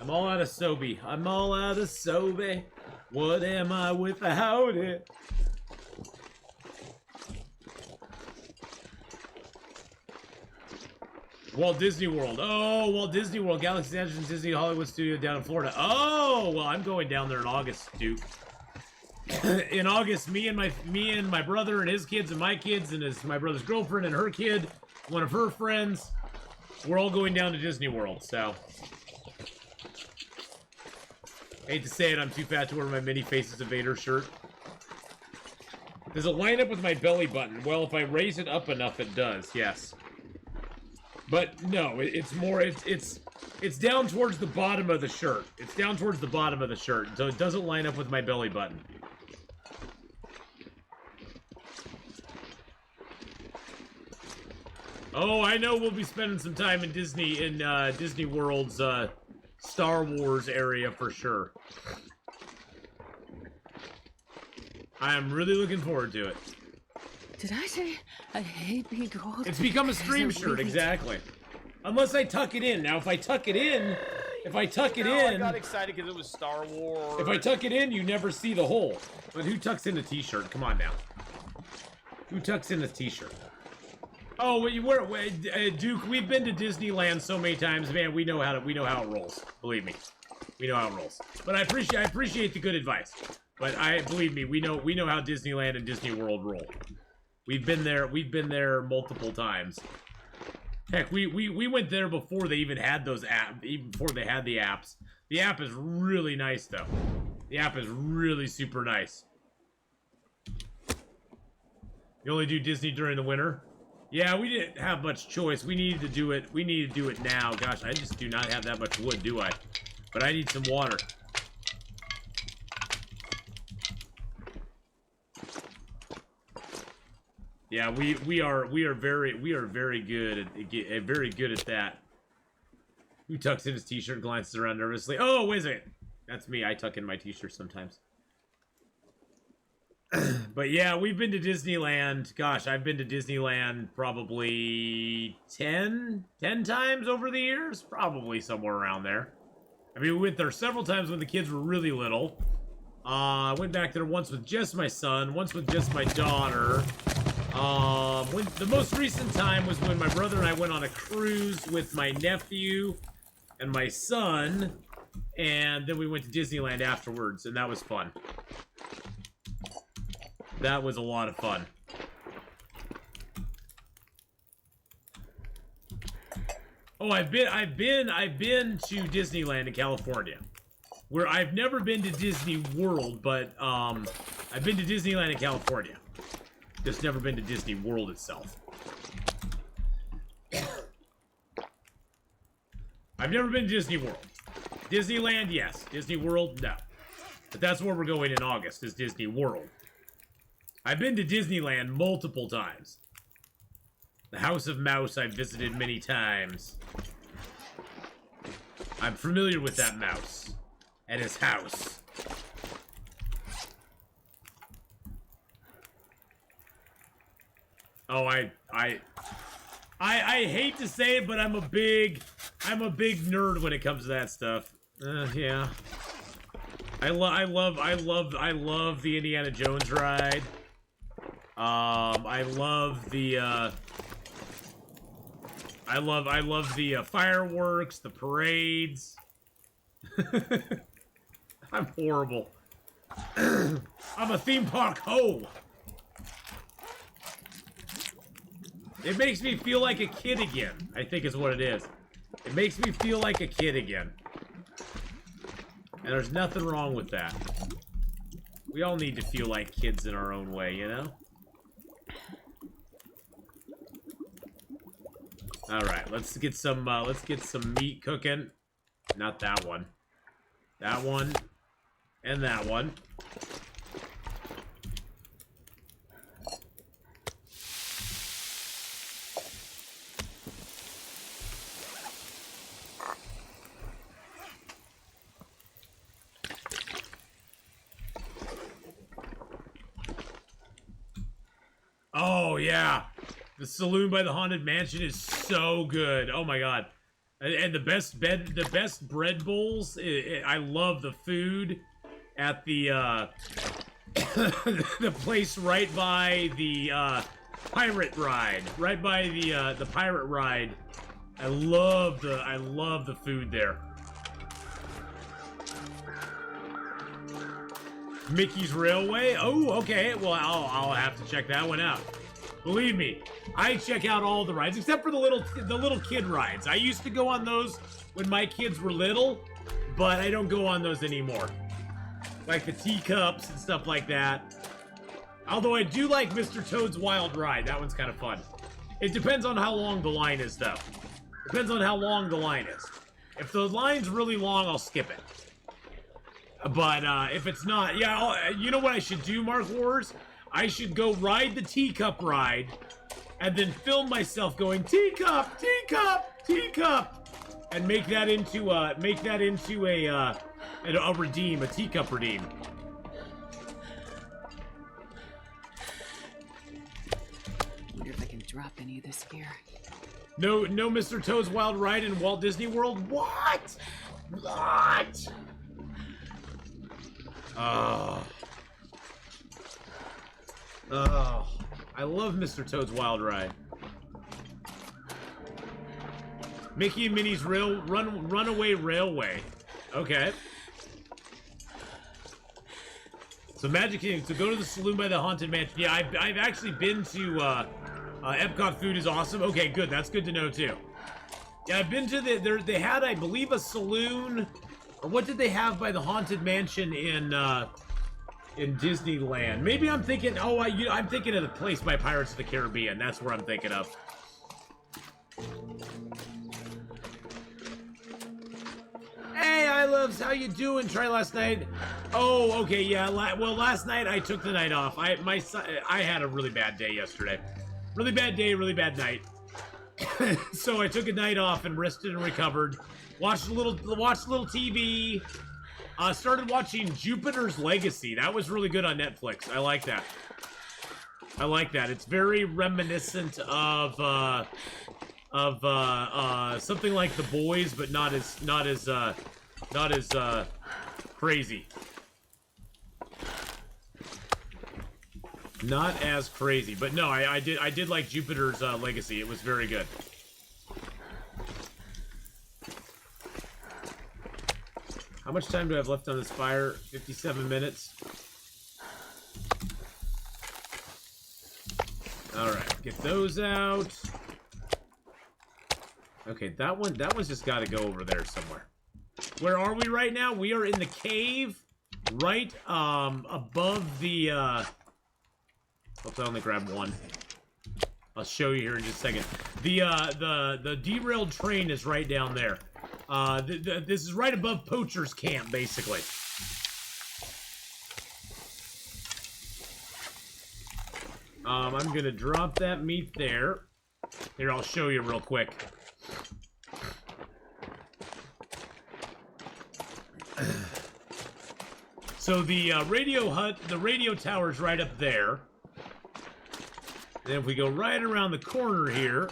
I'm all out of Sobe. I'm all out of Sobe. What am I without it? Walt Disney World. Oh, Walt Disney World, Galaxy's Edge and Disney Hollywood Studio down in Florida. Oh, well, I'm going down there in August, Duke. In August, me and my brother and his kids and my kids and my brother's girlfriend and her kid, one of her friends, we're all going down to Disney World. So, hate to say it, I'm too fat to wear my Many Faces of Vader shirt. Does it line up with my belly button? Well, if I raise it up enough, it does. Yes. But no, it's more, it's down towards the bottom of the shirt. It's down towards the bottom of the shirt, so it doesn't line up with my belly button. Oh, I know we'll be spending some time in Disney World's Star Wars area for sure. I am really looking forward to it. Did I say I hate being cold? It's become a stream shirt, exactly. Unless I tuck it in. Now, if I tuck it in, I got excited because it was Star Wars. If I tuck it in, you never see the hole. But who tucks in a t-shirt? Come on now. Who tucks in a t-shirt? Oh, Duke, we've been to Disneyland so many times, man. We know how it rolls. Believe me, we know how it rolls. But I appreciate the good advice. But believe me, we know how Disneyland and Disney World roll. We've been there multiple times. Heck, we went there before they even had those apps, even before they had the apps. The app is really nice though. The app is really super nice. You only do Disney during the winter? Yeah, we didn't have much choice. We needed to do it. We need to do it now. Gosh, I just do not have that much wood, do I? But I need some water. Yeah, we are very good at that. Who tucks in his t-shirt and glances around nervously? Oh, wait a second. That's me. I tuck in my t-shirt sometimes. But yeah, we've been to Disneyland. Gosh, I've been to Disneyland probably 10 times over the years. Probably somewhere around there. I mean, we went there several times when the kids were really little. I went back there once with just my son, once with just my daughter. The most recent time was when my brother and I went on a cruise with my nephew and my son, and then we went to Disneyland afterwards, and that was fun. That was a lot of fun. Oh, I've been to Disneyland in California. Where I've never been to Disney World, but I've been to Disneyland in California. Just never been to Disney World itself. I've never been to Disney World. Disneyland, yes. Disney World, no. But that's where we're going in August, is Disney World. I've been to Disneyland multiple times. The House of Mouse I've visited many times. I'm familiar with that mouse. And his house. Oh, I hate to say it, but I'm a big nerd when it comes to that stuff. Yeah. I love the Indiana Jones ride. I love the fireworks, the parades. I'm horrible. I'm a theme park hoe. It makes me feel like a kid again, I think is what it is. It makes me feel like a kid again. And there's nothing wrong with that. We all need to feel like kids in our own way, you know? Alright, let's get some meat cooking. Not that one. That one. And that one. Oh, yeah. The saloon by the Haunted Mansion is so good. Oh, my God. And the best bread bowls. I love the food at the the place right by the pirate ride. Right by the pirate ride I love the food there. Mickey's Railway? Oh, okay. Well, I'll have to check that one out. Believe me, I check out all the rides except for the little kid rides. I used to go on those when my kids were little, but I don't go on those anymore. Like the teacups and stuff like that. Although I do like Mr. Toad's Wild Ride. That one's kind of fun. It depends on how long the line is, though. Depends on how long the line is. If the line's really long, I'll skip it. But if it's not, yeah, you know what I should do, Mark Wars? I should go ride the teacup ride, and then film myself going teacup, teacup, teacup, and make that into a redeem, a teacup redeem. Wonder if I can drop any of this gear. No Mr. Toad's Wild Ride in Walt Disney World? What? What? Oh, I love Mr. Toad's Wild Ride. Mickey and Minnie's Runaway Railway. Okay. So Magic Kingdom, so go to the saloon by the Haunted Mansion. Yeah, I've actually been to, Epcot food is awesome. Okay, good. That's good to know, too. Yeah, I've been to they had, I believe, a saloon, or what did they have by the Haunted Mansion in Disneyland? Maybe I'm thinking, I'm thinking of the place by Pirates of the Caribbean. That's where I'm thinking of. Hey, I loves, how you doing? Try last night. Oh, okay, yeah. Well, last night I took the night off. I had a really bad day yesterday. Really bad day, really bad night. So I took a night off and rested and recovered. Watched a little TV. Started watching Jupiter's Legacy. That was really good on Netflix. I like that. I like that. It's very reminiscent of something like The Boys, but not as crazy. Not as crazy, but no, I did like Jupiter's Legacy. It was very good. How much time do I have left on this fire? 57 minutes. Alright, get those out. Okay, that one's just gotta go over there somewhere. Where are we right now? We are in the cave, right above the oops, I only grabbed one. I'll show you here in just a second. The derailed train is right down there. This is right above Poacher's Camp, basically. I'm gonna drop that meat there. Here, I'll show you real quick. So the radio tower's right up there. Then if we go right around the corner here,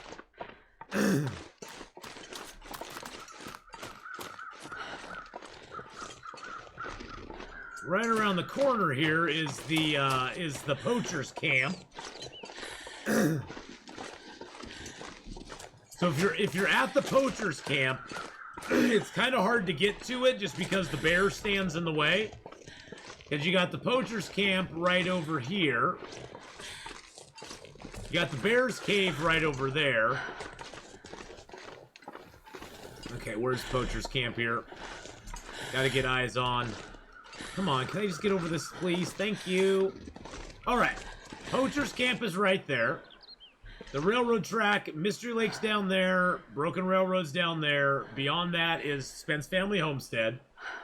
right around the corner here is the Poacher's Camp. So if you're at the Poacher's Camp, it's kind of hard to get to it just because the bear stands in the way. Because you got the Poacher's Camp right over here. You got the Bear's Cave right over there. Okay, where's Poacher's Camp here? Gotta get eyes on. Come on, can I just get over this, please? Thank you. Alright. Poacher's Camp is right there. The railroad track, Mystery Lake's down there. Broken Railroad's down there. Beyond that is Spence Family Homestead.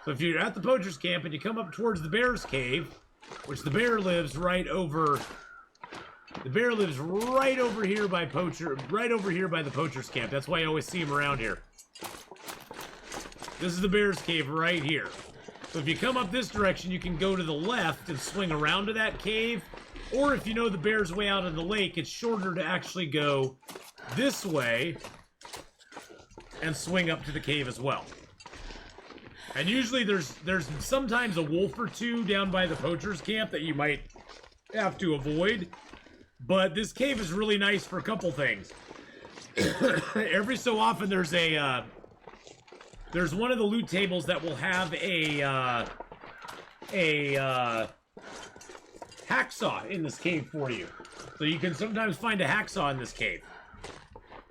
So if you're at the Poacher's Camp and you come up towards the Bear's Cave, which the bear lives right over... The bear lives right over here by the Poacher's Camp. That's why I always see him around here. This is the Bear's Cave right here. So if you come up this direction, you can go to the left and swing around to that cave. Or if you know the bear's way out of the lake, it's shorter to actually go this way and swing up to the cave as well. And usually there's sometimes a wolf or two down by the Poacher's Camp that you might have to avoid. But this cave is really nice for a couple things. every so often there's a there's one of the loot tables that will have a hacksaw in this cave for you. So you can sometimes find a hacksaw in this cave,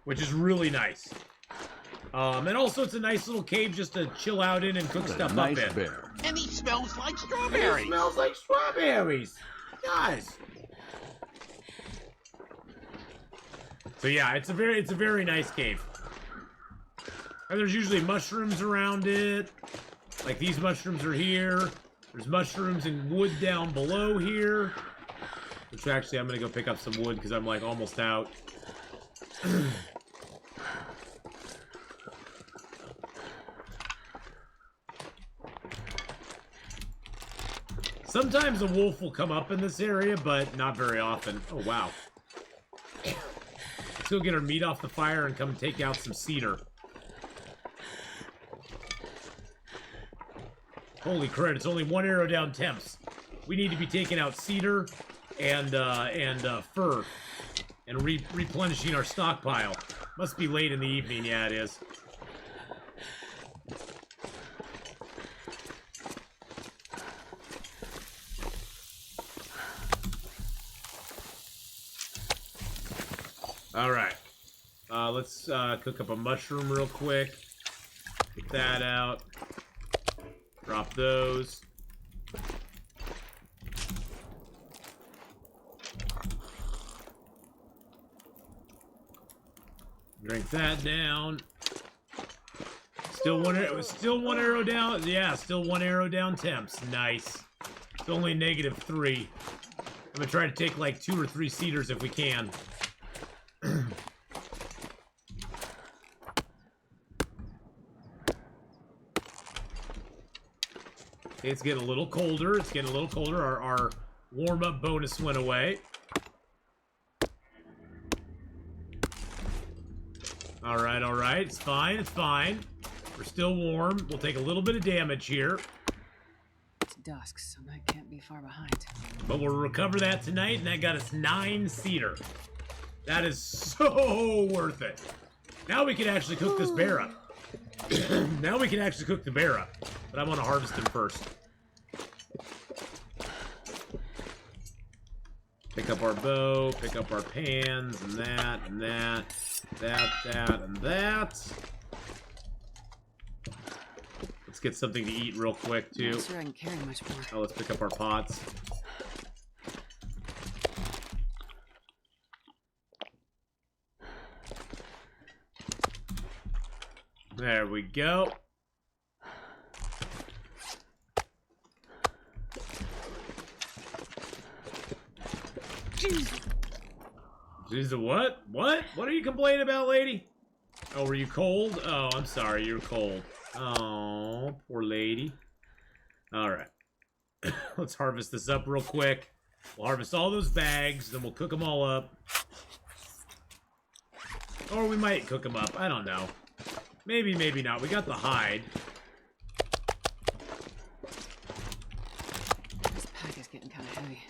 which is really nice. And also it's a nice little cave just to chill out in and cook stuff up in. Bear. And he smells like strawberries. It smells like strawberries. Guys. So yeah, it's a very nice cave. And there's usually mushrooms around it. Like these mushrooms are here. There's mushrooms and wood down below here. Which actually I'm gonna go pick up some wood because I'm like almost out. Sometimes a wolf will come up in this area, but not very often. Oh, wow. Let's go get our meat off the fire and come take out some cedar. Holy crud, it's only 1 arrow down temps. We need to be taking out cedar and fir and replenishing our stockpile. Must be late in the evening. Yeah, it is. All right, let's cook up a mushroom real quick. Get that out. Drop those. Drink that down. Still one arrow down. Yeah, still 1 arrow down temps. Nice. It's only -3. I'm gonna try to take like 2 or 3 cedars if we can. It's getting a little colder. It's getting a little colder. Our warm-up bonus went away. All right. It's fine. It's fine. We're still warm. We'll take a little bit of damage here. It's dusk, so that can't be far behind. But we'll recover that tonight, and that got us 9 cedar. That is so worth it. Now we can actually cook this bear up. Now we can actually cook the bear up. But I want to harvest him first. Pick up our bow, pick up our pans, and that, and that, and that. Let's get something to eat real quick, too. I'm not sure I can carry much more. Oh, let's pick up our pots. There we go. Jeez, what? What? What are you complaining about, lady? Oh, were you cold? Oh, I'm sorry, you're cold. Oh, poor lady. Alright. Let's harvest this up real quick. We'll harvest all those bags, then we'll cook them all up. Or we might cook them up, I don't know. Maybe, maybe not. We got the hide. This pack is getting kind of heavy.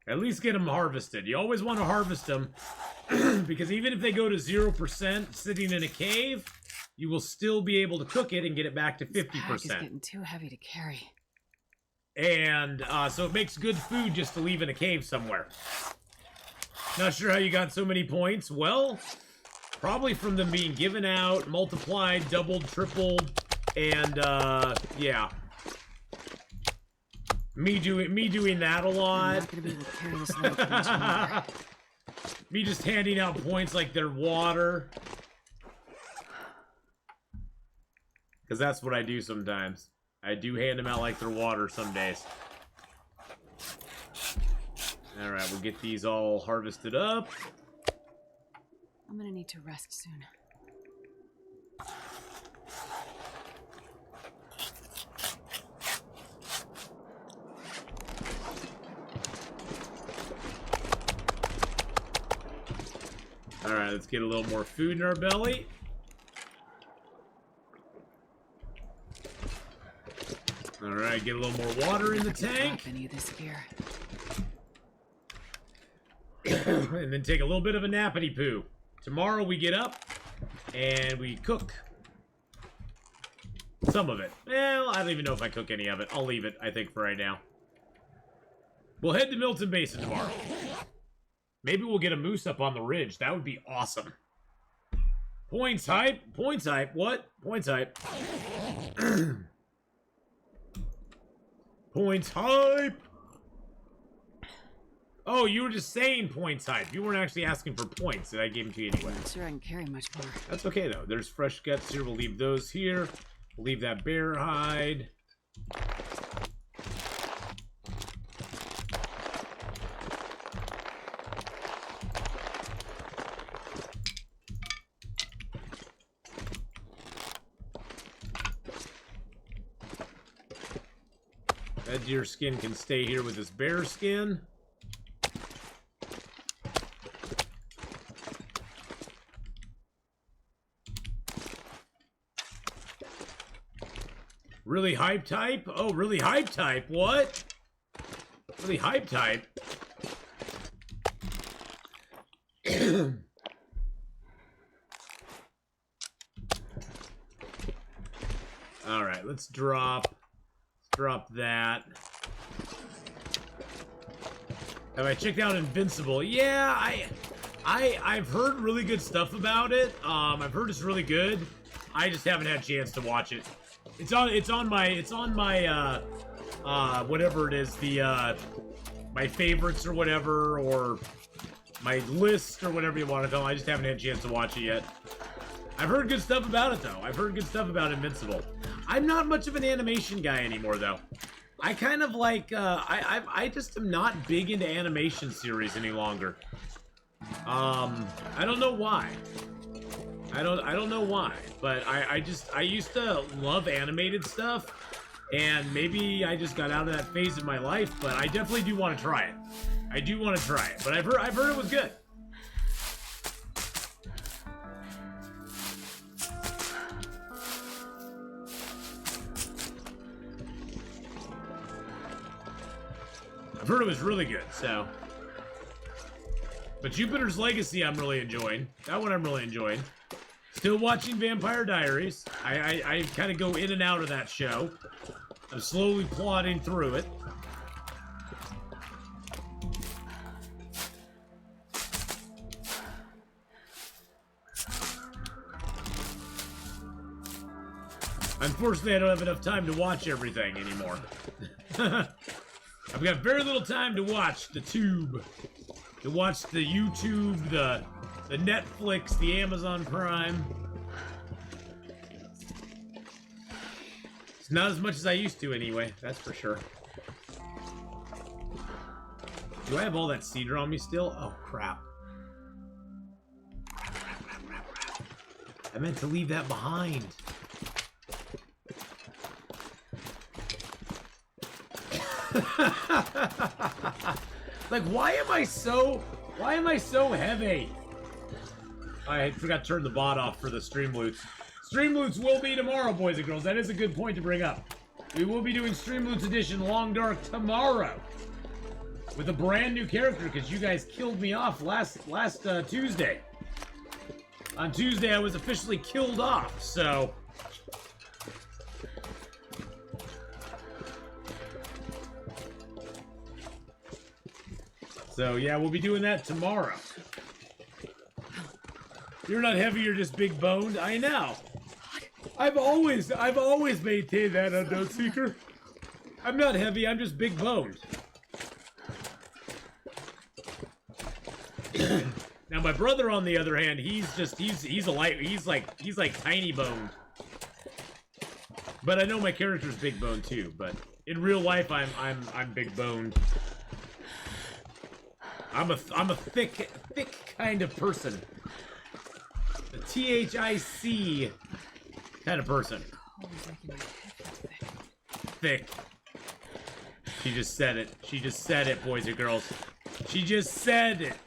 At least get them harvested. You always want to harvest them because even if they go to 0% sitting in a cave, you will still be able to cook it and get it back to 50%. This pack is getting too heavy to carry. And so it makes good food just to leave in a cave somewhere. Not sure how you got so many points. Well, probably from them being given out, multiplied, doubled, tripled, and yeah. Me doing that a lot. I'm not gonna be able to carry this load for much longer. Me just handing out points like they're water. Because that's what I do sometimes. I do hand them out like they're water some days. Alright, we'll get these all harvested up. I'm gonna need to rest soon. Alright, let's get a little more food in our belly. Alright, get a little more water in the tank. Any of this gear. And then take a little bit of a nappity poo. Tomorrow we get up and we cook. Some of it. Well, I don't even know if I cook any of it. I'll leave it, I think, for right now. We'll head to Milton Basin tomorrow. Maybe we'll get a moose up on the ridge. That would be awesome. Points hype? Points hype? What? Points hype. Points hype! Oh, you were just saying points hype. You weren't actually asking for points, and I gave them to you anyway. I'm not sure I can carry much more. That's okay, though. There's fresh guts here. We'll leave those here. We'll leave that bear hide. That deer skin can stay here with this bear skin. Really hype type? Oh, really hype type? What? Really hype type? Alright, let's drop that. Have I checked out Invincible? Yeah, I've heard really good stuff about it. I've heard it's really good. I just haven't had a chance to watch it. It's on my whatever it is, the my favorites or whatever, or my list or whatever you want to call it. I just haven't had a chance to watch it yet. I've heard good stuff about it though. I've heard good stuff about Invincible. I'm not much of an animation guy anymore though. I kind of like I just am not big into animation series any longer. I don't know why. I don't know why, but I used to love animated stuff, and maybe I just got out of that phase of my life, but I definitely do want to try it. I do want to try it, but I've heard it was good. I've heard it was really good, so. But Jupiter's Legacy I'm really enjoying. That one I'm really enjoying. Still watching Vampire Diaries. I kind of go in and out of that show. I'm slowly plodding through it. Unfortunately, I don't have enough time to watch everything anymore. I've got very little time to watch the tube. To watch the YouTube, the Netflix, the Amazon Prime. It's not as much as I used to anyway, that's for sure. Do I have all that cedar on me still? Oh, crap. I meant to leave that behind. Like, why am I so heavy? I forgot to turn the bot off for the stream loots. Stream loots will be tomorrow, boys and girls. That is a good point to bring up. We will be doing Stream Loots Edition Long Dark tomorrow with a brand new character because you guys killed me off last Tuesday. On Tuesday, I was officially killed off, so. So yeah, we'll be doing that tomorrow. You're not heavy, you're just big boned. I know. I've always maintained that, Unknown Seeker. I'm not heavy, I'm just big boned. Now my brother, on the other hand, he's like tiny boned. But I know my character's big boned too. But in real life, I'm big boned. I'm a thick kind of person. A THIC kind of person. Thick. She just said it. She just said it, boys and girls. She just said it.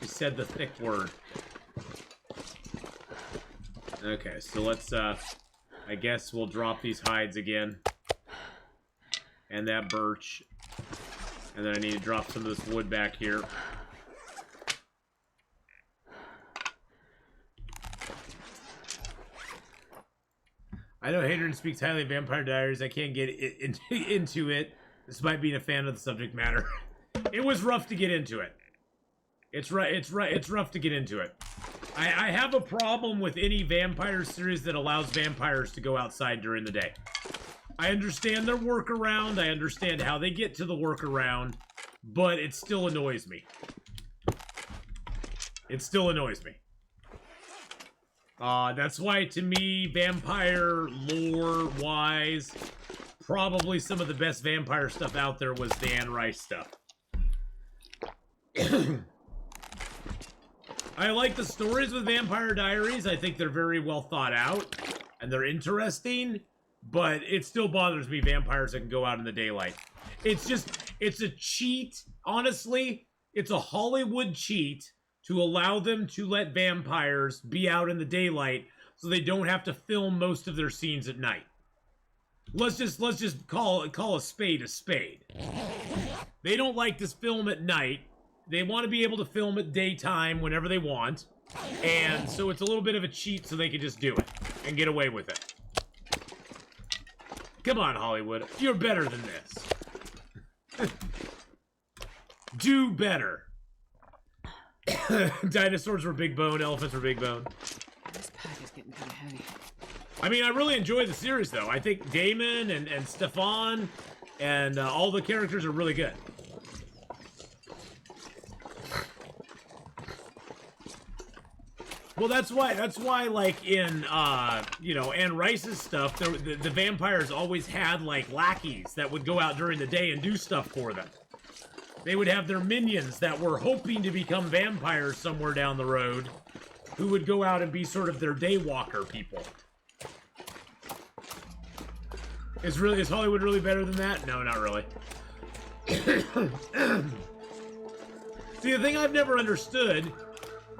She said the thick word. Okay, so let's, I guess we'll drop these hides again. And that birch. And then I need to drop some of this wood back here. I know Hadrian speaks highly of Vampire Diaries. I can't get into it, despite being a fan of the subject matter. It was rough to get into it. It's rough to get into it. I have a problem with any vampire series that allows vampires to go outside during the day. I understand their workaround. I understand how they get to the workaround, but it still annoys me. It still annoys me. That's why, to me, vampire lore-wise, probably some of the best vampire stuff out there was the Anne Rice stuff. I like the stories with Vampire Diaries. I think they're very well thought out, and they're interesting, but it still bothers me vampires that can go out in the daylight. It's a cheat. Honestly, it's a Hollywood cheat to allow them to let vampires be out in the daylight so they don't have to film most of their scenes at night. Let's just call a spade a spade. They don't like to film at night. They want to be able to film at daytime whenever they want. And so it's a little bit of a cheat so they can just do it and get away with it. Come on, Hollywood. You're better than this. Do better. Dinosaurs were big bone, elephants were big bone. This pack is getting kind of heavy. I mean, I really enjoy the series, though. I think Damon and Stefan and all the characters are really good. Well, that's why, like, in, you know, Anne Rice's stuff, the vampires always had, like, lackeys that would go out during the day and do stuff for them. They would have their minions that were hoping to become vampires somewhere down the road, who would go out and be sort of their daywalker people. Is Hollywood really better than that? No, not really. See, the thing I've never understood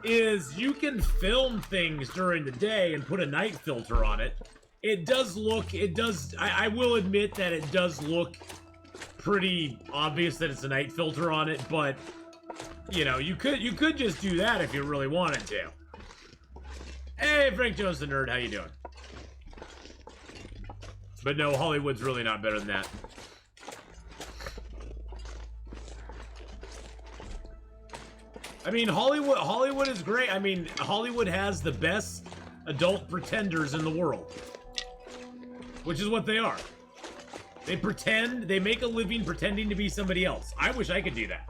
is you can film things during the day and put a night filter on it. I will admit that it does look pretty obvious that it's a night filter on it, but you know, you could just do that if you really wanted to. Hey, Frank Jones the Nerd, how you doing? But no, Hollywood's really not better than that. I mean, Hollywood is great. I mean, Hollywood has the best adult pretenders in the world, which is what they are. They pretend, they make a living pretending to be somebody else. I wish I could do that.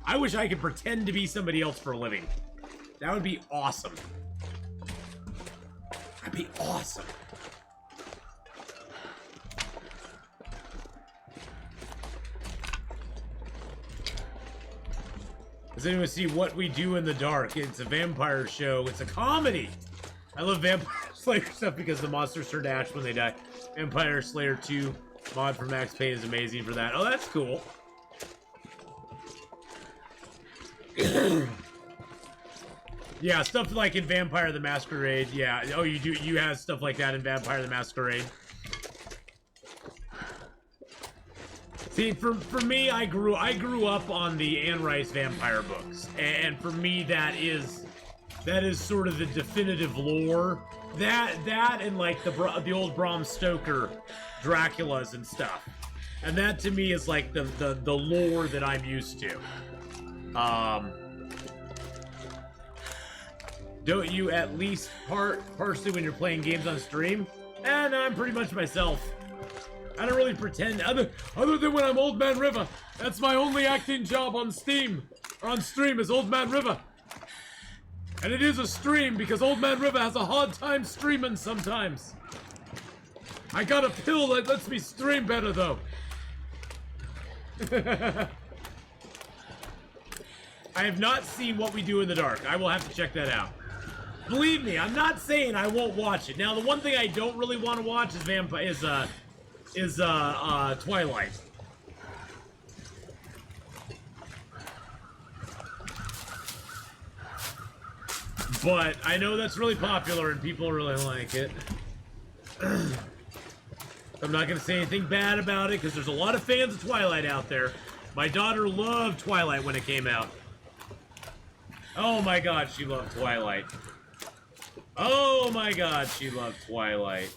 I wish I could pretend to be somebody else for a living. That would be awesome. That'd be awesome. Does anyone see What We Do in the Dark? It's a vampire show. It's a comedy. I love Vampire Slayer stuff because the monsters turn to ash when they die. Vampire Slayer 2 mod for Max Payne is amazing for that. Oh, that's cool. Yeah, stuff like in Vampire the Masquerade. Yeah. Oh, you have stuff like that in Vampire the Masquerade. See, for me, I grew up on the Anne Rice vampire books, and for me, that is sort of the definitive lore. That and like the old Bram Stoker Draculas and stuff, and that to me is like the lore that I'm used to. Don't you at least parsley when you're playing games on stream? And I'm pretty much myself. I don't really pretend, other than when I'm Old Man River. That's my only acting job on Steam, or on stream, is Old Man River. And it is a stream, because Old Man River has a hard time streaming sometimes. I got a pill that lets me stream better, though. I have not seen What We Do in the Dark. I will have to check that out. Believe me, I'm not saying I won't watch it. Now, the one thing I don't really want to watch is Twilight. But I know that's really popular and people really like it. I'm not gonna say anything bad about it because there's a lot of fans of Twilight out there. My daughter loved Twilight when it came out. Oh my god, she loved Twilight. Oh my god, she loved Twilight.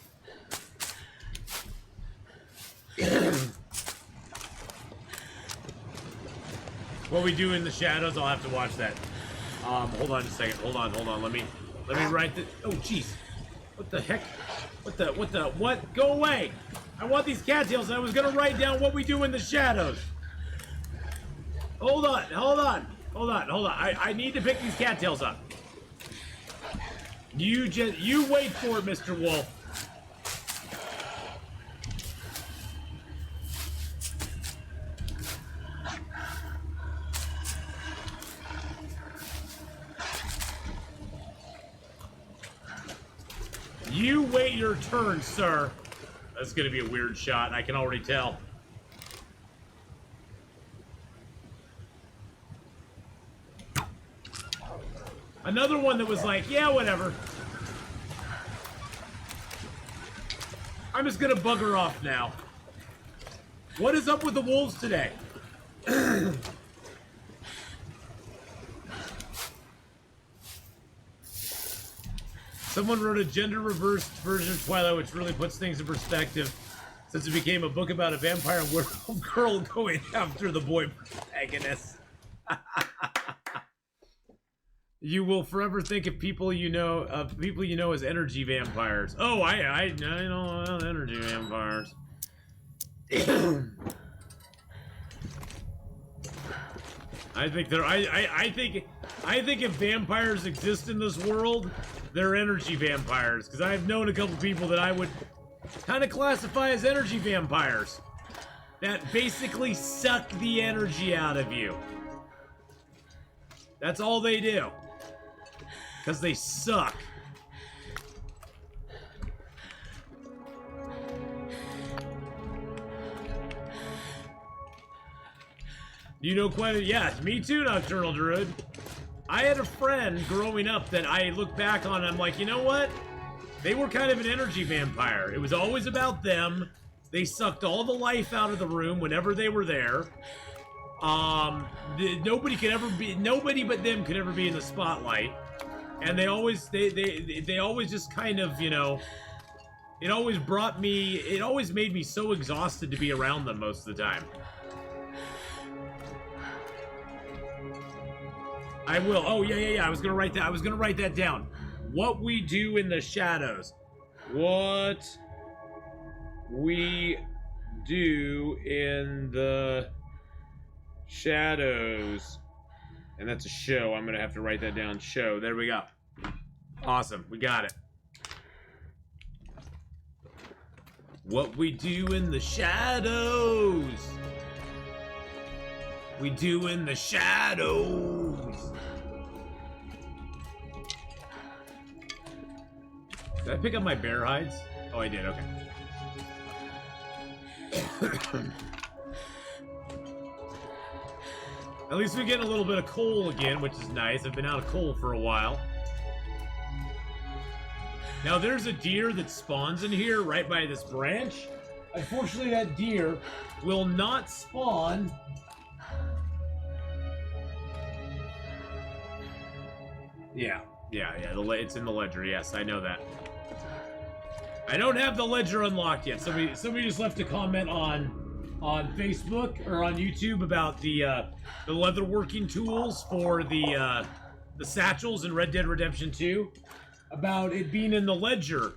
What we do in the shadows, I'll have to watch that. Hold on a second. Hold on. Let me write the. Oh, jeez. What the heck? What? Go away! I want these cattails. I was gonna write down what we do in the shadows. Hold on. I need to pick these cattails up. You wait for it, Mr. Wolf. You wait your turn, sir. That's gonna be a weird shot, I can already tell. Another one that was like, yeah, whatever. I'm just gonna bugger off now. What is up with the wolves today? Someone wrote a gender-reversed version of Twilight, which really puts things in perspective, since it became a book about a vampire werewolf girl going after the boy protagonist. You will forever think of people you know as energy vampires. Oh, I know energy vampires. I think if vampires exist in this world, they're energy vampires, because I've known a couple people that I would kind of classify as energy vampires that basically suck the energy out of you. That's all they do, because they suck. You know quite a... Yeah, me too, Nocturnal Druid. I had a friend growing up that I look back on and I'm like, you know what? They were kind of an energy vampire. It was always about them. They sucked all the life out of the room whenever they were there. Nobody but them could ever be in the spotlight. And they always just kind of, you know, it always made me so exhausted to be around them most of the time. I will. Oh, yeah. I was gonna write that down. What we do in the shadows. What we do in the shadows. And that's a show. I'm gonna have to write that down. Show. There we go. Awesome. We got it. What we do in the shadows. We do in the shadows. Did I pick up my bear hides? Oh, I did. Okay. At least we get a little bit of coal again, which is nice. I've been out of coal for a while. Now, there's a deer that spawns in here right by this branch. Unfortunately, that deer will not spawn. Yeah. It's in the ledger. Yes, I know that. I don't have the ledger unlocked yet. Somebody just left a comment on Facebook or on YouTube about the leatherworking tools for the satchels in Red Dead Redemption 2. About it being in the ledger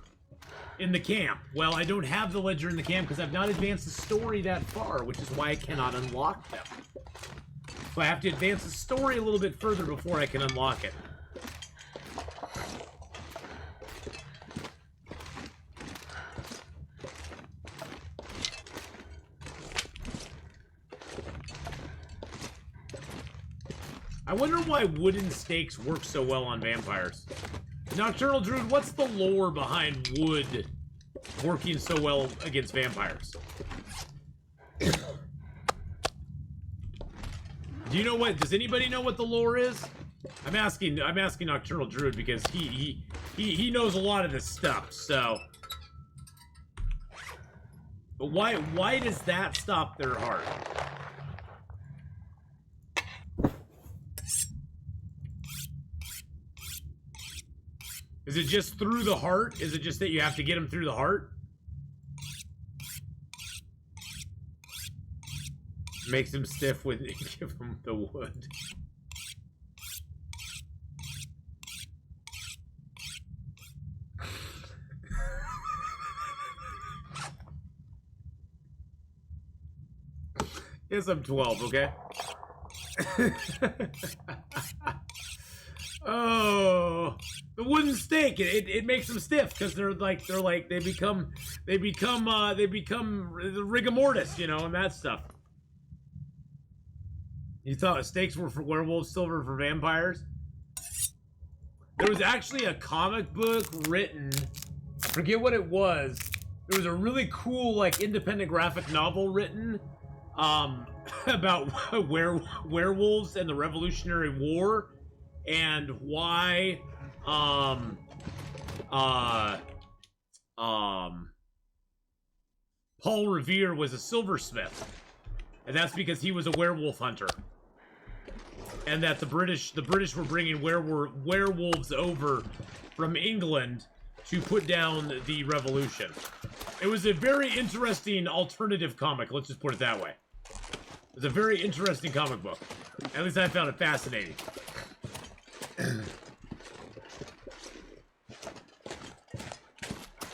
in the camp. Well, I don't have the ledger in the camp because I've not advanced the story that far, which is why I cannot unlock them. So I have to advance the story a little bit further before I can unlock it. I wonder why wooden stakes work so well on vampires. Nocturnal Druid, what's the lore behind wood working so well against vampires? Do you know what? Does anybody know what the lore is? I'm asking Nocturnal Druid because he knows a lot of this stuff, so. But why does that stop their heart? Is it just through the heart? Is it just that you have to get them through the heart? Makes them stiff when you give them the wood. Yes, I'm 12, okay? Oh, the wooden stake, it makes them stiff because they become the rigor mortis, you know, and that stuff. You thought stakes were for werewolves, silver for vampires? There was actually a comic book written, I forget what it was. There was a really cool, like, independent graphic novel written about werewolves and the Revolutionary War and why Paul Revere was a silversmith, and that's because he was a werewolf hunter, and that the British were bringing werewolves over from England to put down the revolution. It was a very interesting alternative comic, let's just put it that way. It's a very interesting comic book. At least I found it fascinating. The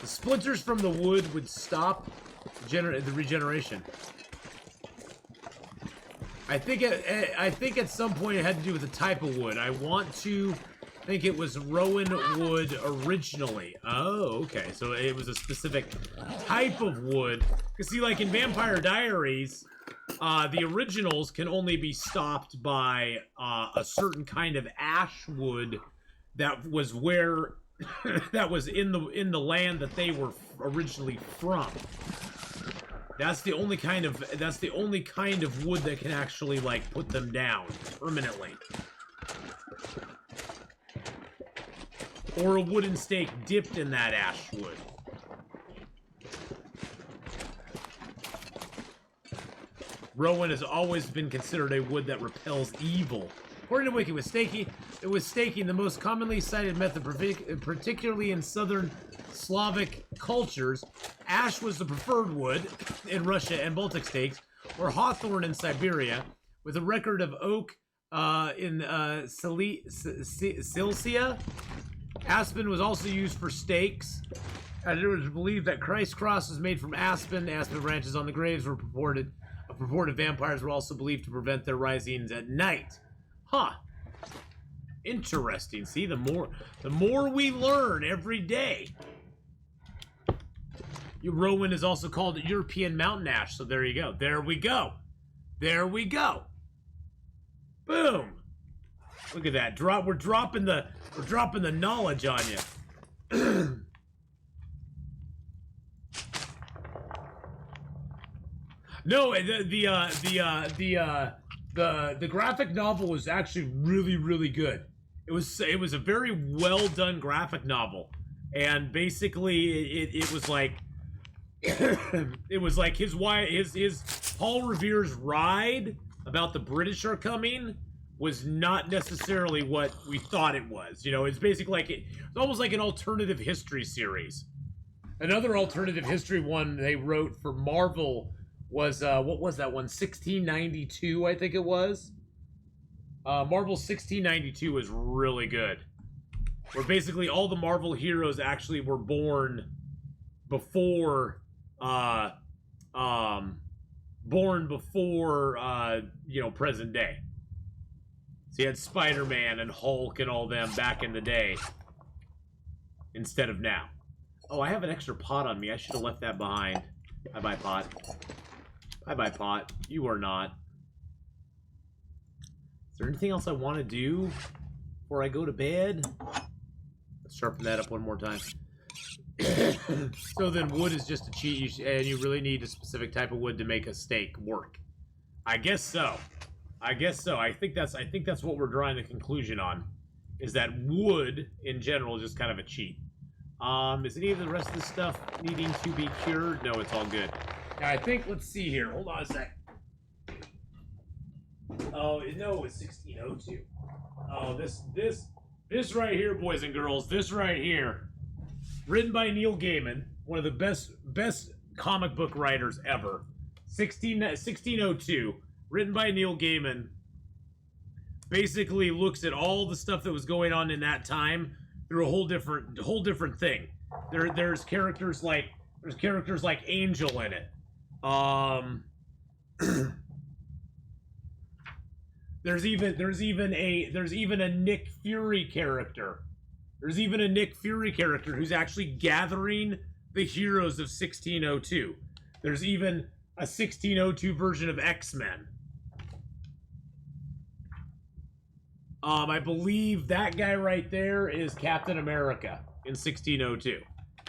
splinters from the wood would stop the regeneration. I think at some point it had to do with the type of wood. I want to think it was rowan wood originally. Oh, okay. So it was a specific type of wood. Because see, like in Vampire Diaries, the originals can only be stopped by a certain kind of ash wood that was where that was in the land that they were originally from. That's the only kind of wood that can actually like put them down permanently. Or a wooden stake dipped in that ash wood. Rowan has always been considered a wood that repels evil. According to Wiki, it was staking the most commonly cited method, particularly in southern Slavic cultures. Ash was the preferred wood in Russia and Baltic states, or hawthorn in Siberia, with a record of oak in Silisia. Aspen was also used for stakes, and it was believed that Christ's cross was made from aspen. Aspen branches on the graves were purported vampires were also believed to prevent their risings at night. Huh. Interesting. See, the more we learn every day. Rowan is also called European mountain ash, so there you go. There we go. There we go. Boom. Look at that. We're dropping the knowledge on you. No, the graphic novel was actually really good. It was a very well done graphic novel, and basically it was like it was like his Paul Revere's ride about the British are coming was not necessarily what we thought it was. You know, it's basically like it's almost like an alternative history series. Another alternative history one they wrote for Marvel was what was that one? 1692, I think it was. Marvel 1692 was really good. Where basically all the Marvel heroes actually were born before you know, present day. So you had Spider-Man and Hulk and all them back in the day instead of now. Oh, I have an extra pot on me. I should have left that behind. Bye-bye, pot. Bye-bye, pot. You are not. Is there anything else I want to do before I go to bed? Let's sharpen that up one more time. So then wood is just a cheat, and you really need a specific type of wood to make a stake work. I guess so. I guess so. I think that's what we're drawing the conclusion on, is that wood in general is just kind of a cheat. Is any of the rest of this stuff needing to be cured? No, it's all good. I think, let's see here. Hold on a sec. Oh, no, it was 1602. Oh, this right here, boys and girls, this right here, written by Neil Gaiman, one of the best comic book writers ever. 1602, written by Neil Gaiman, basically looks at all the stuff that was going on in that time through a whole different thing. There's characters like Angel in it. There's even a Nick Fury character. There's even a Nick Fury character who's actually gathering the heroes of 1602. There's even a 1602 version of X-Men. I believe that guy right there is Captain America in 1602.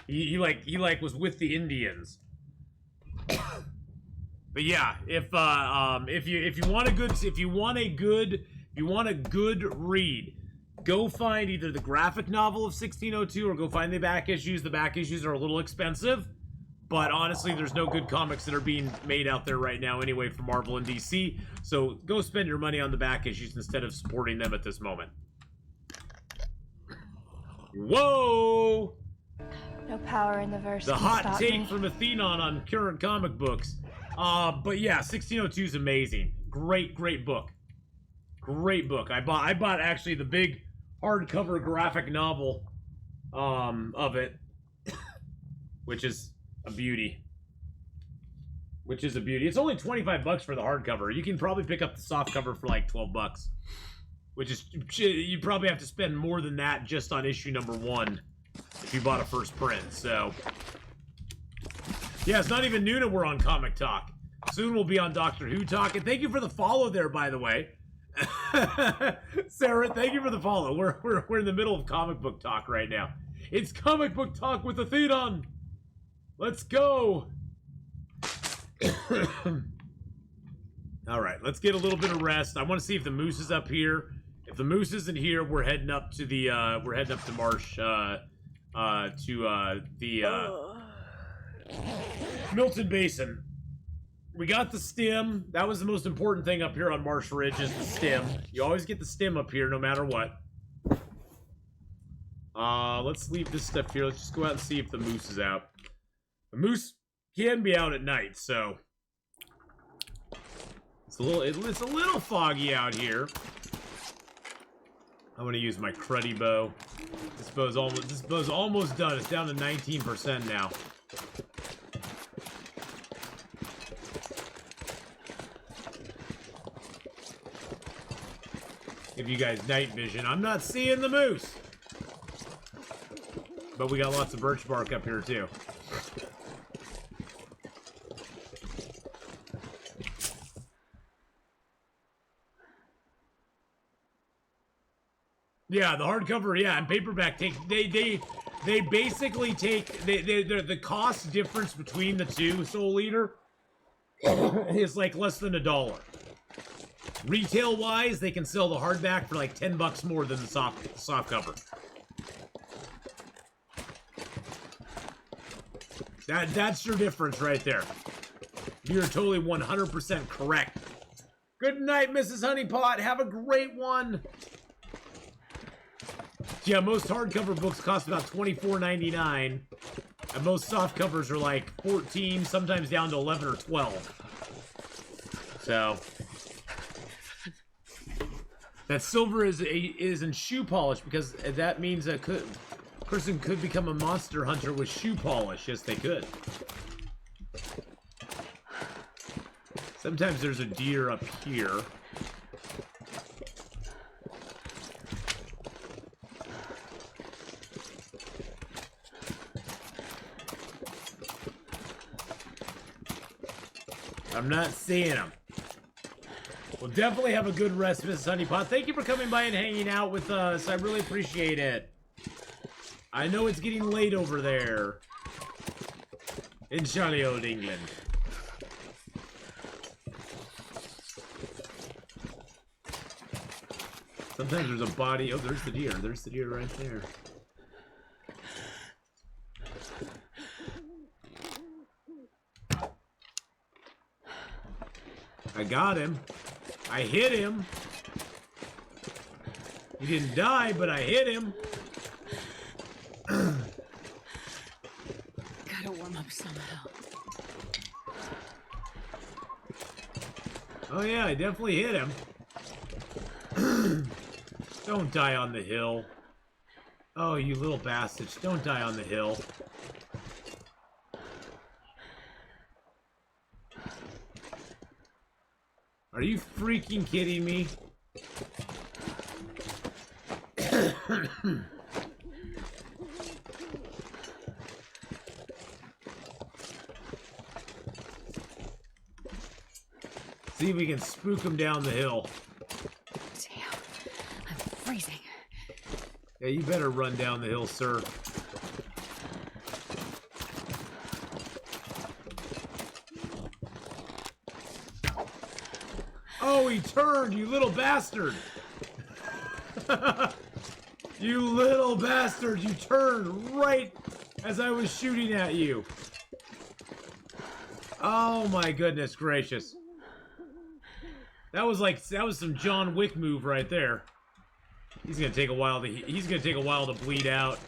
He was with the Indians. But yeah, if you want a good read, go find either the graphic novel of 1602 or go find the back issues. The back issues are a little expensive, but honestly, there's no good comics that are being made out there right now anyway from Marvel and DC. So go spend your money on the back issues instead of supporting them at this moment. Whoa! No power in the verse. The hot take from Atheenon on current comic books. But yeah, 1602 is amazing. Great book. Great book. I bought actually the big hardcover graphic novel of it, which is a beauty. It's only $25 for the hardcover. You can probably pick up the soft cover for like $12, which is, you probably have to spend more than that just on issue number 1 if you bought a first print. So yeah, it's not even noon and we're on Comic Talk. Soon we'll be on Doctor Who Talk. And thank you for the follow there, by the way. Sarah, thank you for the follow. We're in the middle of comic book talk right now. It's Comic Book Talk with Atheenon. Let's go. All right, let's get a little bit of rest. I want to see if the moose is up here. If the moose isn't here, we're heading up to the Marsh Milton Basin. We got the stem. That was the most important thing up here on Marsh Ridge is the stem. You always get the stem up here no matter what. Let's leave this stuff here. Let's just go out and see if the moose is out. The moose can be out at night, so it's a little foggy out here. I'm gonna use my cruddy bow. This bow's almost done. It's down to 19% now. Give you guys night vision. I'm not seeing the moose, but we got lots of birch bark up here too. Yeah, the hardcover, yeah, and paperback they basically take the cost difference between the two, Soul Eater, is like less than $1. Retail wise, they can sell the hardback for like $10 more than the soft cover. That's your difference right there. You're totally 100% correct. Good night, Mrs. Honeypot. Have a great one. Yeah, most hardcover books cost about $24.99, and most soft covers are like $14, sometimes down to $11 or $12. So that silver is in shoe polish because that means a person could become a monster hunter with shoe polish. Yes, they could. Sometimes there's a deer up here. I'm not seeing them. We'll definitely have a good rest, Mrs. Honeypot. Thank you for coming by and hanging out with us. I really appreciate it. I know it's getting late over there in jolly old England. Sometimes there's a body. Oh, there's the deer. There's the deer right there. I got him. I hit him. He didn't die, but I hit him. Gotta warm up somehow. Oh yeah, I definitely hit him. Don't die on the hill. Oh, you little bastards. Don't die on the hill. Are you freaking kidding me? See if we can spook him down the hill. Damn, I'm freezing. Yeah, you better run down the hill, sir. Oh, he turned, you little bastard! You little bastard, you turned right as I was shooting at you. Oh my goodness gracious. That was some John Wick move right there. He's gonna take a while to bleed out.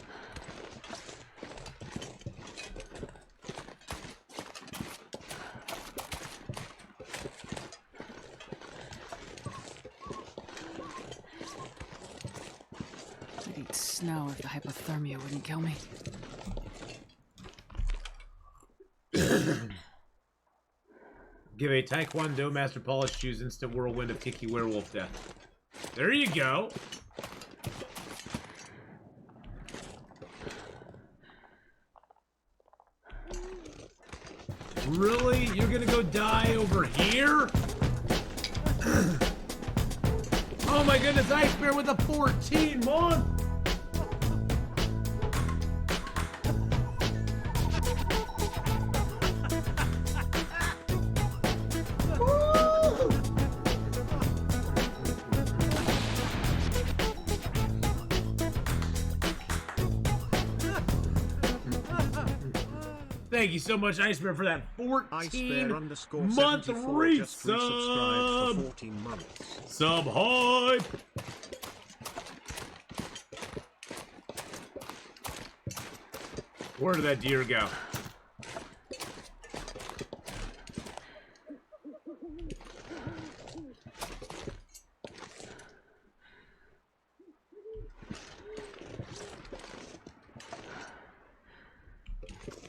I'd eat snow if the hypothermia wouldn't kill me. Give a Taekwondo Master Polish choose instant whirlwind of Kicky Werewolf death. There you go. Really? You're gonna go die over here? Oh my goodness, Ice Bear with a 14-month! Thank you so much, Ice Bear, for that 14-month resub. 14 months. Sub hype. Where did that deer go?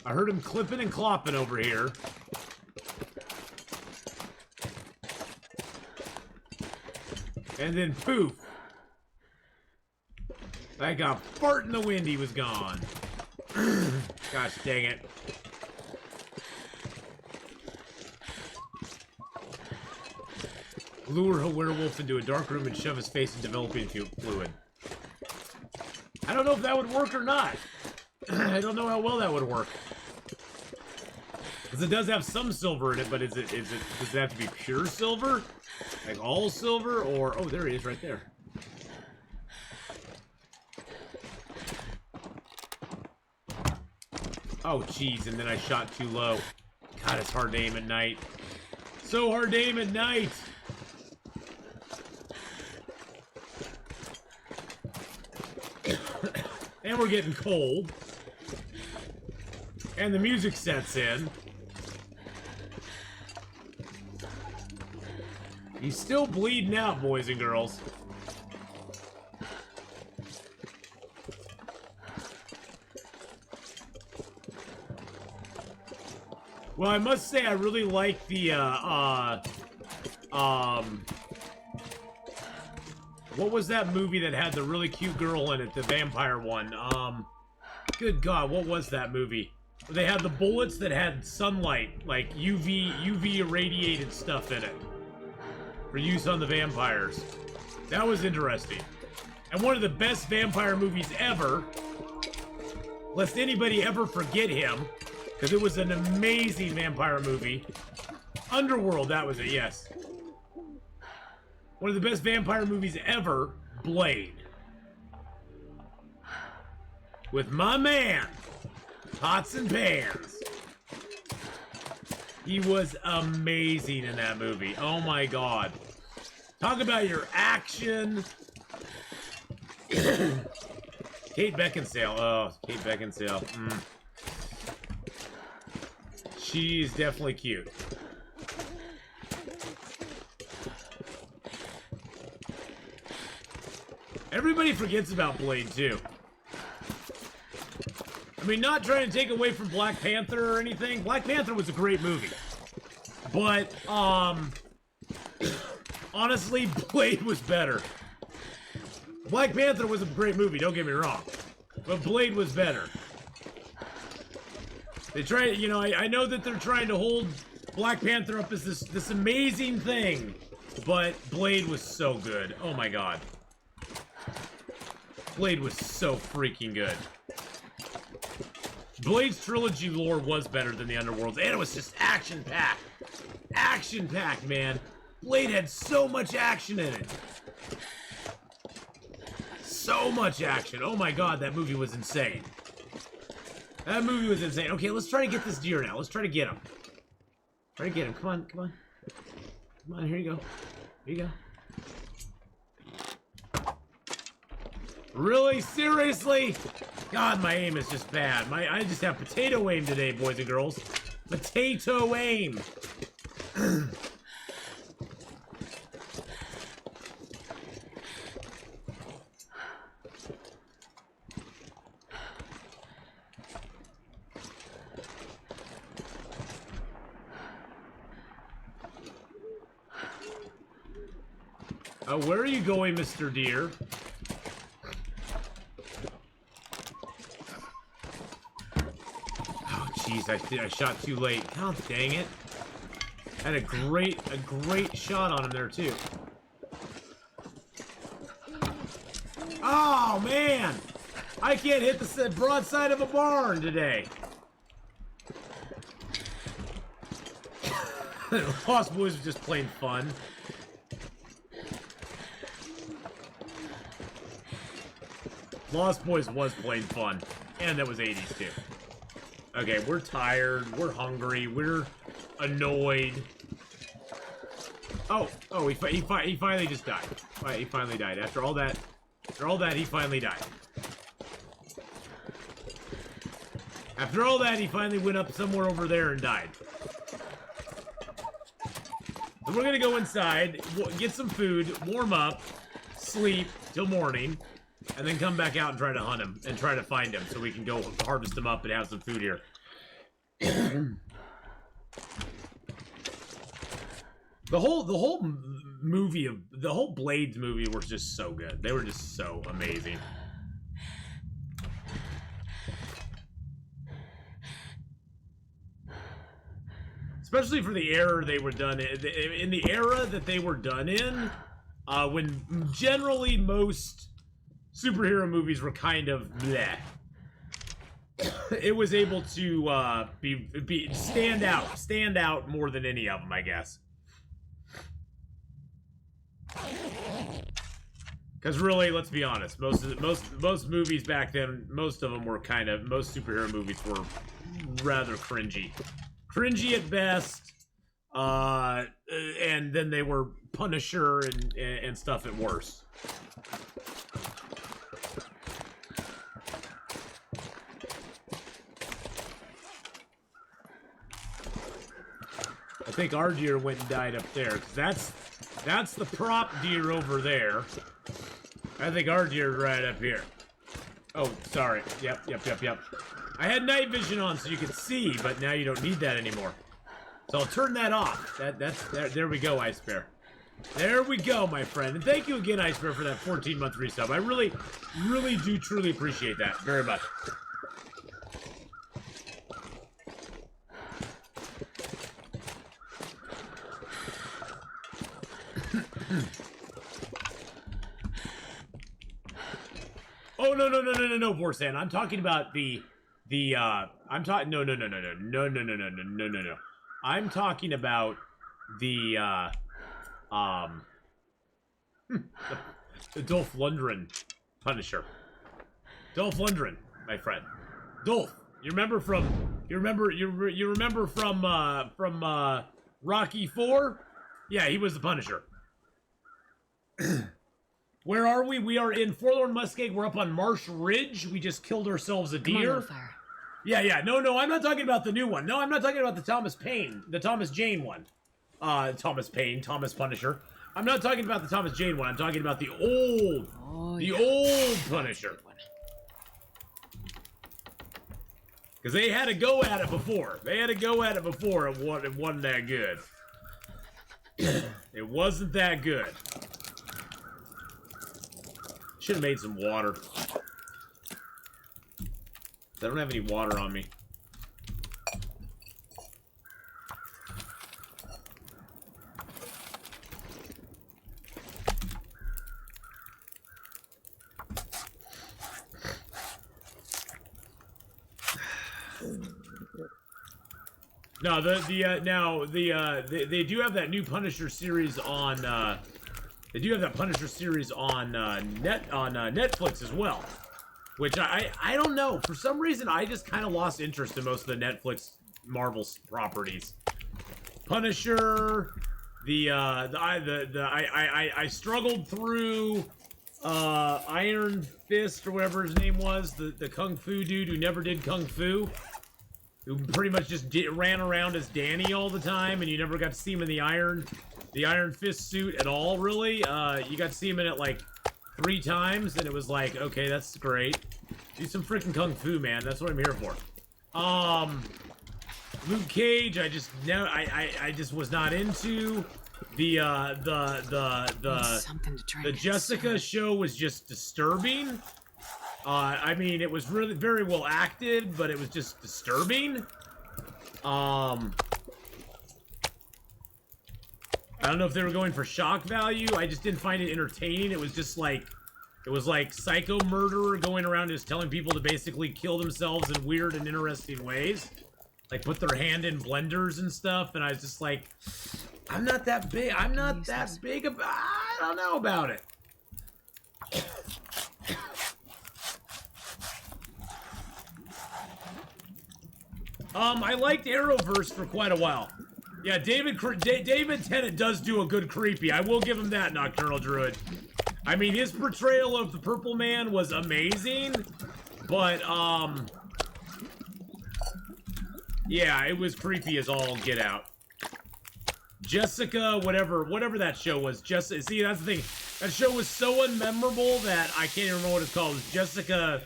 I heard him clipping and clopping over here. And then poof. That got fart in the wind, he was gone. Gosh dang it. Lure a werewolf into a dark room and shove his face in developing fluid. I don't know if that would work or not. I don't know how well that would work. Because it does have some silver in it, but does it have to be pure silver? Like all silver, or... Oh, there he is right there. Oh, jeez, and then I shot too low. God, it's hard to aim at night. So hard to aim at night! And we're getting cold. And the music sets in. He's still bleeding out, boys and girls. Well, I must say I really like the, what was that movie that had the really cute girl in it, the vampire one? Good God, what was that movie? They had the bullets that had sunlight, like UV irradiated stuff in it. For use on the vampires. That was interesting. And one of the best vampire movies ever. Lest anybody ever forget him. Because it was an amazing vampire movie. Underworld, that was it, yes. One of the best vampire movies ever, Blade. With my man, Pots and Pans. He was amazing in that movie. Oh my god. Talk about your action. Kate Beckinsale. Oh, Kate Beckinsale. She's definitely cute. Everybody forgets about Blade, too. I mean, not trying to take away from Black Panther or anything. Black Panther was a great movie. But, honestly, Blade was better. Black Panther was a great movie, don't get me wrong. But Blade was better. They try, you know, I know that they're trying to hold Black Panther up as this amazing thing. But Blade was so good. Oh my god. Blade was so freaking good. Blade's trilogy lore was better than the Underworlds, and it was just action-packed. Action-packed, man. Blade had so much action in it. So much action. Oh my god, that movie was insane. That movie was insane. Okay, let's try to get this deer now. Let's try to get him. Try to get him. Come on, come on. Come on, here you go. Here you go. Really? Seriously? God, my aim is just bad. I just have potato aim today, boys and girls. Potato aim. Where are you going, Mr. Deer? Oh, jeez, I shot too late. God dang it. Had a great shot on him there, too. Oh, man! I can't hit the broadside of a barn today. Lost Boys was just plain fun. Lost Boys was plain fun. And that was 80s, too. Okay, we're tired. We're hungry. We're annoyed. Oh, he finally just died. He finally died. After all that, he finally died. After all that, he finally went up somewhere over there and died. So we're gonna go inside, get some food, warm up, sleep till morning, and then come back out and try to hunt him and try to find him so we can go harvest him up and have some food here. The whole Blades movie was just so good. They were just so amazing. Especially for the era they were done in the era that they were done in, when generally most superhero movies were kind of bleh. It was able to stand out more than any of them, I guess. Because really, let's be honest, most movies back then, most of them were most superhero movies were rather cringy. Cringy at best, and then they were Punisher and stuff at worst. I think our deer went and died up there, because that's the prop deer over there. I think our deer is right up here. Oh, sorry. Yep. I had night vision on so you could see, but now you don't need that anymore. So I'll turn that off. There we go, Ice Bear. There we go, my friend. And thank you again, Ice Bear, for that 14-month resub. I really do truly appreciate that very much. Oh, no, Vorsan. I'm talking about I'm talking, no. I'm talking about the Dolph Lundgren Punisher. Dolph Lundgren, my friend. Dolph, you remember from You remember? You remember from Rocky 4? Yeah, he was the Punisher. Where are we? We are in Forlorn, Muskeg. We're up on Marsh Ridge. We just killed ourselves a deer. Yeah. No, I'm not talking about the new one. No, I'm not talking about the Thomas Jane one. Thomas Punisher. I'm not talking about the Thomas Jane one. I'm talking about the old Punisher. Because they had to go at it before. It wasn't that good. It wasn't that good. Should have made some water. I don't have any water on me. No, they do have that new Punisher series on Netflix as well, which I don't know, for some reason I just kind of lost interest in most of the Netflix Marvel properties. Punisher, I struggled through Iron Fist or whatever his name was, the Kung Fu dude who never did Kung Fu. Who pretty much just ran around as Danny all the time, and you never got to see him in the Iron Fist suit at all, really. You got to see him in it like 3 times, and it was like, okay, that's great. Do some freaking Kung Fu, man. That's what I'm here for. Luke Cage, I just was not into. The Jessica show was just disturbing. I mean, it was really very well acted, but it was just disturbing. I don't know if they were going for shock value. I just didn't find it entertaining. It was just like, psycho murderer going around just telling people to basically kill themselves in weird and interesting ways. Like, put their hand in blenders and stuff, and I was just like, I'm not that big. I don't know about it. I liked Arrowverse for quite a while. Yeah, David Tennant does do a good creepy. I will give him that, Nocturnal Druid. I mean, his portrayal of the Purple Man was amazing, but, yeah, it was creepy as all get out. Jessica, whatever that show was, see, that's the thing. That show was so unmemorable that I can't even remember what it's called. It was Jessica...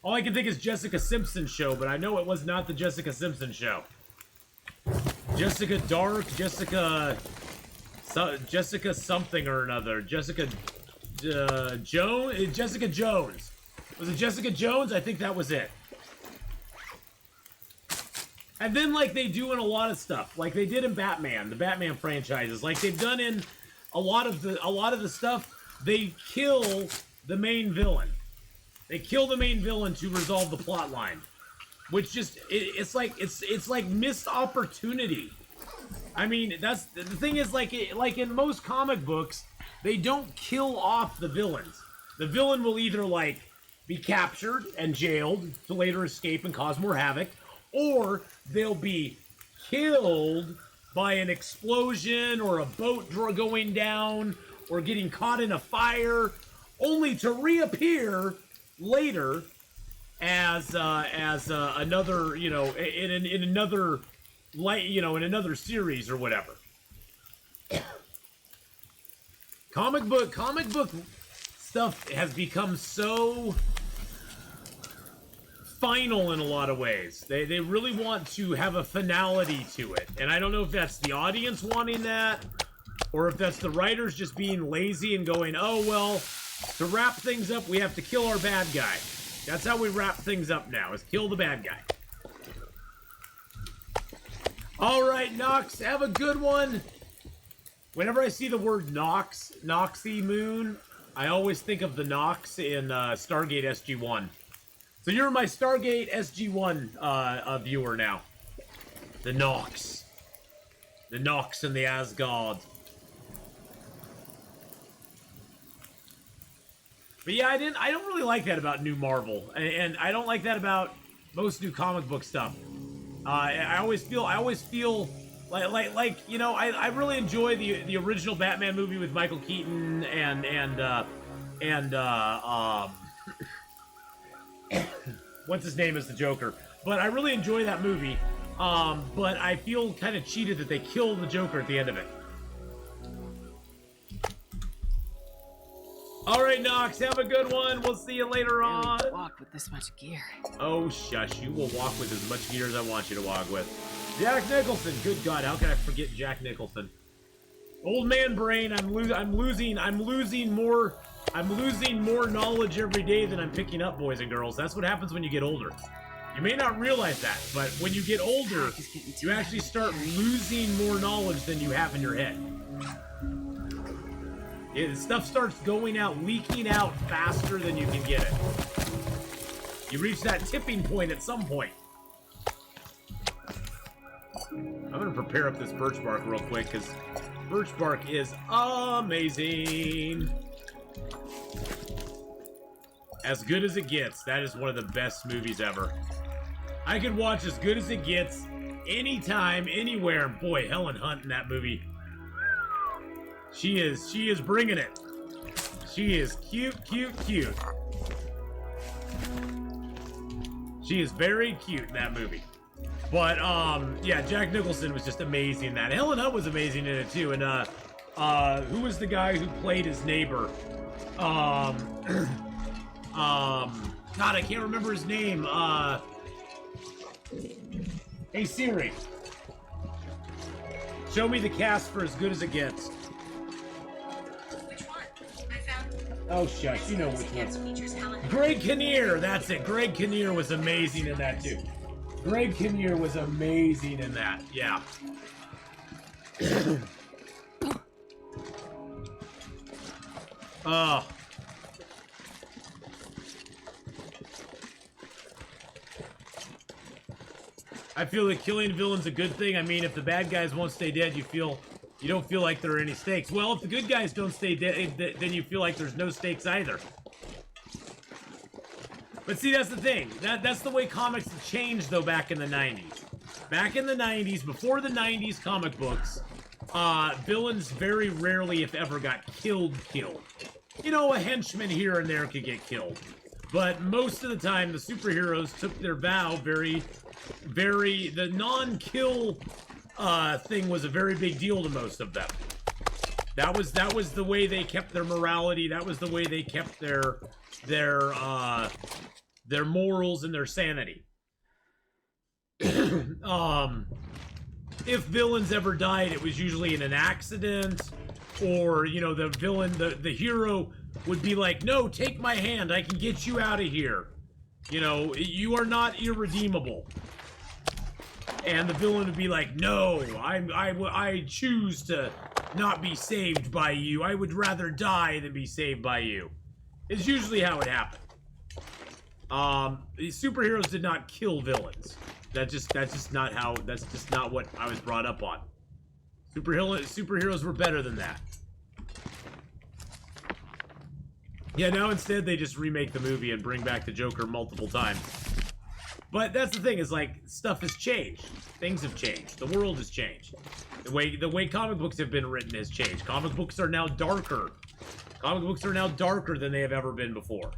All I can think is Jessica Simpson show, but I know it was not the Jessica Simpson show. Jessica Dark, Jessica something or another. Jessica Jones. Was it Jessica Jones? I think that was it. And then, like, they do in a lot of stuff, like they did in Batman, the Batman franchises, like they've done in a lot of the stuff. They kill the main villain. They kill the main villain to resolve the plot line, which just it's like missed opportunity. I mean, that's the thing is, like in most comic books, they don't kill off the villains. The villain will either like be captured and jailed to later escape and cause more havoc, or they'll be killed by an explosion or a boat going down or getting caught in a fire, only to reappear later as another, you know, in another light, you know, in another series or whatever. Comic book stuff has become so final in a lot of ways. They really want to have a finality to it, and I don't know if that's the audience wanting that, or if that's the writers just being lazy and going, oh well, to wrap things up, we have to kill our bad guy. That's how we wrap things up now, is kill the bad guy. Alright, Nox, have a good one. Whenever I see the word Nox, Noxy Moon, I always think of the Nox in Stargate SG-1. So you're my Stargate SG-1 viewer now. The Nox. The Nox and the Asgard. But yeah, I don't really like that about new Marvel, and I don't like that about most new comic book stuff. I always feel like you know, I really enjoy the original Batman movie with Michael Keaton and what's his name as the Joker. But I really enjoy that movie. But I feel kind of cheated that they killed the Joker at the end of it. All right, Knox, have a good one. We'll see you later on. Walk with this much gear. Oh, shush. You will walk with as much gear as I want you to walk with. Jack Nicholson. Good God, how can I forget Jack Nicholson? Old man brain. I'm losing more knowledge every day than I'm picking up, boys and girls. That's what happens when you get older. You may not realize that, but when you get older, you actually start losing more knowledge than you have in your head. Stuff starts going out, leaking out faster than you can get it. You reach that tipping point at some point. I'm going to prepare up this birch bark real quick, because birch bark is amazing. As Good as It Gets. That is one of the best movies ever. I could watch As Good as It Gets anytime, anywhere. Boy, Helen Hunt in that movie. She is bringing it. She is cute. She is very cute in that movie. But, yeah, Jack Nicholson was just amazing in that. Helen Hunt was amazing in it, too. And, who was the guy who played his neighbor? God, I can't remember his name. Hey, Siri. Show me the cast for As Good as It Gets. Oh, shush. You know which one. Greg Kinnear. That's it. Greg Kinnear was amazing in that, too. Greg Kinnear was amazing in that. Yeah. I feel that killing villains a good thing. I mean, if the bad guys won't stay dead, you don't feel like there are any stakes. Well, if the good guys don't stay dead, then you feel like there's no stakes either. But see, that's the thing. That's the way comics have changed, though, back in the 90s. Back in the 90s, before the 90s comic books, villains very rarely, if ever, got killed. You know, a henchman here and there could get killed. But most of the time, the superheroes took their vow the non-kill thing was a very big deal to most of them. That was the way they kept their morality. That was the way they kept their morals and their sanity. If villains ever died, it was usually in an accident, or, you know, the villain, the hero would be like, no, take my hand, I can get you out of here. You know, you are not irredeemable. And the villain would be like, no, I choose to not be saved by you. I would rather die than be saved by you. It's usually how it happened. The superheroes did not kill villains. That's just not what I was brought up on. Superheroes were better than that. Yeah, now instead they just remake the movie and bring back the Joker multiple times. But that's the thing, is like, stuff has changed. Things have changed. The world has changed. The way comic books have been written has changed. Comic books are now darker. Comic books are now darker than they have ever been before.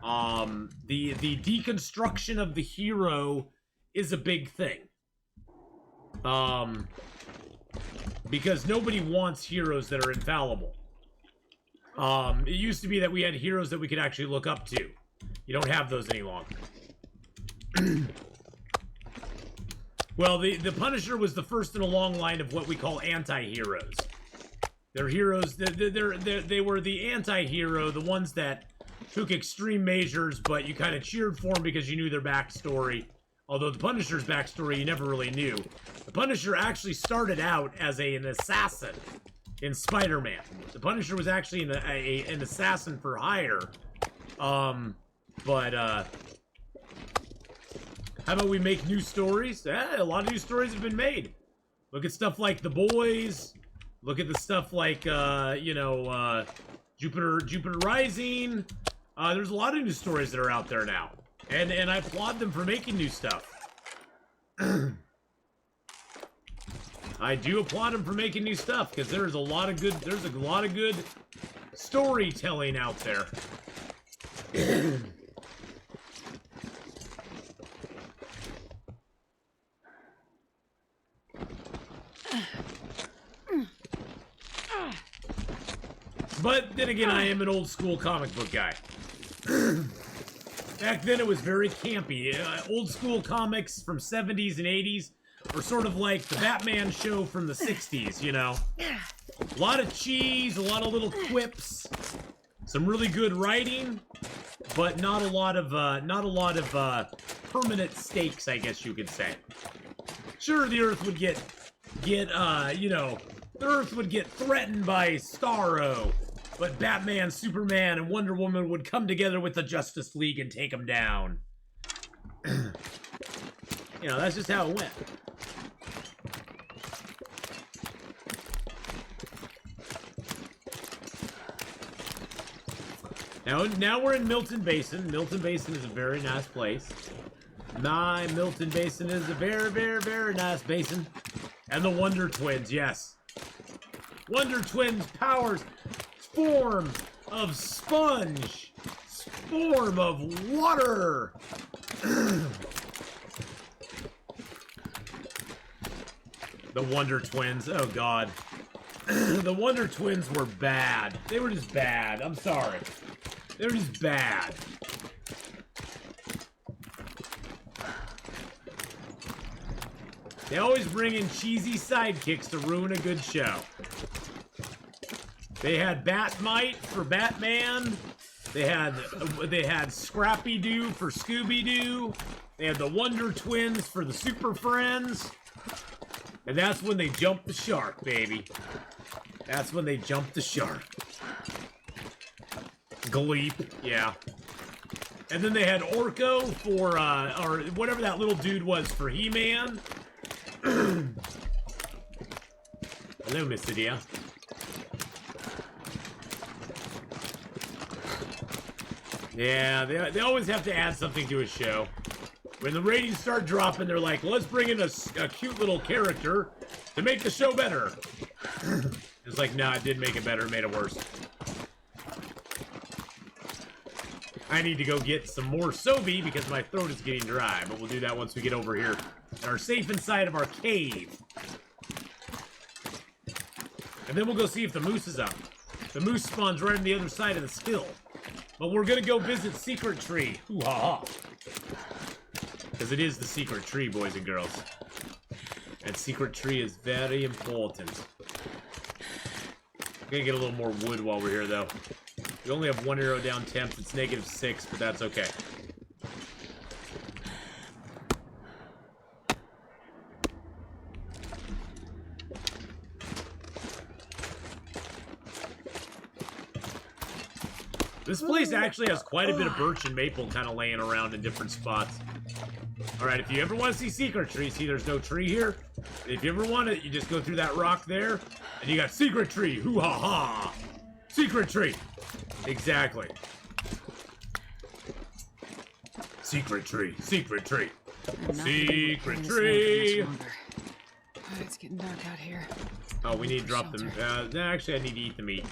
The deconstruction of the hero is a big thing. Because nobody wants heroes that are infallible. It used to be that we had heroes that we could actually look up to. You don't have those any longer. Well, the Punisher was the first in a long line of what we call anti-heroes. They're heroes. They were the anti-hero, the ones that took extreme measures, but you kind of cheered for them because you knew their backstory. Although the Punisher's backstory you never really knew. The Punisher actually started out as an assassin in Spider-Man. The Punisher was actually an assassin for hire. How about we make new stories? A lot of new stories have been made. Look at stuff like The Boys. Look at the stuff like, Jupiter Rising. There's a lot of new stories that are out there now. And I applaud them for making new stuff. I do applaud him for making new stuff, because there's a lot of good storytelling out there. But then again, I am an old school comic book guy. Back then it was very campy. Old school comics from 70s and 80s were sort of like the Batman show from the 60s, you know? A lot of cheese, a lot of little quips, some really good writing, but not a lot of permanent stakes, I guess you could say. Sure, the Earth would get you know, the Earth would get threatened by Starro, but Batman, Superman, and Wonder Woman would come together with the Justice League and take them down. You know, that's just how it went. Now we're in Milton Basin. Milton Basin is a very nice place. My Milton Basin is a very, very, very nice basin. And the Wonder Twins, yes. Wonder Twins powers form of sponge, form of water. The Wonder Twins, oh god. The Wonder Twins were bad. They were just bad. I'm sorry. They were just bad. They always bring in cheesy sidekicks to ruin a good show. They had Batmite for Batman. They had Scrappy-Doo for Scooby-Doo. They had the Wonder Twins for the Super Friends. And that's when they jumped the shark, baby. That's when they jumped the shark. Gleep, yeah. And then they had Orko for, or whatever that little dude was for He-Man. Hello, Miss Idia. Yeah, they always have to add something to a show. When the ratings start dropping, they're like, let's bring in a cute little character to make the show better. It's like, nah, it didn't make it better, it made it worse. I need to go get some more Sobe because my throat is getting dry, but we'll do that once we get over here and are safe inside of our cave. And then we'll go see if the moose is up. The moose spawns right on the other side of this hill. But we're gonna go visit Secret Tree. Hoo-ha-ha. Because it is the Secret Tree, boys and girls. And Secret Tree is very important. I'm gonna get a little more wood while we're here, though. We only have 1 arrow down temps. It's -6, but that's okay. This place actually has quite a bit of birch and maple kind of laying around in different spots. Alright, if you ever want to see Secret Tree, see there's no tree here? If you ever want it, you just go through that rock there, and you got Secret Tree! Hoo-ha-ha! Secret Tree! Exactly. Secret Tree, Secret Tree. Secret Tree! It's getting dark out here. Oh, we need to drop them. Actually, I need to eat the meat.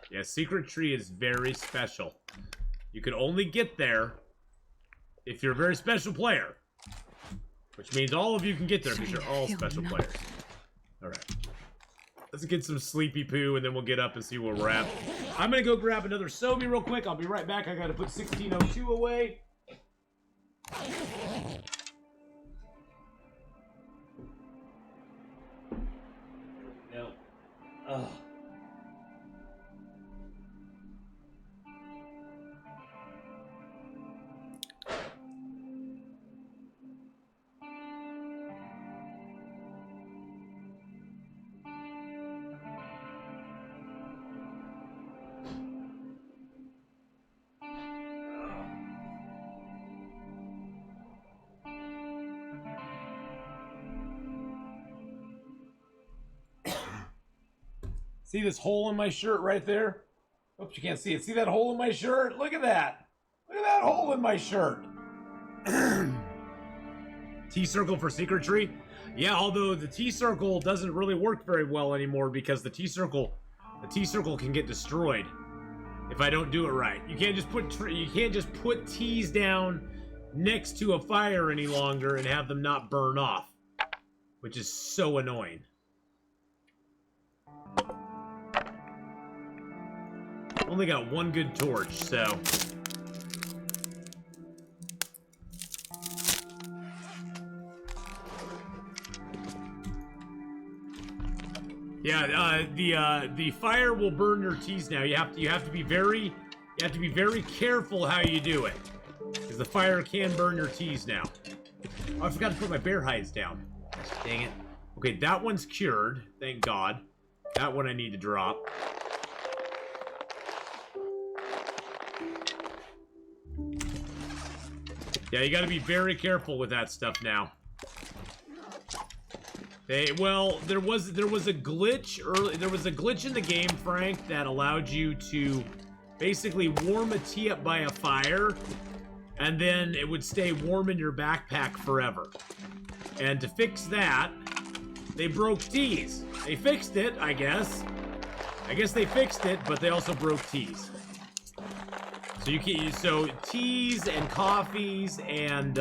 Yeah, Secret Tree is very special. You can only get there if you're a very special player. Which means all of you can get there because you're all special players. Alright. Let's get some sleepy poo and then we'll get up and see where we're at. I'm gonna go grab another Sobe real quick. I'll be right back. I gotta put 1602 away. No. Ugh. See this hole in my shirt right there? Oops, you can't see it. See that hole in my shirt? Look at that. Look at that hole in my shirt. T-circle for secret tree? Yeah, although the T-circle doesn't really work very well anymore because the T-circle can get destroyed if I don't do it right. You can't just put T's down next to a fire any longer and have them not burn off, which is so annoying. Only got one good torch, so. Yeah, the fire will burn your teas now. You have to be very careful how you do it, because the fire can burn your teas now. Oh, I forgot to put my bear hides down. Dang it. Okay, that one's cured. Thank God. That one I need to drop. Yeah, you got to be very careful with that stuff now. Well, there was a glitch early. There was a glitch in the game, Frank, that allowed you to basically warm a tea up by a fire, and then it would stay warm in your backpack forever. And to fix that, they broke teas. They fixed it, I guess. I guess they fixed it, but they also broke teas. So teas and coffees and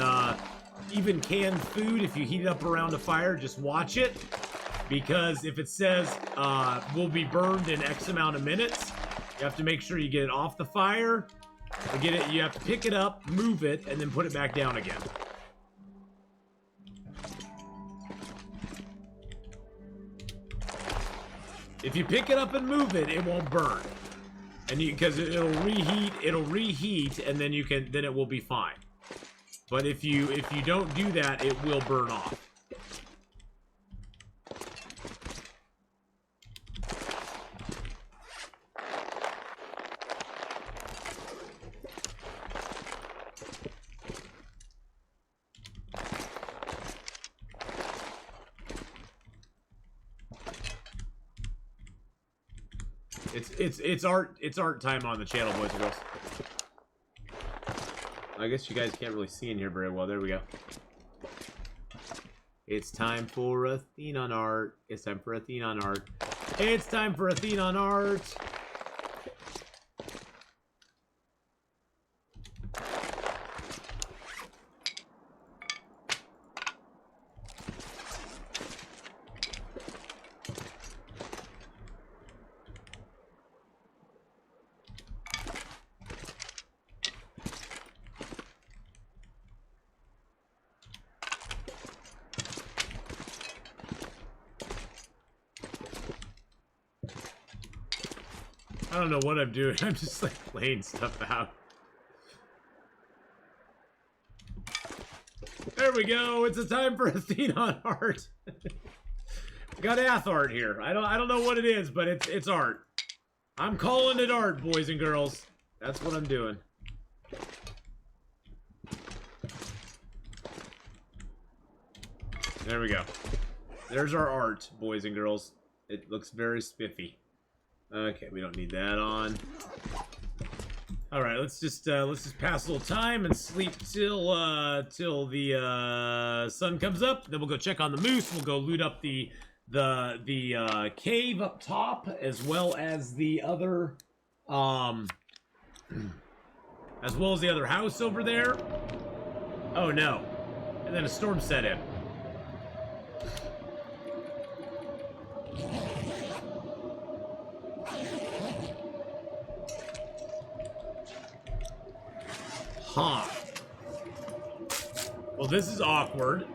even canned food, if you heat it up around a fire, just watch it, because if it says will be burned in X amount of minutes, you have to make sure you get it off the fire. You have to pick it up, move it, and then put it back down again. If you pick it up and move it, it won't burn. And because it'll reheat, and then it will be fine. But if you don't do that, it will burn off. It's art time on the channel, boys and girls. I guess you guys can't really see in here very well. There we go. It's time for Atheenon art. It's time for Atheenon art. It's time for Atheenon art. I don't know what I'm doing. I'm just like laying stuff out. There we go. It's a time for Atheenon art. We got Ath art here. I don't know what it is, but it's art. I'm calling it art, boys and girls. That's what I'm doing. There we go. There's our art, boys and girls. It looks very spiffy. Okay, we don't need that on. All right, let's just pass a little time and sleep till the sun comes up. Then we'll go check on the moose. We'll go loot up the cave up top, as well as the other house over there. Oh no! And then a storm set in. Huh. Well, this is awkward.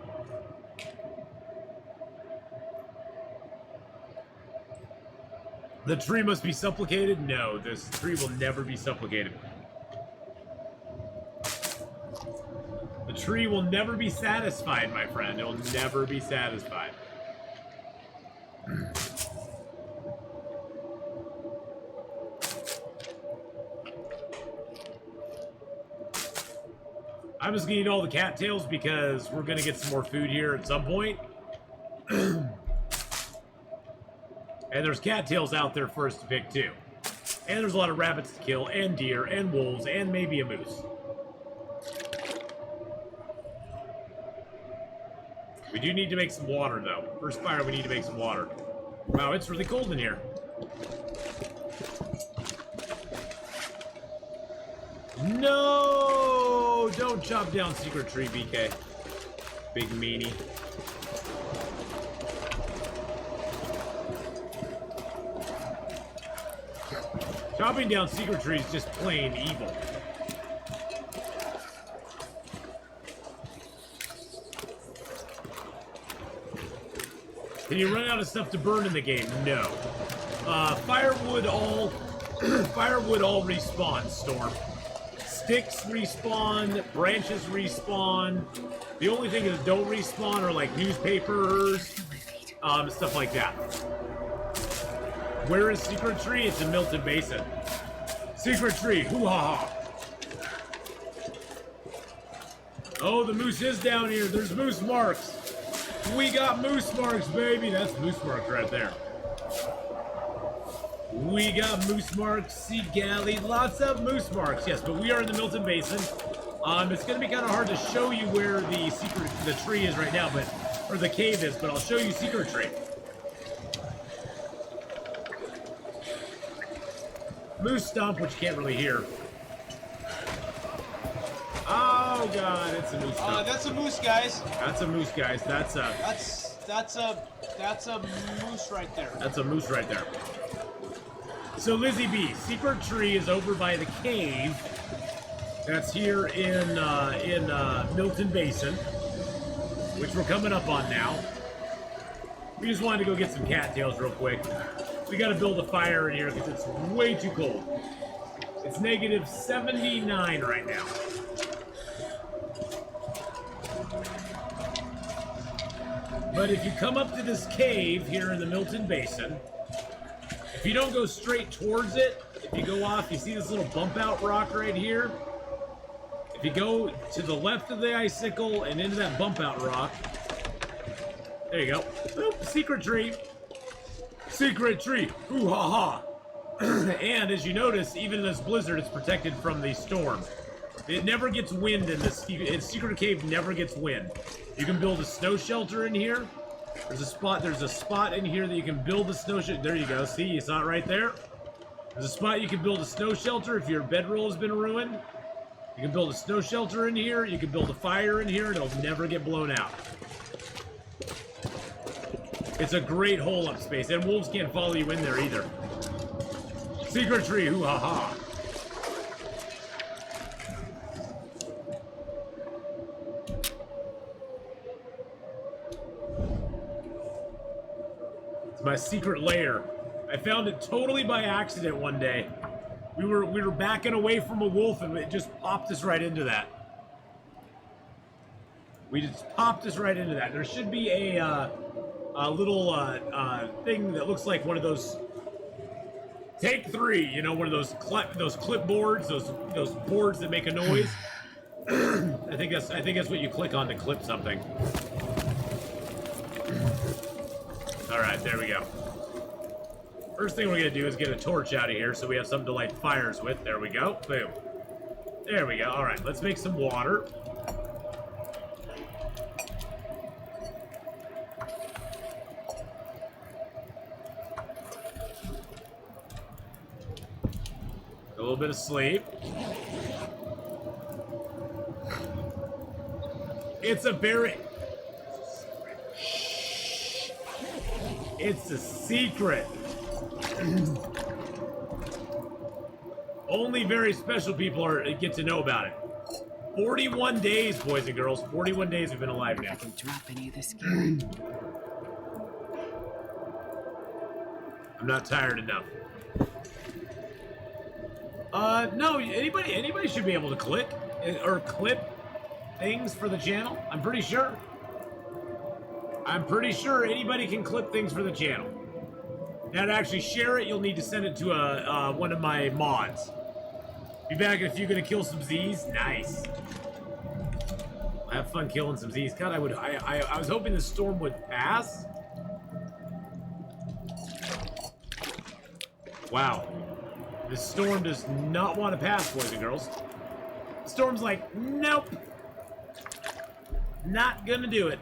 The tree must be supplicated? No, this tree will never be supplicated. The tree will never be satisfied, my friend. It will never be satisfied. I'm just gonna eat all the cattails because we're gonna get some more food here at some point. And there's cattails out there for us to pick too. And there's a lot of rabbits to kill, and deer, and wolves, and maybe a moose. We do need to make some water, though. First fire, we need to make some water. Wow, it's really cold in here. No! Don't chop down secret tree, BK. Big meanie. Chopping down secret tree is just plain evil. Can you run out of stuff to burn in the game? No. Firewood all respawn, Storm. Sticks respawn, branches respawn. The only thing that don't respawn are like newspapers, stuff like that. Where is Secret Tree? It's in Milton Basin. Secret Tree, hoo-ha-ha. Oh, the moose is down here. There's moose marks. We got moose marks, baby. That's moose marks right there. We got moose marks, sea galley, lots of moose marks. Yes, but we are in the Milton Basin. It's going to be kind of hard to show you where the tree is right now, or the cave is, but I'll show you Secret Tree. Moose stomp, which you can't really hear. Oh god, it's a moose stomp. That's a moose, guys. That's a moose, guys. That's a moose right there. That's a moose right there. So Lizzie B, Secret Tree is over by the cave. That's here in Milton Basin, which we're coming up on now. We just wanted to go get some cattails real quick. We got to build a fire in here because it's way too cold. It's negative 79 right now. But if you come up to this cave here in the Milton Basin, if you don't go straight towards it, if you go off, you see this little bump out rock right here? If you go to the left of the icicle and into that bump out rock, there you go. Oop, secret tree. Secret tree. Ooh ha ha. And as you notice, even in this blizzard, it's protected from the storm. It never gets wind in this. Secret cave never gets wind. You can build a snow shelter in here. There's a spot in here that you can build a snow shelter. There you go. See, you saw it right there. There's a spot you can build a snow shelter if your bedroll has been ruined. You can build a snow shelter in here. You can build a fire in here, and it'll never get blown out. It's a great hole-up space, and wolves can't follow you in there either. Secret tree, hoo-ha-ha. It's my secret lair. I found it totally by accident one day. We were backing away from a wolf, and it just popped us right into that. We just popped us right into that. There should be a little thing that looks like one of those take 3, you know, one of those clipboards, those boards that make a noise. I think that's what you click on to clip something. All right, there we go. First thing we're gonna do is get a torch out of here so we have something to light fires with. There we go. Boom. There we go. All right, let's make some water. A little bit of sleep. It's a very... Shh. It's a secret. Only very special people get to know about it. 41 days, boys and girls. 41 days we've been alive now. I can drop any of this gear. I'm not tired enough. No, anybody should be able to click or clip things for the channel. I'm pretty sure anybody can clip things for the channel. Now to actually share it, you'll need to send it to one of my mods. Be back if you're gonna kill some Z's. Nice. I have fun killing some Z's. God, I was hoping the storm would pass. Wow. This storm does not want to pass, boys and girls. The storm's like, nope. Not gonna do it.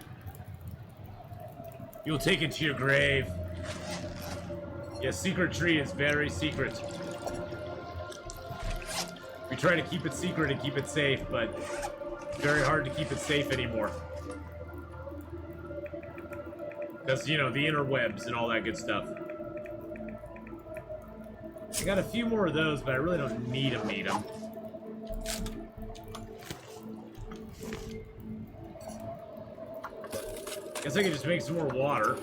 You'll take it to your grave. Yeah, secret tree is very secret. We try to keep it secret and keep it safe, but it's very hard to keep it safe anymore. That's, you know, the interwebs and all that good stuff. I got a few more of those, but I really don't need them. Guess I could just make some more water.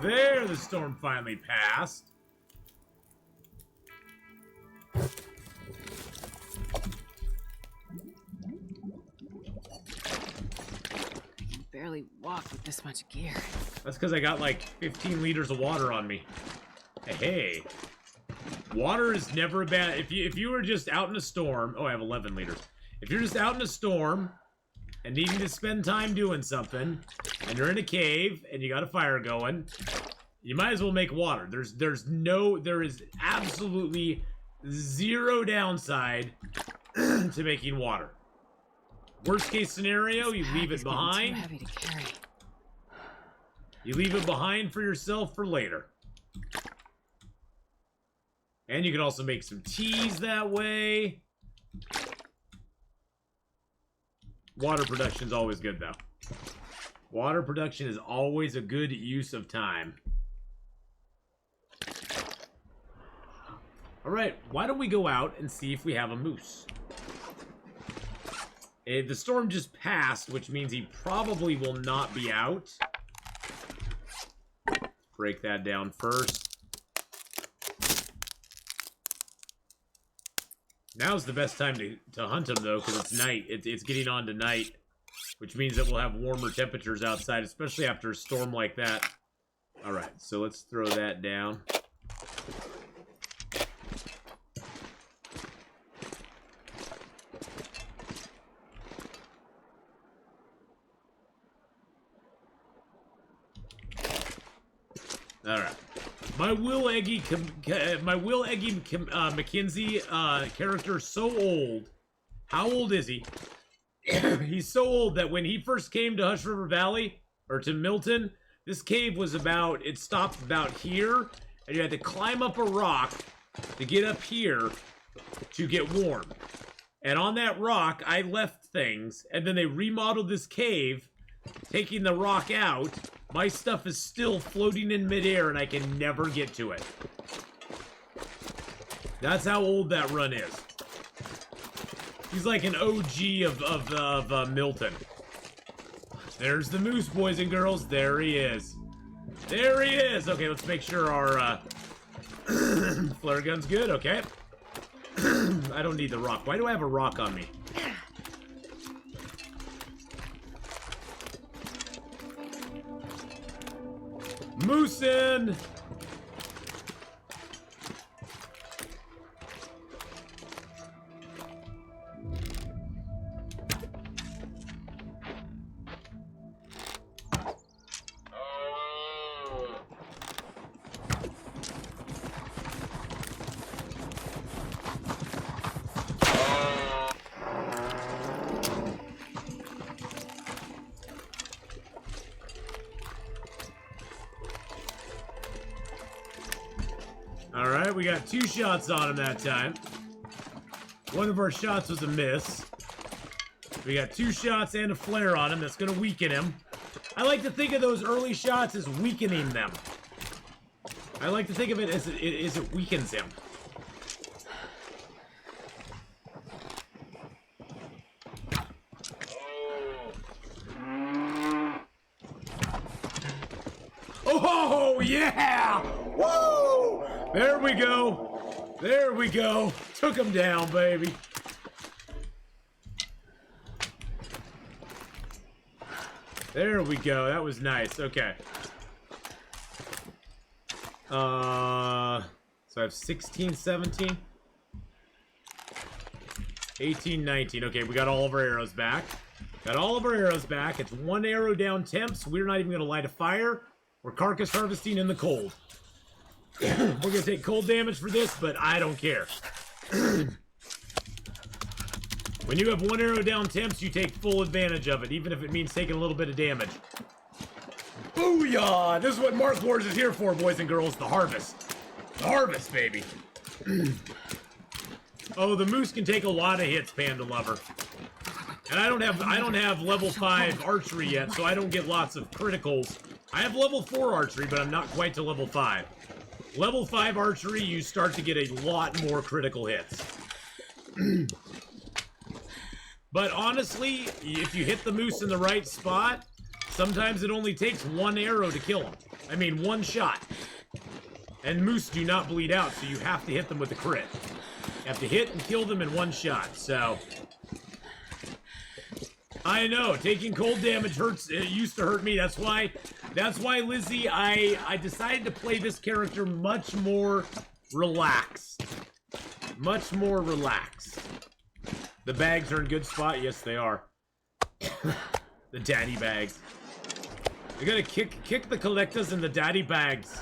There, the storm finally passed. Barely walk with this much gear. That's because I got like 15 liters of water on me. Hey, water is never a bad. If you were just out in a storm, oh, I have 11 liters. If you're just out in a storm and needing to spend time doing something, and you're in a cave and you got a fire going, you might as well make water. There is absolutely zero downside to making water. Worst case scenario, you leave it behind. Too heavy to carry. You leave it behind for yourself for later. And you can also make some teas that way. Water production is always good, though. Water production is always a good use of time. Alright, why don't we go out and see if we have a moose? The storm just passed, which means he probably will not be out. Break that down first. Now's the best time to hunt him, though, because it's night. It's getting on to night, which means that we'll have warmer temperatures outside, especially after a storm like that. Alright, so let's throw that down. Alright. My Will Eggy McKinsey character is so old. How old is he? He's so old that when he first came to Hush River Valley, or to Milton, this cave was about, it stopped about here, and you had to climb up a rock to get up here to get warm. And on that rock, I left things, and then they remodeled this cave, taking the rock out. My stuff is still floating in midair, and I can never get to it. That's how old that run is. He's like an OG of Milton. There's the moose, boys and girls. There he is. There he is! Okay, let's make sure our flare gun's good, okay. I don't need the rock. Why do I have a rock on me? Moosin'! Alright, we got 2 shots on him that time. One of our shots was a miss. We got 2 shots and a flare on him. That's going to weaken him. I like to think of those early shots as weakening them. I like to think of it as it weakens him. Oh, yeah! Woo! There we go. There we go. Took him down, baby. There we go. That was nice. Okay. So I have 16, 17, 18, 19. Okay, we got all of our arrows back. Got all of our arrows back. It's 1 arrow down temps. We're not even going to light a fire. We're carcass harvesting in the cold. We're going to take cold damage for this, but I don't care. When you have 1 arrow down temps, you take full advantage of it, even if it means taking a little bit of damage. Booyah! This is what Mark Wars is here for, boys and girls. The harvest. The harvest, baby. Oh, the moose can take a lot of hits, Panda Lover. And I don't have level 5 archery yet, so I don't get lots of criticals. I have level 4 archery, but I'm not quite to level 5. Level 5 archery, you start to get a lot more critical hits. But honestly, if you hit the moose in the right spot, sometimes it only takes 1 arrow to kill him. I mean, 1 shot. And moose do not bleed out, so you have to hit them with a crit. You have to hit and kill them in 1 shot, so... I know, taking cold damage hurts. It used to hurt me. That's why, Lizzie, I decided to play this character much more relaxed. Much more relaxed. The bags are in good spot. Yes, they are. The daddy bags. You're gonna kick the collectors in the daddy bags.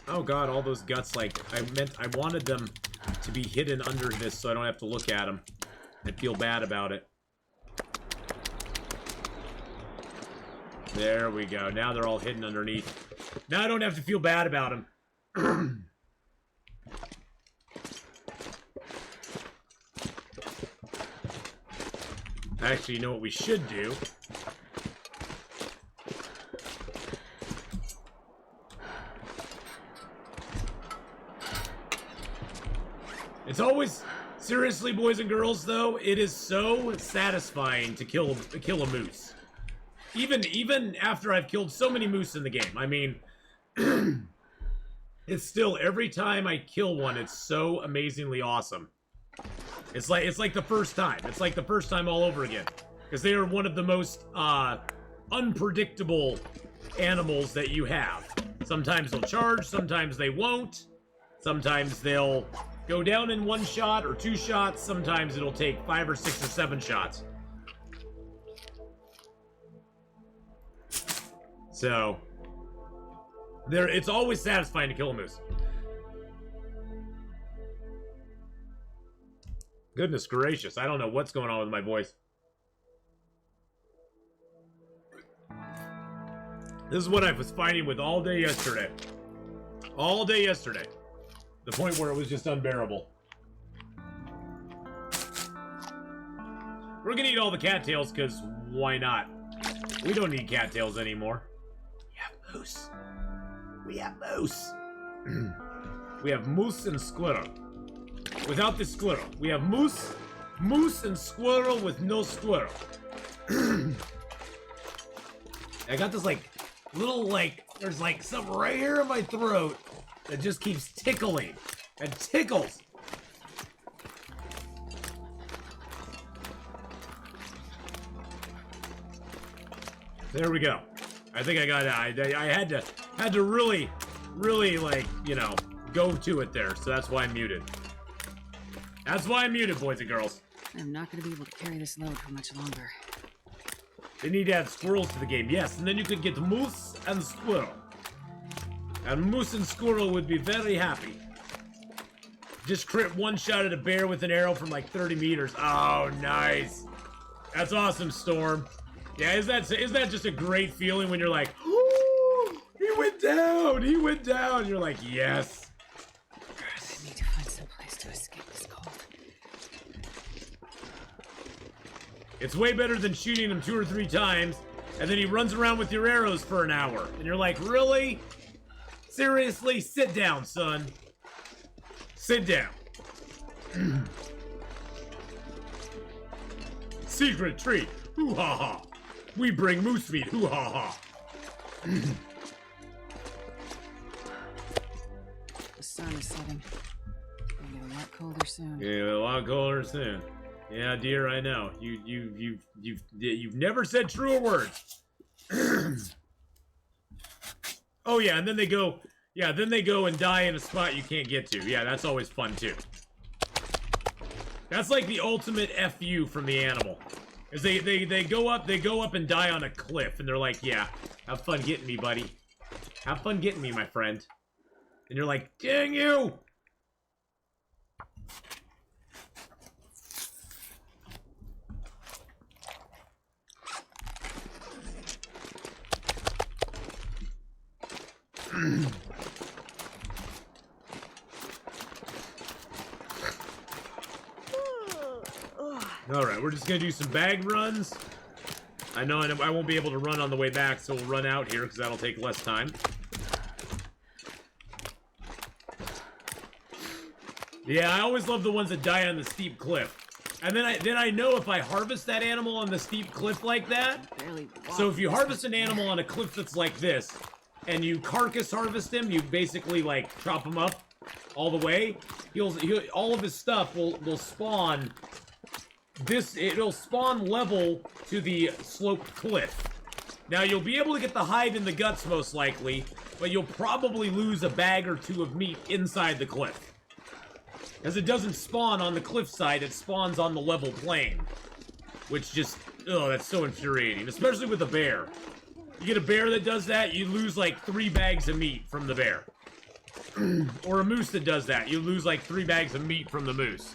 Oh god, all those guts, like, I wanted them to be hidden under this so I don't have to look at them and feel bad about it. There we go. Now they're all hidden underneath. Now I don't have to feel bad about them. Actually, you know what we should do? It's always, seriously, boys and girls, though, it is so satisfying to kill a moose. Even after I've killed so many moose in the game. I mean, it's still, every time I kill one, it's so amazingly awesome. It's like the first time. It's like the first time all over again. Because they are one of the most unpredictable animals that you have. Sometimes they'll charge, sometimes they won't. Sometimes they'll go down in 1 shot or 2 shots. Sometimes it'll take 5 or 6 or 7 shots. So, it's always satisfying to kill a moose. Goodness gracious, I don't know what's going on with my voice. This is what I was fighting with all day yesterday. All day yesterday. The point where it was just unbearable. We're gonna eat all the cattails, because why not? We don't need cattails anymore. We have moose. We have moose. We have moose and squirrel. Without the squirrel. We have moose and squirrel with no squirrel. I got this, like, little, like, there's, like, something right here in my throat that just keeps tickling. It tickles. There we go. I think I got it. I had to really, like, you know, go to it there. So that's why I'm muted. That's why I'm muted, boys and girls. I'm not going to be able to carry this load for much longer. They need to add squirrels to the game. Yes, and then you could get moose and squirrel. And moose and squirrel would be very happy. Just crit 1 shot at a bear with an arrow from like 30 meters. Oh, nice. That's awesome, Storm. Yeah, is that just a great feeling when you're like, oh, he went down, he went down. You're like, yes. I need to find some place to escape this cold. It's way better than shooting him 2 or 3 times, and then he runs around with your arrows for an hour. And you're like, really? Seriously? Sit down, son. Sit down. Secret treat. Hoo-ha-ha. We bring moose meat. Hoo-ha-ha. The sun is setting. It'll get a lot colder soon. Yeah, a lot colder soon. Yeah, dear, I know. You've never said truer words. Oh yeah, and then they go. Yeah, then they go and die in a spot you can't get to. Yeah, that's always fun too. That's like the ultimate FU from the animal. Is they go up and die on a cliff, and they're like, yeah, have fun getting me, buddy. Have fun getting me, my friend. And you're like, dang you! Alright, we're just gonna do some bag runs. I know I won't be able to run on the way back, so we'll run out here because that'll take less time. Yeah, I always love the ones that die on the steep cliff. And then I know if I harvest that animal on the steep cliff like that. So if you harvest an animal on a cliff that's like this, and you carcass harvest him, you basically like chop him up all the way. All of his stuff will spawn. It'll spawn level to the sloped cliff. Now you'll be able to get the hide and the guts most likely, but you'll probably lose a bag or two of meat inside the cliff. Because it doesn't spawn on the cliffside, it spawns on the level plane. Which just, oh, that's so infuriating. Especially with a bear. You get a bear that does that, you lose like 3 bags of meat from the bear. Or a moose that does that, you lose like 3 bags of meat from the moose.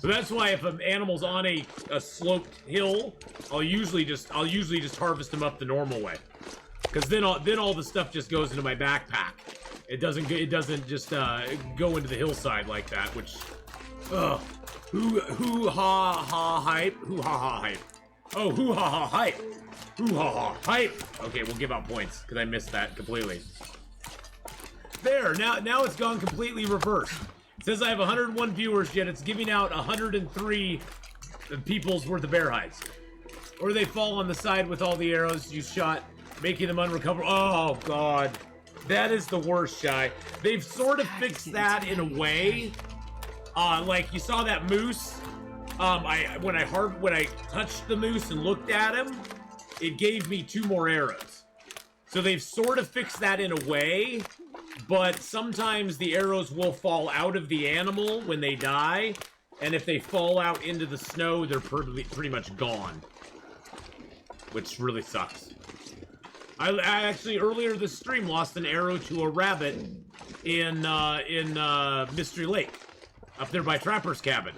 So that's why if an animal's on a sloped hill, I'll usually just harvest them up the normal way. Because then all the stuff just goes into my backpack. It doesn't just go into the hillside like that, which, ugh. Hoo ha ha hype. Hoo ha ha hype. Oh, hoo ha ha hype. Hoo ha ha hype. Okay, we'll give out points because I missed that completely. There, now it's gone completely reversed. It says I have 101 viewers, yet it's giving out 103 people's worth of bear hides. Or they fall on the side with all the arrows you shot, making them unrecoverable. Oh, God. That is the worst, Shy. They've sort of fixed that in a way. Like, you saw that moose. When I touched the moose and looked at him, it gave me 2 more arrows. So they've sort of fixed that in a way. But sometimes the arrows will fall out of the animal when they die, and if they fall out into the snow, they're pretty much gone. Which really sucks. I actually, earlier this stream, lost an arrow to a rabbit in Mystery Lake, up there by Trapper's Cabin.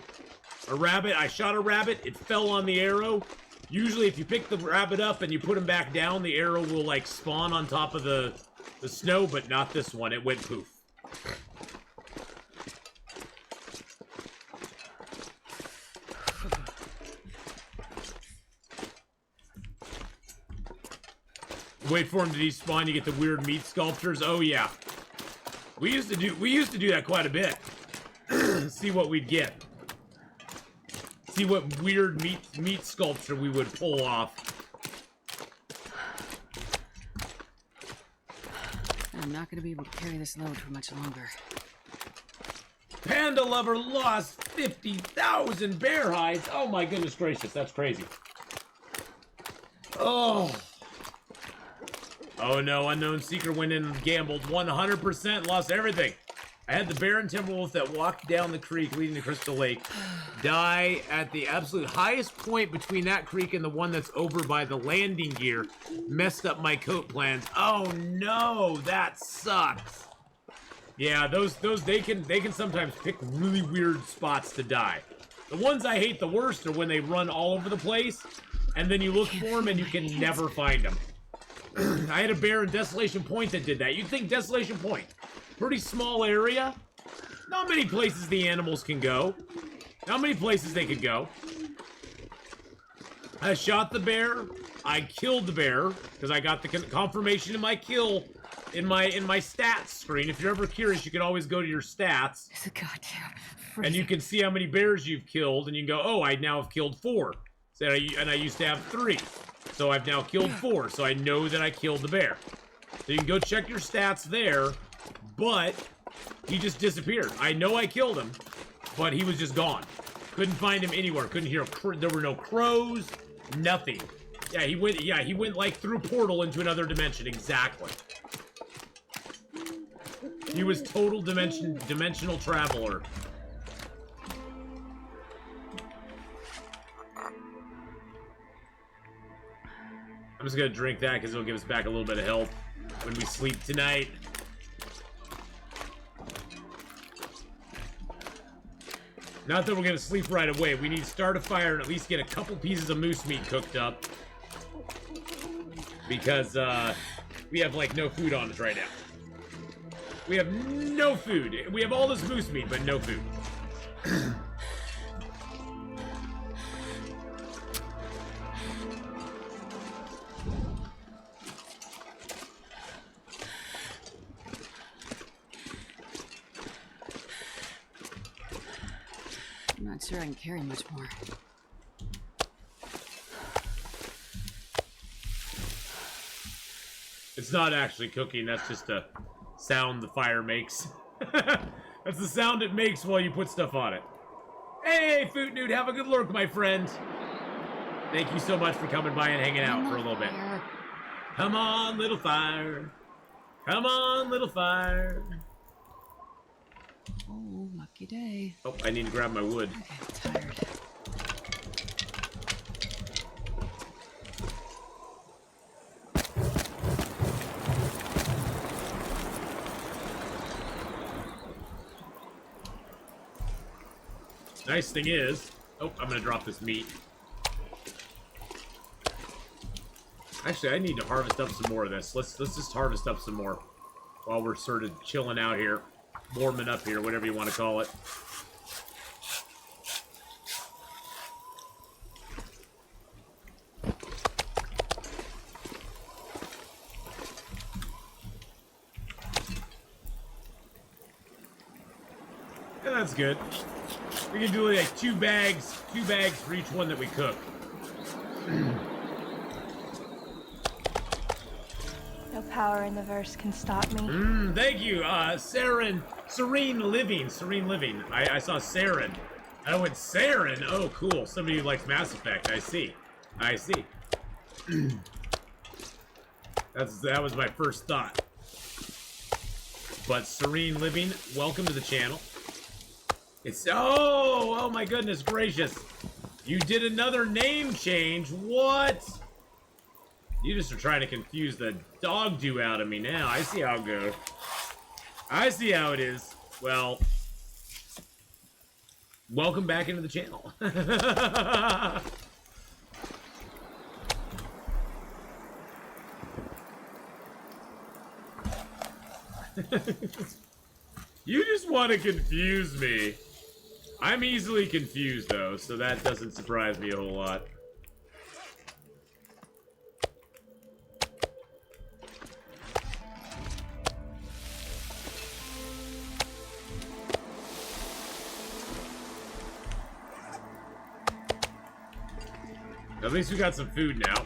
I shot a rabbit, it fell on the arrow. Usually if you pick the rabbit up and you put him back down, the arrow will, like, spawn on top of the snow, but not this one. It went poof. Wait for him to despawn, you get the weird meat sculptures. Oh yeah. We used to do that quite a bit. See what we'd get. See what weird meat sculpture we would pull off. I'm not gonna be able to carry this load for much longer. Panda Lover lost 50,000 bear hides. Oh my goodness gracious, that's crazy. Oh. Oh no, Unknown Seeker went in and gambled 100%, lost everything. I had the bear and Timberwolf that walked down the creek leading to Crystal Lake die at the absolute highest point between that creek and the one that's over by the landing gear. Messed up my coat plans. Oh no, that sucks. Yeah, those they can sometimes pick really weird spots to die. The ones I hate the worst are when they run all over the place, and then you look for them and you can never find them. I had a bear in Desolation Point that did that. You'd think Desolation Point, pretty small area, not many places the animals can go. Not many places they could go. I shot the bear. I killed the bear because I got the confirmation in my kill in my stats screen. If you're ever curious, you can always go to your stats. It's a goddamn freezer. And you can see how many bears you've killed, and you can go, oh, I now have killed 4. And I used to have 3. So I've now killed 4, so I know that I killed the bear. So you can go check your stats there, but he just disappeared. I know I killed him, but he was just gone. Couldn't find him anywhere. Couldn't hear there were no crows, nothing. Yeah, he went like through a portal into another dimension, exactly. He was total dimensional traveler. I'm just gonna drink that because it'll give us back a little bit of health when we sleep tonight. Not that we're gonna sleep right away. We need to start a fire and at least get a couple pieces of moose meat cooked up. Because, we have, like, no food on us right now. We have no food. We have all this moose meat, but no food. I'm not sure I can carry much more. It's not actually cooking, that's just a sound the fire makes. That's the sound it makes while you put stuff on it. Hey, Foot Nude, have a good lurk, my friend. Thank you so much for coming by and hanging out for a little bit. Come on, little fire. Come on, little fire. Oh, lucky day. Oh, I need to grab my wood. I'm tired. Nice thing is... Oh, I'm gonna drop this meat. Actually, I need to harvest up some more of this. Let's just harvest up some more while we're sort of chilling out here. Warming up here, whatever you want to call it. And that's good. We can do like two bags for each one that we cook. No power in the verse can stop me. Thank you, Serene Living. I saw Saren. I went Saren. Oh, cool. Somebody who likes Mass Effect. I see. That was my first thought. But Serene Living, welcome to the channel. It's oh my goodness gracious! You did another name change. What? You just are trying to confuse the dog do out of me now. I see how it goes. I see how it is. Well, welcome back into the channel. You just want to confuse me. I'm easily confused, though, so that doesn't surprise me a whole lot. At least we got some food now.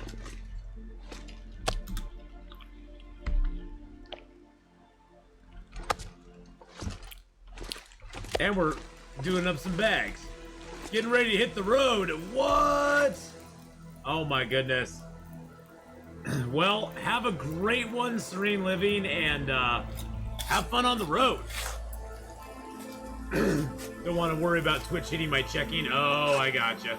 And we're doing up some bags. Getting ready to hit the road. What? Oh my goodness. Well, have a great one, Serene Living, and have fun on the road. Don't want to worry about Twitch hitting my checking. Oh, I gotcha.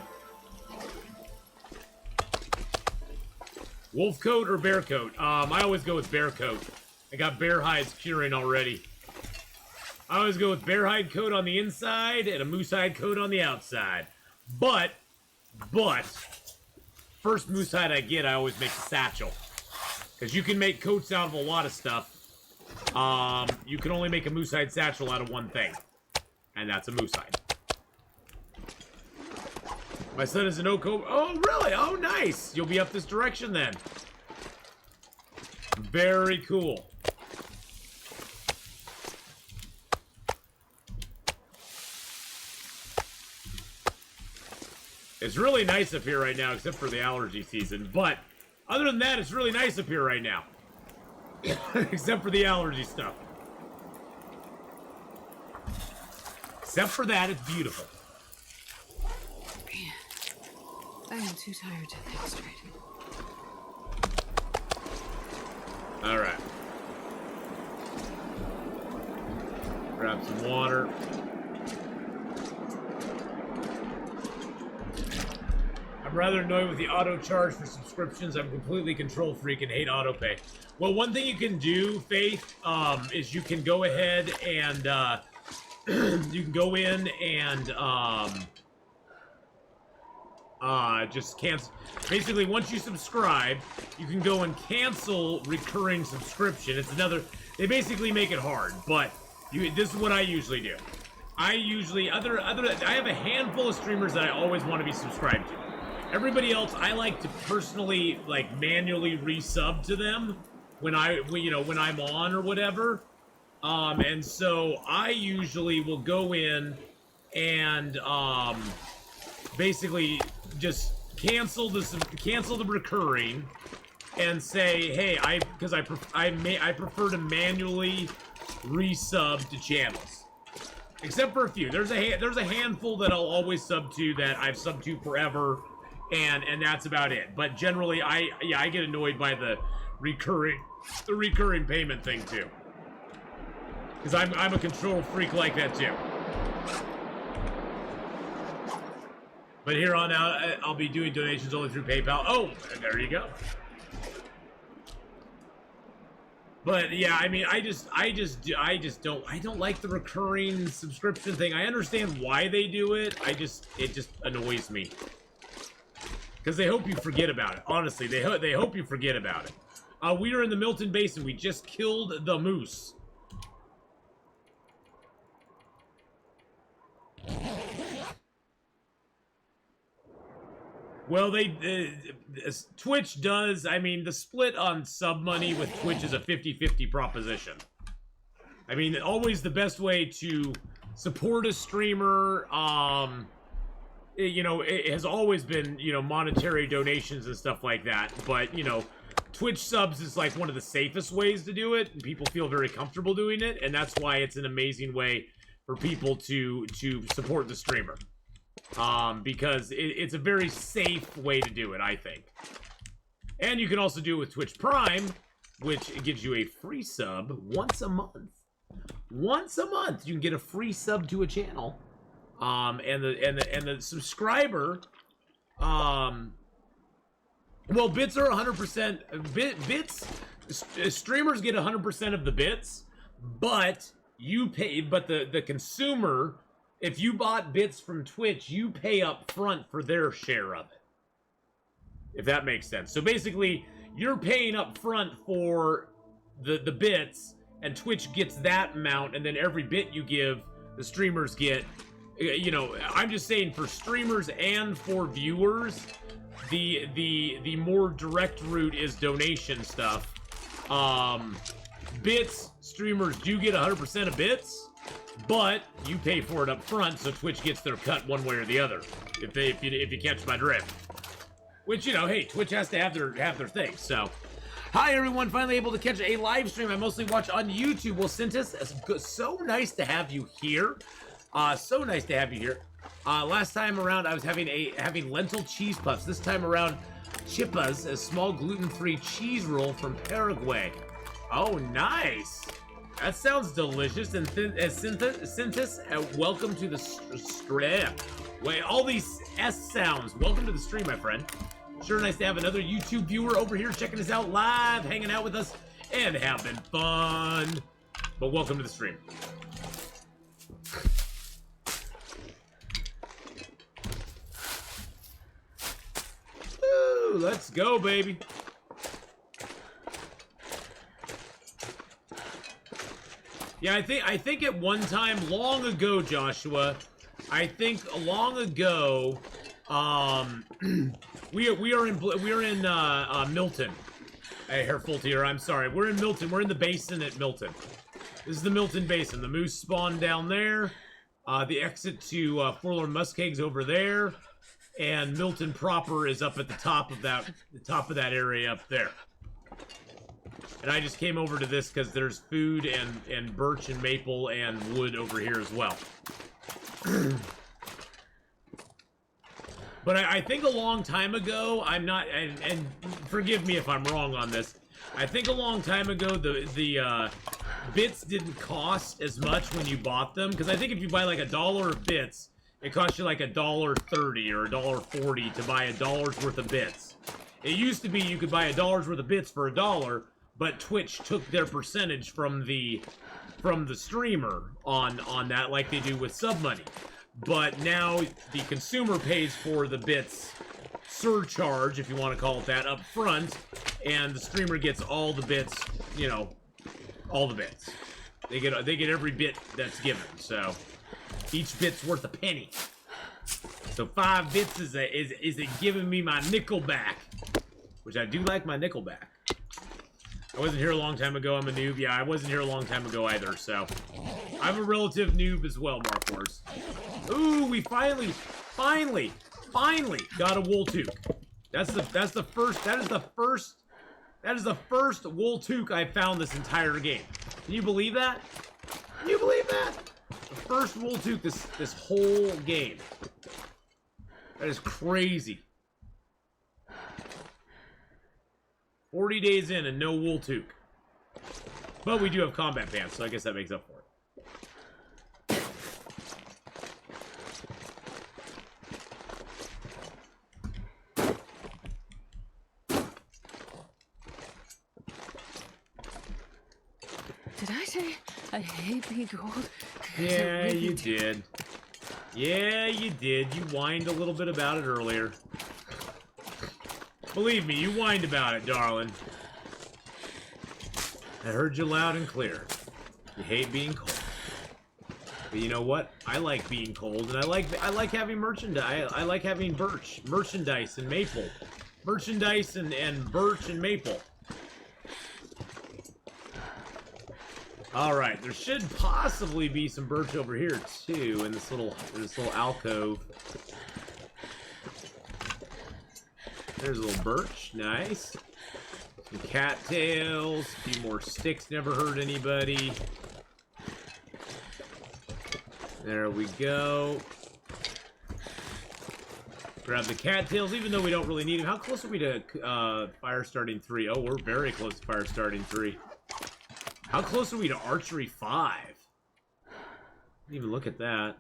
Wolf coat or bear coat? I always go with bear coat. I got bear hides curing already. I always go with bear hide coat on the inside and a moose hide coat on the outside. But, first moose hide I get, I always make a satchel. Because you can make coats out of a lot of stuff. You can only make a moose hide satchel out of one thing. And that's a moose hide. My son is an Oko. Oh, really? Oh, nice. You'll be up this direction then. Very cool. It's really nice up here right now, except for the allergy season. But other than that, it's really nice up here right now. Except for the allergy stuff. Except for that, it's beautiful. Man, I am too tired to think straight. All right. Grab some water. I'm rather annoyed with the auto charge for subscriptions. I'm completely control freak and hate auto pay. Well, one thing you can do, Faith, is you can go ahead and you can go in and just cancel. Basically, once you subscribe, you can go and cancel recurring subscription. It's another. They basically make it hard, but this is what I usually do. I have a handful of streamers that I always want to be subscribed to. Everybody else, I like to personally, like, manually resub to them when I'm on or whatever. And so I usually will go in and basically just cancel the recurring and say, hey, I prefer to manually resub to channels. Except for a few. There's a handful that I'll always sub to that I've subbed to forever, and that's about it. But generally, I get annoyed by the recurring payment thing too, because I'm a control freak like that too. But here on out, I'll be doing donations only through PayPal. Oh, there you go. But yeah, I mean, I don't like the recurring subscription thing. I understand why they do it. It just annoys me. Because they hope you forget about it. Honestly, they hope you forget about it. We are in the Milton Basin. We just killed the moose. Well, Twitch does, I mean, the split on sub money with Twitch is a 50-50 proposition. I mean, always the best way to support a streamer, you know, it has always been, you know, monetary donations and stuff like that. But, you know, Twitch subs is like one of the safest ways to do it, and people feel very comfortable doing it, and that's why it's an amazing way for people to support the streamer. Because it's a very safe way to do it, I think. And you can also do it with Twitch Prime, which gives you a free sub once a month. Once a month, you can get a free sub to a channel. And the subscriber, well, bits are 100%. Bits, streamers get 100% of the bits, but you pay. But the consumer, if you bought bits from Twitch, you pay up front for their share of it. If that makes sense. So basically, you're paying up front for the bits, and Twitch gets that amount, and then every bit you give, the streamers get. You know, I'm just saying for streamers and for viewers, the more direct route is donation stuff. Bits, streamers do get 100% of bits, but you pay for it up front, so Twitch gets their cut one way or the other. If you catch my drift, which, you know, hey, Twitch has to have their thing. So, hi everyone, finally able to catch a live stream. I mostly watch on YouTube. Well, Sintis, so nice to have you here. So nice to have you here. Last time around, I was having lentil cheese puffs. This time around, chippas, a small gluten-free cheese roll from Paraguay. Oh, nice. That sounds delicious. And Sintis, welcome to the stream. Wait, all these S sounds. Welcome to the stream, my friend. Sure nice to have another YouTube viewer over here checking us out live, hanging out with us, and having fun. But welcome to the stream. Woo, let's go, baby. Yeah, I think at one time long ago, Joshua, I think long ago, we are in Milton. Hey, Herfultier, I'm sorry. We're in Milton. We're in the Basin at Milton. This is the Milton Basin. The moose spawned down there. The exit to Forlorn Muskeg's over there, and Milton proper is up at the top of that area up there. And I just came over to this because there's food and birch and maple and wood over here as well. But I think a long time ago, I'm not, and forgive me if I'm wrong on this, I think a long time ago the bits didn't cost as much when you bought them, because I think if you buy like $1 of bits, it costs you like $1.30 or $1.40 to buy $1's worth of bits. It used to be you could buy $1's worth of bits for $1, but Twitch took their percentage from the streamer on that, like they do with sub money. But now the consumer pays for the bits surcharge, if you want to call it that, up front, and the streamer gets all the bits, you know, all the bits. They get every bit that's given, so each bit's worth a penny. So 5 bits is it giving me my nickel back, which I do like my nickel back. I wasn't here a long time ago. I'm a noob. Yeah, I wasn't here a long time ago either, so I'm a relative noob as well, Mark Wars. Ooh, we finally got a wool toque. That is the first wool toque I found this entire game. Can you believe that? Can you believe that? The first wool toque this whole game. That is crazy. 40 days in and no wool toque. But we do have combat pants, so I guess that makes up for it. Did I say I hate being cold? Yeah, you did. Yeah, you did. You whined a little bit about it earlier. Believe me, you whined about it, darling. I heard you loud and clear. You hate being cold. But you know what? I like being cold, and I like having merchandise. I like having merchandise and maple. Merchandise and birch and maple. Alright, there should possibly be some birch over here too, in this little alcove. There's a little birch, nice. Some cattails, a few more sticks, never hurt anybody. There we go. Grab the cattails, even though we don't really need them. How close are we to fire starting 3? Oh, we're very close to fire starting 3. How close are we to archery 5? Didn't even look at that.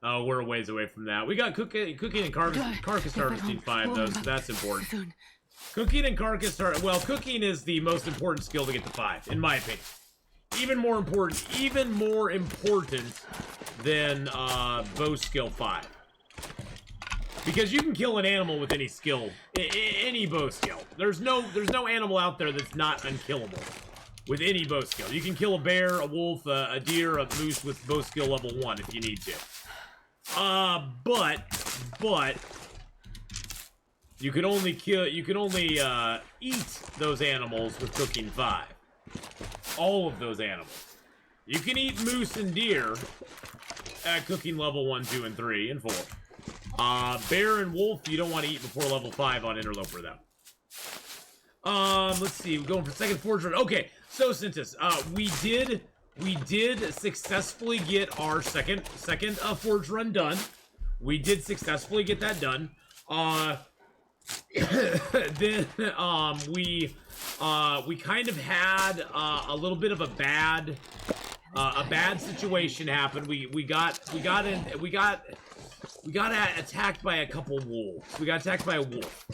Oh, we're a ways away from that. We got cooking and carcass harvesting 5 though, so that's important. Cooking and carcass well, cooking is the most important skill to get to 5, in my opinion. Even more important than bow skill 5. Because you can kill an animal with any skill, any bow skill. There's no animal out there that's not unkillable with any bow skill. You can kill a bear, a wolf, a deer, a moose with bow skill level 1 if you need to. But you can only eat those animals with cooking 5. All of those animals. You can eat moose and deer at cooking level 1, 2, and 3, and 4. Bear and wolf, you don't want to eat before level 5 on Interloper, though. Let's see, we're going for second forge run. Okay, so Syntis, we did successfully get our second forge run done. We did successfully get that done. Then we kind of had a little bit of a bad situation happen. We got attacked by a couple wolves. We got attacked by a wolf,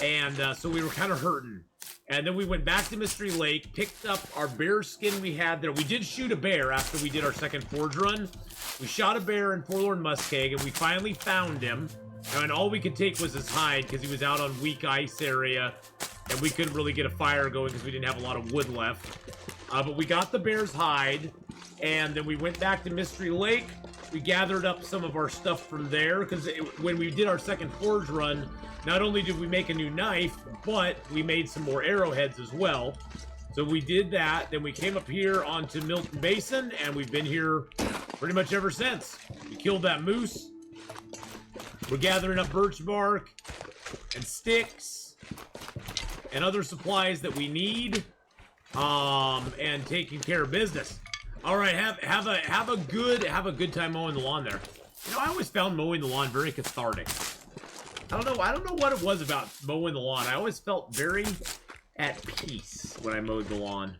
and so we were kind of hurting. And then we went back to Mystery Lake, picked up our bear skin we had there. We did shoot a bear after we did our second forge run. We shot a bear in Forlorn Muskeg, and we finally found him. And all we could take was his hide, because he was out on weak ice area, and we couldn't really get a fire going because we didn't have a lot of wood left. But we got the bear's hide, and then we went back to Mystery Lake. We gathered up some of our stuff from there, because when we did our second forge run, not only did we make a new knife, but we made some more arrowheads as well. So we did that, then we came up here onto Milton Basin, and we've been here pretty much ever since. We killed that moose. We're gathering up birch bark and sticks and other supplies that we need, and taking care of business. All right, have a good time mowing the lawn there. You know, I always found mowing the lawn very cathartic. I don't know what it was about mowing the lawn. I always felt very at peace when I mowed the lawn.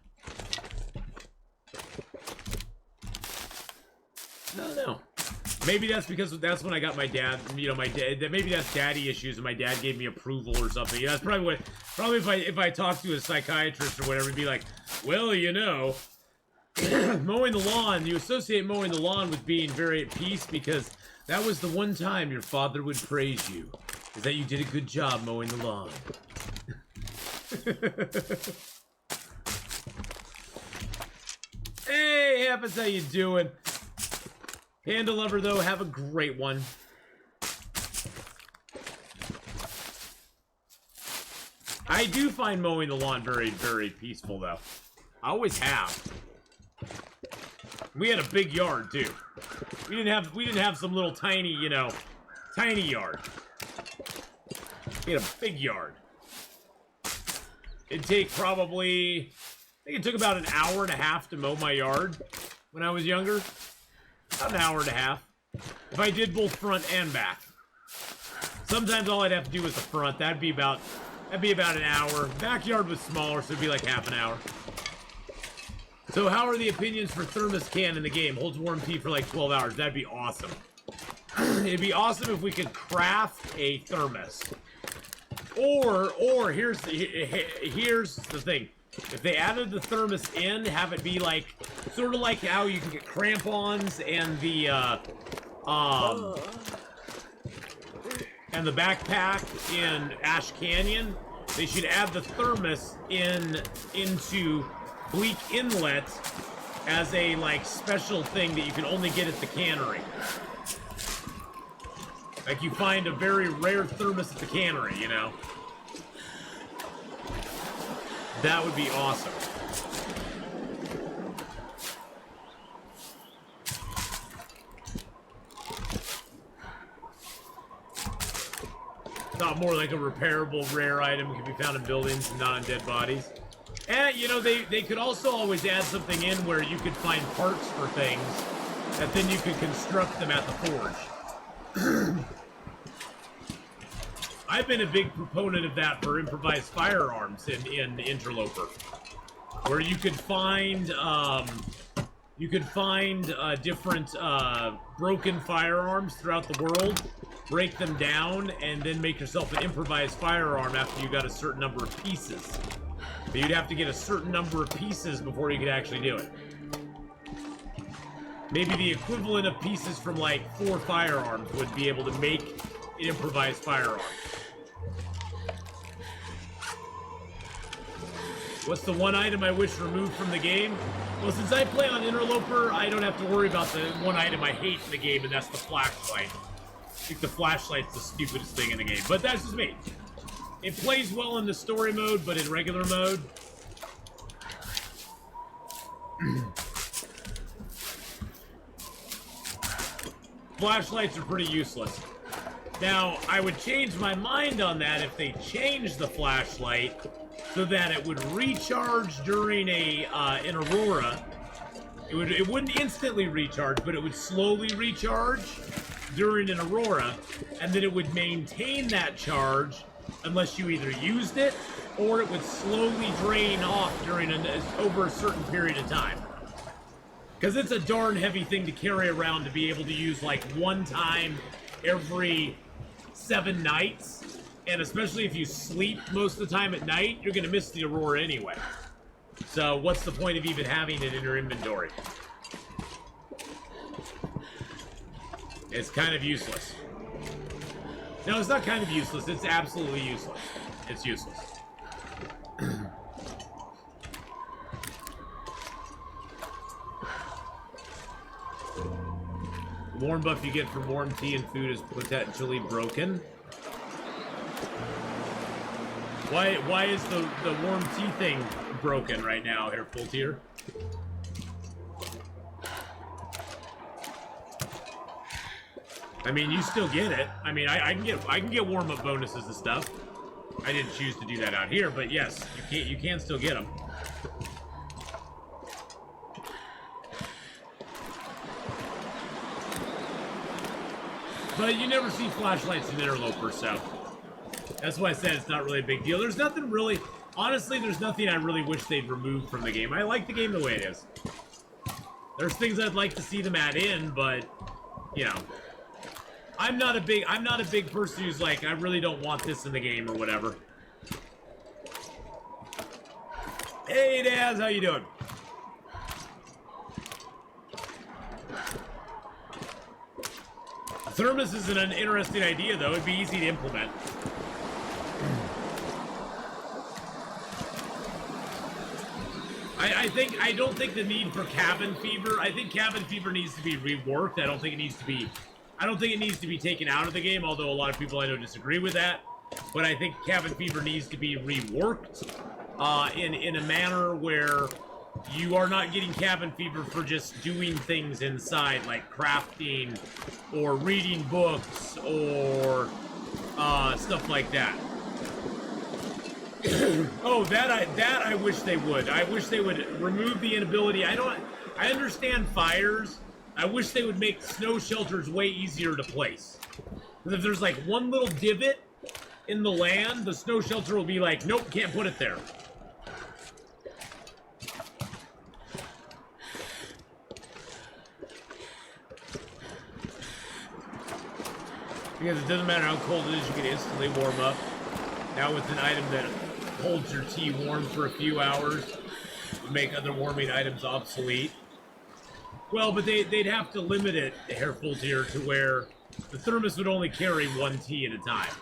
I don't know. Maybe that's because that's when I got my dad, you know, my dad, maybe that's daddy issues and my dad gave me approval or something. Yeah, that's probably what, probably if I talked to a psychiatrist or whatever, he'd be like, well, you know, mowing the lawn, you associate mowing the lawn with being very at peace because that was the one time your father would praise you, is that you did a good job mowing the lawn. Hey, Happens, how you doing? Panda lover, though, have a great one. I do find mowing the lawn very, very peaceful, though. I always have. We had a big yard, too. We didn't have some little tiny, you know, tiny yard. We had a big yard. It'd take probably, I think it took about an hour and a half to mow my yard when I was younger. About an hour and a half. If I did both front and back. Sometimes all I'd have to do was the front. That'd be about an hour. Backyard was smaller, so it'd be like half an hour. So how are the opinions for thermos can in the game? Holds warm tea for like 12 hours. That'd be awesome. It'd be awesome if we could craft a thermos. Or here's the thing. If they added the thermos in, have it be like, sort of like how you can get crampons and the backpack in Ash Canyon, they should add the thermos into Bleak Inlet as a, like, special thing that you can only get at the cannery. Like, you find a very rare thermos at the cannery, you know? That would be awesome. Not more like a repairable rare item can be found in buildings and not on dead bodies. And, you know, they could also always add something in where you could find parts for things that then you could construct them at the forge. I've been a big proponent of that for improvised firearms in Interloper, where you could find different broken firearms throughout the world, break them down, and then make yourself an improvised firearm after you got a certain number of pieces. But you'd have to get a certain number of pieces before you could actually do it. Maybe the equivalent of pieces from like 4 firearms would be able to make an improvised firearm. What's the one item I wish removed from the game? Well, since I play on Interloper, I don't have to worry about the one item I hate in the game, and that's the flashlight. I think the flashlight's the stupidest thing in the game, but that's just me. It plays well in the story mode, but in regular mode... flashlights are pretty useless. Now, I would change my mind on that if they changed the flashlight so that it would recharge during an aurora. It wouldn't instantly recharge, but it would slowly recharge during an aurora, and then it would maintain that charge unless you either used it or it would slowly drain off during over a certain period of time. Because it's a darn heavy thing to carry around to be able to use like one time every 7 nights. And especially if you sleep most of the time at night, you're going to miss the aurora anyway. So what's the point of even having it in your inventory? It's kind of useless. No, it's not kind of useless. It's absolutely useless. It's useless. The warm buff you get from warm tea and food is potentially broken. Why is the warm tea thing broken right now here, full tier? I mean, you still get it. I mean, I can get warm up bonuses and stuff. I didn't choose to do that out here, but yes, you can still get them. But you never see flashlights in Interloper, so that's why I said it's not really a big deal. There's nothing really, honestly, there's nothing I really wish they'd remove from the game. I like the game the way it is. There's things I'd like to see them add in, but you know, I'm not a big person who's like, I really don't want this in the game or whatever. Hey, Daz, how you doing? A thermos is an interesting idea, though. It'd be easy to implement. I don't think the need for cabin fever. I think cabin fever needs to be reworked. I don't think it needs to be taken out of the game, although a lot of people I know disagree with that. But I think cabin fever needs to be reworked in a manner where you are not getting cabin fever for just doing things inside, like crafting or reading books or stuff like that. Oh, that I wish they would. I wish they would remove the inability. I understand fires. I wish they would make snow shelters way easier to place. Because if there's like one little divot in the land, the snow shelter will be like, nope, can't put it there. Because it doesn't matter how cold it is, you can instantly warm up. Now with an item that holds your tea warm for a few hours, would make other warming items obsolete. Well, but they'd have to limit it, Hairful Deer, to where the thermos would only carry one tea at a time.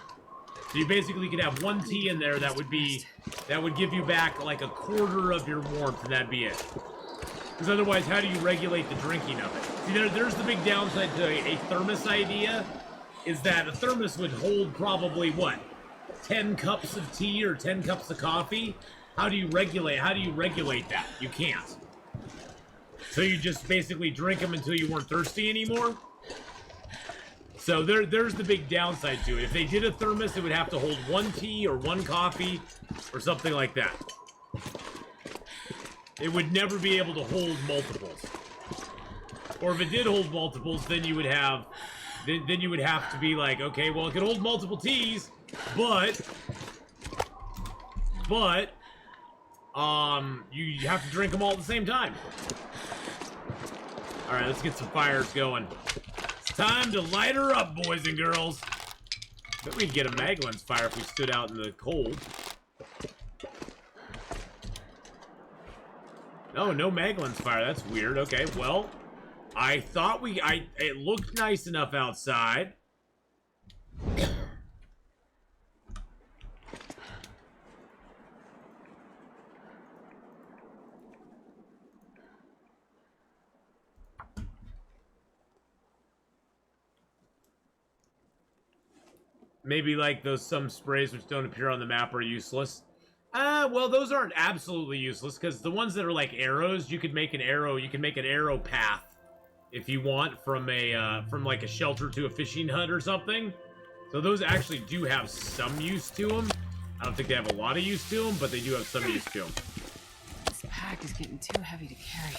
So you basically could have one tea in there that would give you back like a quarter of your warmth, and that'd be it. Because otherwise, how do you regulate the drinking of it? See, there's the big downside to a thermos idea, is that a thermos would hold probably, what, 10 cups of tea or 10 cups of coffee? How do you regulate that? You can't. So you just basically drink them until you weren't thirsty anymore? So there's the big downside to it. If they did a thermos, it would have to hold one tea or one coffee or something like that. It would never be able to hold multiples. Or if it did hold multiples, then you would have to be like, okay, well, it could hold multiple teas, but you have to drink them all at the same time. All right, let's get some fires going. It's time to light her up, boys and girls. I bet we'd get a Maglin's fire if we stood out in the cold. Oh, no Maglin's fire. That's weird. Okay, well, I thought it looked nice enough outside. Maybe like some sprays which don't appear on the map are useless. Well, those aren't absolutely useless, because the ones that are like arrows, you can make an arrow path if you want from like a shelter to a fishing hut or something. So those actually do have some use to them. I don't think they have a lot of use to them, but they do have some use to them. This pack is getting too heavy to carry.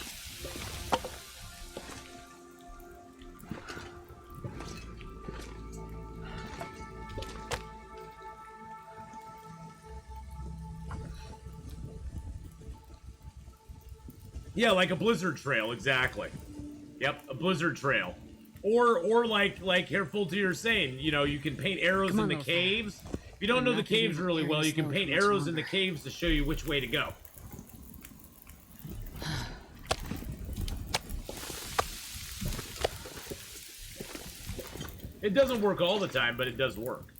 Yeah, like a blizzard trail, exactly. Yep, a blizzard trail. Or like Hairful Deer saying, you know, you can paint arrows in the caves. If you don't know the caves really well, you can paint arrows in the caves to show you which way to go. It doesn't work all the time, but it does work.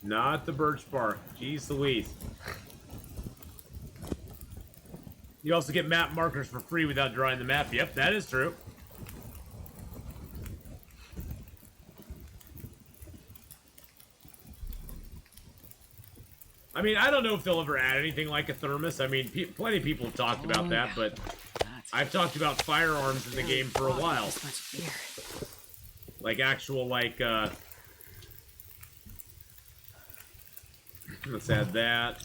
Not the birch bark. Jeez Louise. You also get map markers for free without drawing the map. Yep, that is true. I mean, I don't know if they'll ever add anything like a thermos. I mean, plenty of people have talked about that, but I've talked about firearms in the game for a while. Like actual, like, let's add that.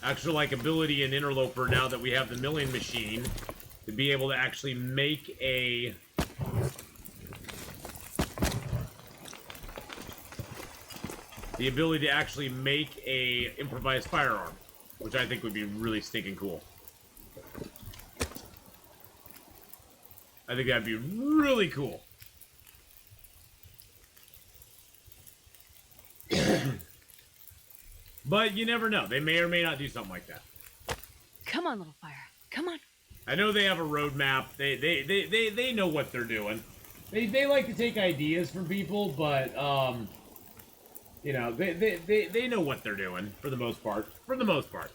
Actual, like, ability in Interloper, now that we have the milling machine, to be able to actually make a the ability to actually make a improvised firearm, which I think would be really stinking cool. I think that'd be really cool. But you never know. They may or may not do something like that. Come on, little fire. Come on. I know they have a roadmap. They know what they're doing. They like to take ideas from people, but you know, they know what they're doing for the most part. For the most part.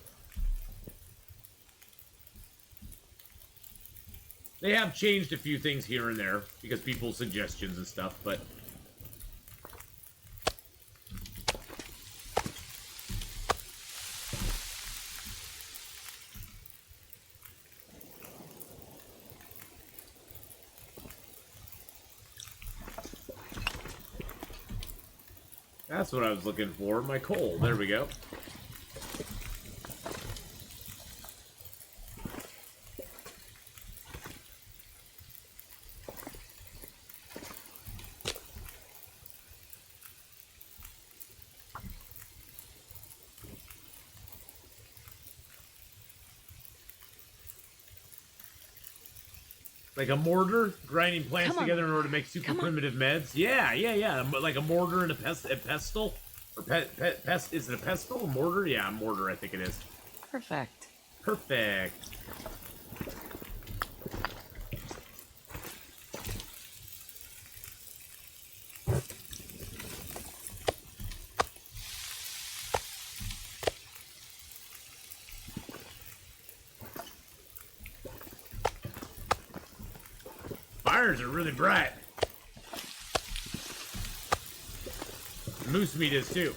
They have changed a few things here and there because people's suggestions and stuff, but that's what I was looking for. My coal. There we go. Like a mortar, grinding plants together in order to make super primitive meds. Yeah. Like a mortar and a pestle, or is it a pestle? A mortar? Yeah, a mortar. I think it is. Perfect. Perfect. Fires are really bright. Moose meat is too.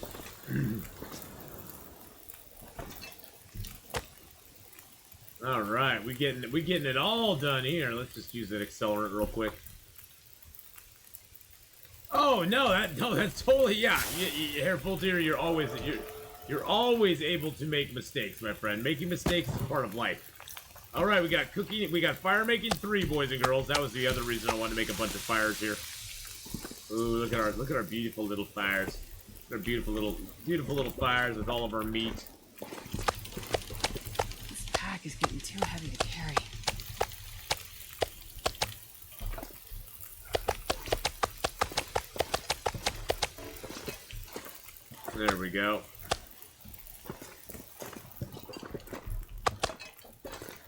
All right, we getting it all done here. Let's just use that accelerant real quick. Oh no, that's totally Hairfultier. You're always able to make mistakes, my friend. Making mistakes is part of life. All right, we got cooking. We got fire making 3, boys and girls. That was the other reason I wanted to make a bunch of fires here. Ooh, look at our beautiful little fires. Our beautiful little fires with all of our meat. This pack is getting too heavy to carry. There we go.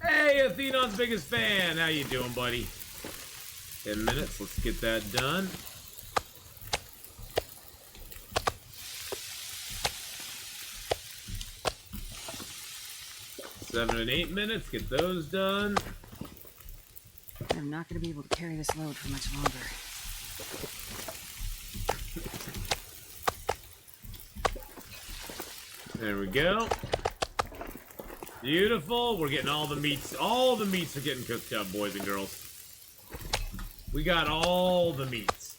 Hey, Atheenon's biggest fan. How you doing, buddy? 10 minutes. Let's get that done. Seven and 8 minutes. Get those done. I'm not going to be able to carry this load for much longer. There we go. Beautiful. We're getting all the meats. All the meats are getting cooked up, boys and girls. We got all the meats.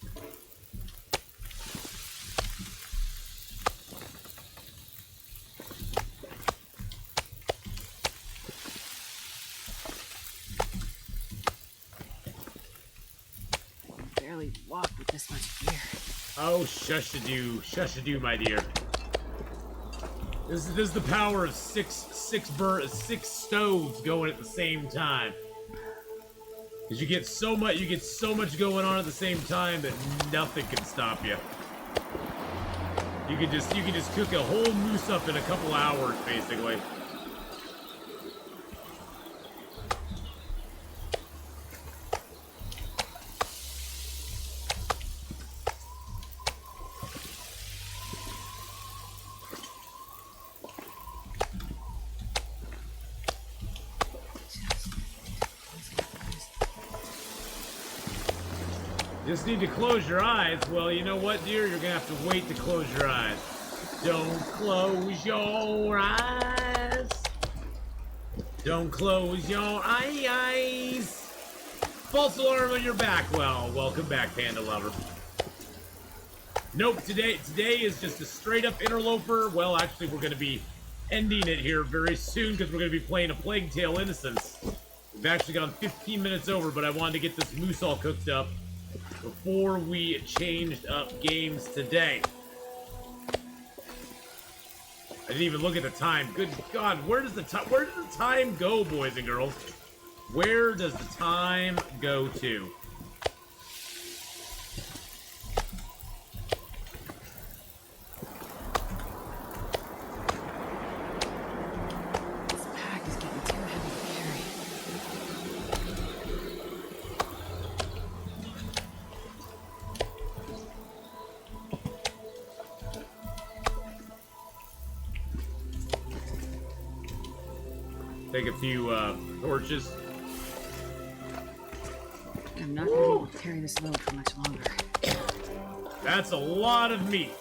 I can barely walk with this much gear. Oh, shush-a-do, my dear. This is the power of six stoves going at the same time. Because you get so much going on at the same time that nothing can stop you. You can just cook a whole moose up in a couple hours, basically. Just need to close your eyes. Well, you know what, dear? You're gonna have to wait to close your eyes. Don't close your eyes. Don't close your eyes. False alarm on your back. Well, welcome back, Panda Lover. Nope, today is just a straight up Interloper. Well, actually, we're gonna be ending it here very soon because we're gonna be playing a Plague Tale Innocence. We've actually gone 15 minutes over, but I wanted to get this moose all cooked up before we changed up games today. I didn't even look at the time. Good God, where does the time go, boys and girls? Where does the time go to? This pack is getting too heavy to carry. Take a few torches. I'm not going to be able to carry this load for much longer. That's a lot of meat.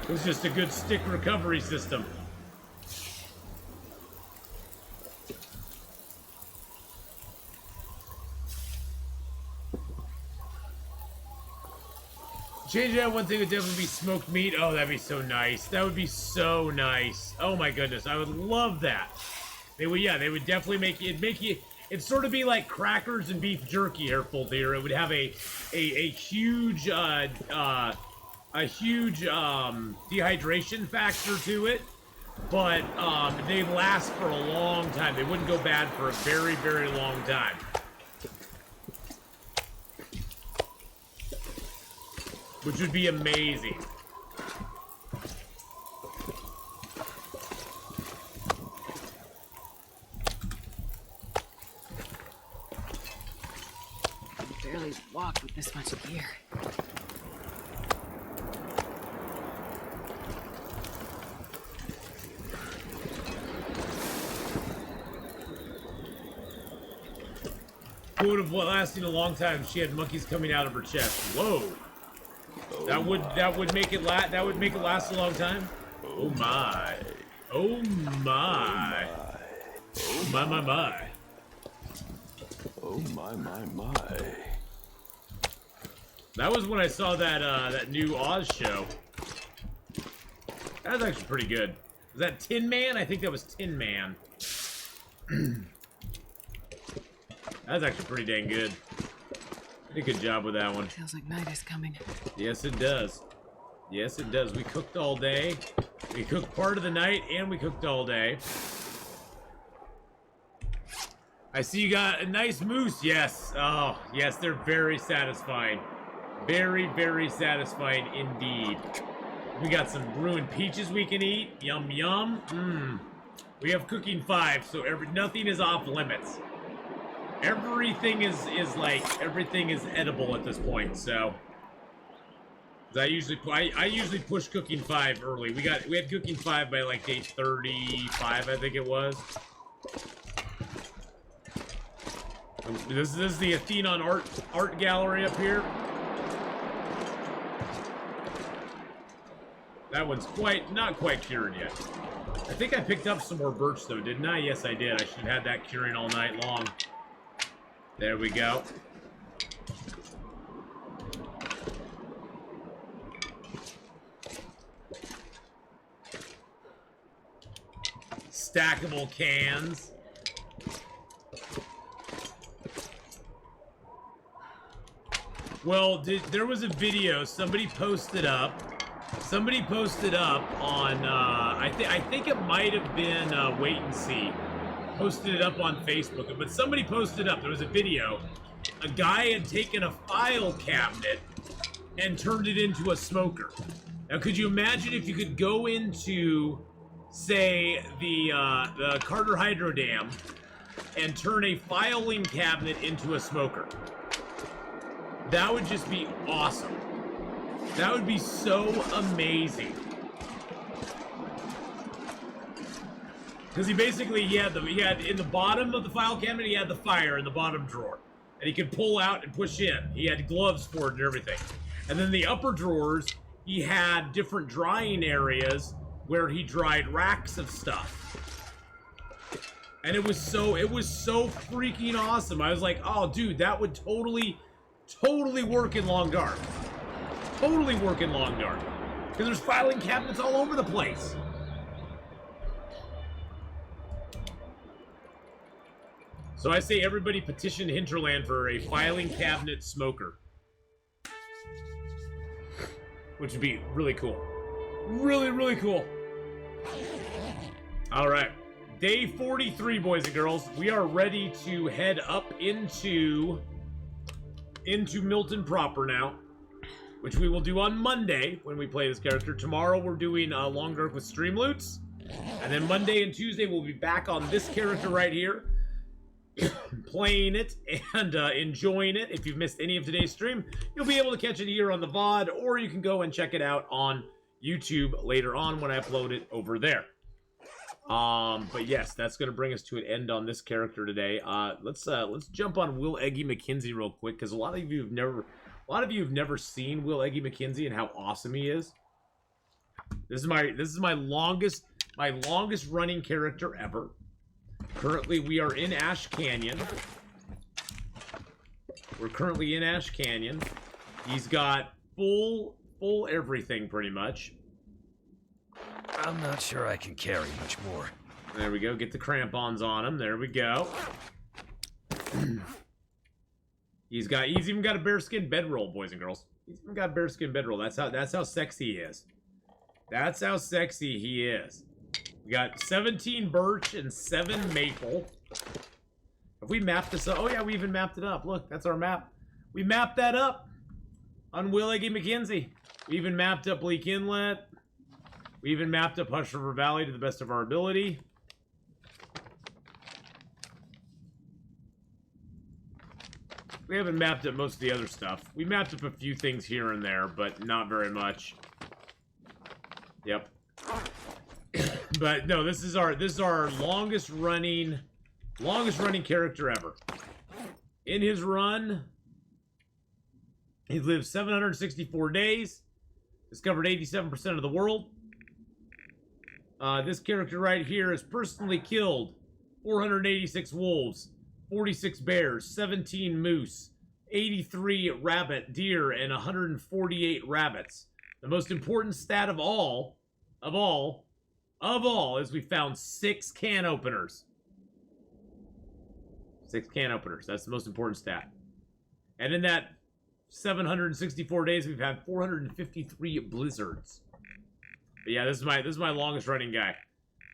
It's just a good stick recovery system. Change that one thing would definitely be smoked meat. Oh, that'd be so nice. That would be so nice. Oh my goodness, I would love that. They would, yeah, they would definitely make you. It'd sort of be like crackers and beef jerky here, full deer. It would have a huge dehydration factor to it, but they last for a long time. They wouldn't go bad for a very, very long time. Which would be amazing. I can barely walk with this much gear. Food of what lasting a long time. She had monkeys coming out of her chest. Whoa. That would make it last a long time. Oh my. Oh my. Oh my my my. Oh my. That was when I saw that new Oz show. That was actually pretty good. Was that Tin Man? I think that was Tin Man. That was actually pretty dang good. Did a good job with that one. Feels like night is coming. Yes, it does. Yes, it does. We cooked all day. We cooked part of the night, and we cooked all day. I see you got a nice moose. Yes. Oh, yes, they're very satisfying. Very, very satisfying indeed. We got some brewing peaches we can eat. Yum, yum. Mmm. We have cooking 5, so nothing is off limits. Everything is edible at this point, so I usually push cooking 5 early. We had cooking 5 by like day 35, I think it was. This is the Atheenon art gallery up here. That one's not quite cured yet. I think I picked up some more birch though, didn't I? Yes, I did. I should have had that curing all night long. There we go. Stackable cans. Well, there was a video somebody posted up on I think it might have been Wait and See. Posted it up on Facebook, but somebody posted up, there was a video. A guy had taken a file cabinet and turned it into a smoker. Now, could you imagine if you could go into, say, the Carter Hydro Dam and turn a filing cabinet into a smoker? That would just be awesome. That would be so amazing. Because he had in the bottom of the file cabinet, he had the fire in the bottom drawer. And he could pull out and push in. He had gloves for it and everything. And then the upper drawers, he had different drying areas where he dried racks of stuff. And it was so freaking awesome. I was like, oh dude, that would totally work in Long Dark. Totally work in Long Dark. Because there's filing cabinets all over the place. So I say everybody petition Hinterland for a filing cabinet smoker. Which would be really cool. Really, really cool. Alright. Day 43, boys and girls. We are ready to head up into Milton proper now. Which we will do on Monday when we play this character. Tomorrow we're doing Long Dark with stream loots. And then Monday and Tuesday we'll be back on this character right here. Playing it and enjoying it. If you've missed any of today's stream, you'll be able to catch it here on the VOD, or you can go and check it out on YouTube later on when I upload it over there. But yes, that's going to bring us to an end on this character today. Let's jump on Will Eggy McKenzie real quick, because a lot of you have never seen Will Eggy McKenzie and how awesome he is. This is my longest running character ever. Currently, we are in Ash Canyon. We're currently in Ash Canyon. He's got full everything, pretty much. I'm not sure I can carry much more. There we go. Get the crampons on him. There we go. He's even got a bearskin bedroll, boys and girls. He's even got a bearskin bedroll. That's how sexy he is. That's how sexy he is. We got 17 birch and 7 maple. Have we mapped this up? Oh yeah, we even mapped it up. Look, that's our map. We mapped that up on Will Eggy McKenzie. We even mapped up Bleak Inlet. We even mapped up Hush River Valley to the best of our ability. We haven't mapped up most of the other stuff. We mapped up a few things here and there, but not very much. Yep. But no, this is our longest running character ever. In his run, he lived 764 days, discovered 87% of the world. This character right here has personally killed 486 wolves, 46 bears, 17 moose, 83 rabbit, deer, and 148 rabbits. The most important stat of all, is we found 6 can openers. 6 can openers. That's the most important stat. And in that 764 days, we've had 453 blizzards. But yeah, this is my longest running guy.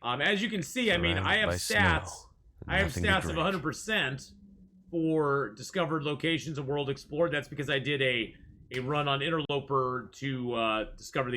As you can see, I mean, I have stats. I have stats of 100% for discovered locations of world explored. That's because I did a run on Interloper to discover the